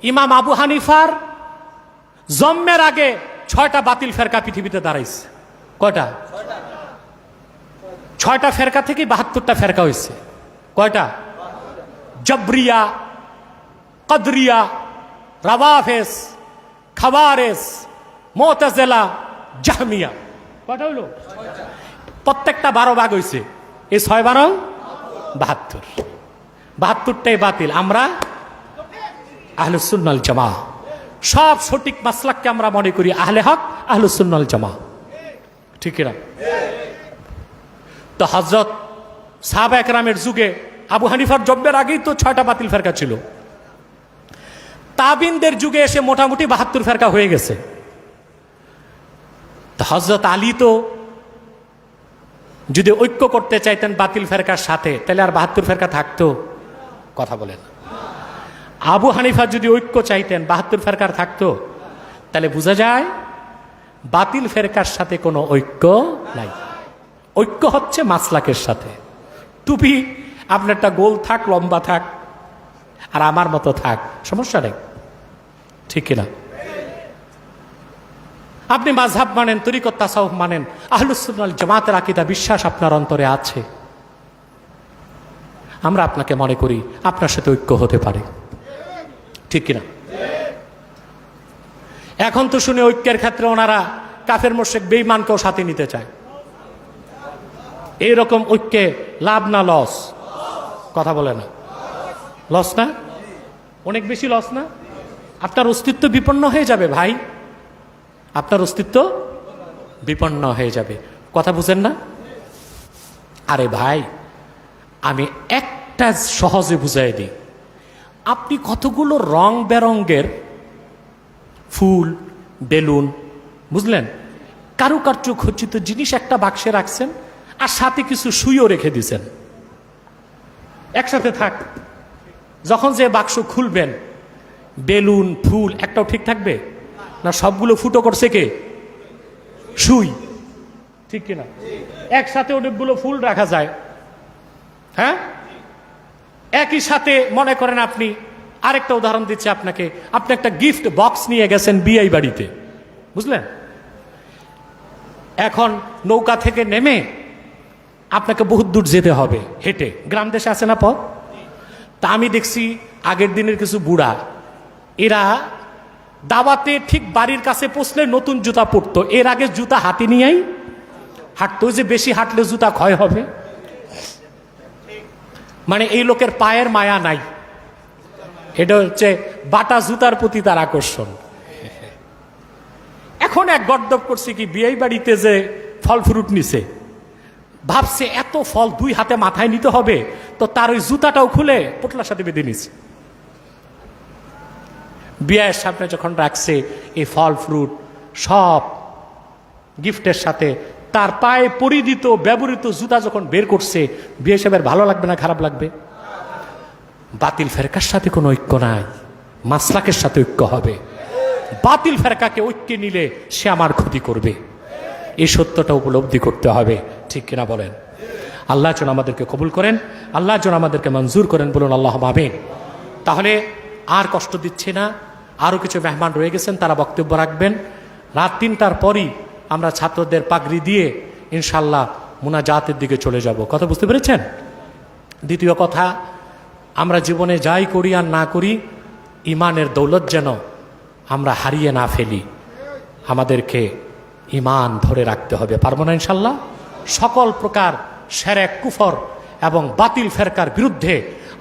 ইমাম আবু হানিফার জন্মের আগে 6টা বাতিল ফেরকা পৃথিবীতে দাঁড়াইছে। কয়টা? 6টা ফেরকা থেকে 72টা ফেরকা হয়েছে। কয়টা? জবরিয়া, কদরিয়া, রাওয়াফেস, খাওয়ারেস, মুতাজিলা, জাহমিয়া। কয়টা হইল? প্রত্যেকটা 12 ভাগ হইছে। এই 6 12 72, 72টাই বাতিল। আমরা আহলুস সুন্নাহ ওয়াল জামাআহ, সব সঠিক মাসলাককে আমরা মনে করি আহলে হক, আহলুস সুন্নাহ ওয়াল জামাআহ, ঠিক না? তো হযরত সাহাবা একরামের যুগে আবু হানিফার জন্মের আগেই তো 6টা বাতিল ফেরকা ছিল। তাবিনদের যুগে এসে মোটামুটি 72 ফেরকা হয়ে গেছে। তো হযরত আলী তো যদি ঐক্য করতে চাইতেন বাতিল ফেরকার সাথে, তাহলে আর 72 ফেরকা থাকতো? কথা বলেন। আবু হানিফা যদি ঐক্য চাইতেন, 72 ফেরকার থাকতো? তাহলে বোঝা যায় বাতিল ফেরকার সাথে কোনো ঐক্য নাই। ঐক্য হচ্ছে মাসলাকের সাথে। টুপি আপনারটা গোল থাক, লম্বা থাক, আর আমার মতো থাক, সমস্যা নেই, ঠিক কিনা? আপনি মাযহাব মানেন, তরিকত তাসাউফ মানেন, আহলুস সুন্নাহ ওয়াল জামাতের আকীদা বিশ্বাস আপনার অন্তরে আছে, আমরা আপনাকে মনে করি আপনার সাথে ঐক্য হতে পারে, ঠিক কিনা? এখন তো শুনে ঐক্যের ক্ষেত্রে ওনারা কাফের মুশরিক বেঈমানকেও সাথে নিতে চায়। এইরকম ঐক্যে লাভ না লস? কথা বলে না, লস না? অনেক বেশি লস না? আপনার অস্তিত্ব বিপন্ন হয়ে যাবে ভাই, আপনার অস্তিত্ব বিপন্ন হয়ে যাবে। কথা বুঝেন না? আরে ভাই, আমি একটা সহজে বুঝাই দিই। আপনি কতগুলো রং বেরঙ্গের ফুল, বেলুন, বুঝলেন, কারুকার্য খচিত জিনিস একটা বাক্সে রাখছেন, আর সাথে কিছু সুইও রেখে দিয়েছেন, একসাথে থাক। যখন যে বাক্স খুলবেন, বেলুন, ফুল একটাও ঠিক থাকবে না? সবগুলো ফুটো করছে কে? সুই, ঠিক কিনা? একসাথে অনেকগুলো ফুল রাখা যায়, হ্যাঁ? একই সাথে মনে করেন আপনি, আরেকটা উদাহরণ দিচ্ছি আপনাকে, আপনি একটা গিফট বক্স নিয়ে গেছেন বিয়ে বাড়িতে, বুঝলেন? এখন নৌকা থেকে নেমে আপনাকে বহুত দূর যেতে হবে হেঁটে, গ্রাম দেশে আছে না পথ? তা আমি দেখছি আগের দিনের কিছু বুড়া, এরা দাওয়াতে ঠিক বাড়ির কাছে পৌঁছলে নতুন জুতা পরতো, এর আগে জুতা হাতে নিয়েই হাঁটতো, যে বেশি হাঁটলে জুতা ক্ষয় হবে। মানে এই লোকের পায়ের মায়া নাই, এটা হচ্ছে বাটা জুতার প্রতি তার আকর্ষণ। এখন এক গর্দব করছে কি, বিয়ে বাড়িতে যে ফল ফ্রুট নিছে, ভাবছে এত ফল 2 হাতে মাথায় নিতে হবে, তো তার ওই জুতাটাও খুলে পোটলার সাথে বেঁধে নিছে। বিয়ের সামনে যখন রাখছে এই ফল ফ্রুট সব গিফটের সাথে, তার পায়ে পরিহিত ব্যবহৃত জুতা যখন বের করছে, বিয়ে সাহেবের ভালো লাগবে না খারাপ লাগবে? বাতিল ফেরকার সাথে কোনো ঐক্য নাই, মাসলাকের সাথে ঐক্য হবে। বাতিল ফেরকাকে ঐক্যে নিলে সে আমার ক্ষতি করবে, এই সত্যটা উপলব্ধি করতে হবে, ঠিক কিনা বলেন? আল্লাহ যেন আমাদেরকে কবুল করেন, আল্লাহ যেন আমাদেরকে মঞ্জুর করেন, বলুন আল্লাহুম্মা আমিন। তাহলে আর কষ্ট দিচ্ছে না, আরও কিছু মেহমান রয়ে গেছেন, তারা বক্তব্য রাখবেন। রাত 3টার পরই আমরা ছাত্রদের পাগড়ি দিয়ে ইনশাল্লাহ মুনাজাতের দিকে চলে যাব। কথা বুঝতে পেরেছেন? দ্বিতীয় কথা, আমরা জীবনে যাই করি আর না করি, ইমানের দৌলত যেন আমরা হারিয়ে না ফেলি। আমাদেরকে ইমান ধরে রাখতে হবে, পারবো না ইনশাল্লাহ? সকল প্রকার শিরক, কুফর এবং বাতিল ফেরকার বিরুদ্ধে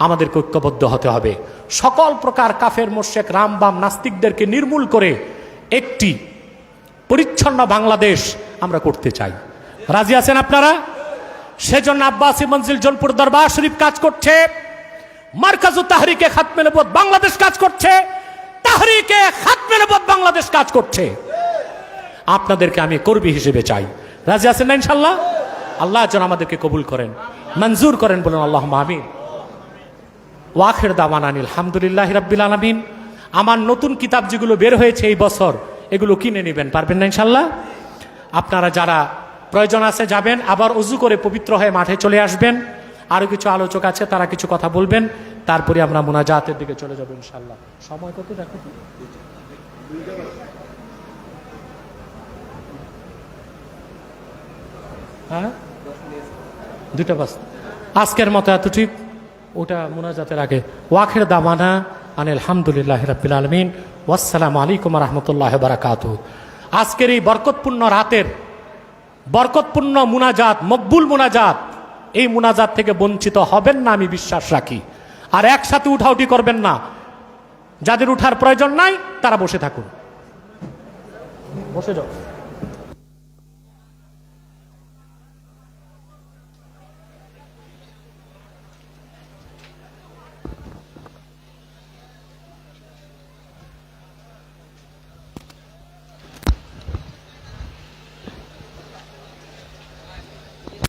আমাদেরকে ঐক্যবদ্ধ হতে হবে। সকল প্রকার কাফের, মুশরিক, রামবাম, নাস্তিকদেরকে নির্মূল করে একটি পরিচ্ছন্ন বাংলাদেশ আমরা করতে চাই। রাজি আছেন আপনারা? সেজন্য আব্বাসী মঞ্জিল জোনপুর দরবার শরীফ কাজ করছে, মারকাজু তাহরিকে খাতমে নবুয়ত বাংলাদেশ কাজ করছে, তাহরিকে খাতমে নবুয়ত বাংলাদেশ কাজ করছে। আপনাদেরকে আমি কর্মী হিসেবে চাই। রাজি আছেন না ইনশাল্লাহ? আল্লাহ যেন আমাদেরকে কবুল করেন, মঞ্জুর করেন, বলুন আল্লাহুম্মা আমিন। ওয়াখির দাওয়ানা আলহামদুলিল্লাহি রাব্বিল আলামিন। আমার নতুন কিতাব যেগুলো বের হয়েছে এই বছর, এগুলো কিনে নেবেন, পারবেন না ইনশাল্লাহ? আপনারা যারা প্রয়োজন আছে যাবেন, আবার ওযু করে পবিত্র হয়ে মাঠে চলে আসবেন। আরও কিছু আলোচক আছে, তারা কিছু কথা বলবেন, তারপরে আমরা মুনাজাতের দিকে চলে যাব ইনশাল্লাহ। সময় কত দেখো? হ্যাঁ, 2টা বাস। আজকের মতো এত ঠিক, ওটা মুনাজাতের আগে। ওয়াখির দাওয়ানা আনিল হামদুলিল্লাহি রাব্বিল আলামিন। ওয়াসসালামু আলাইকুম ওয়া রাহমাতুল্লাহি ওয়া বারাকাতুহু। আজকের এই বরকতপূর্ণ রাতের বরকতপূর্ণ মুনাজাত, মকবুল মুনাজাত, এই মুনাজাত থেকে বঞ্চিত হবেন না আমি বিশ্বাস রাখি। আর একসাথে উঠাউঠি করবেন না। যাদের উঠার প্রয়োজন নাই তারা বসে থাকুন, বসে যাও।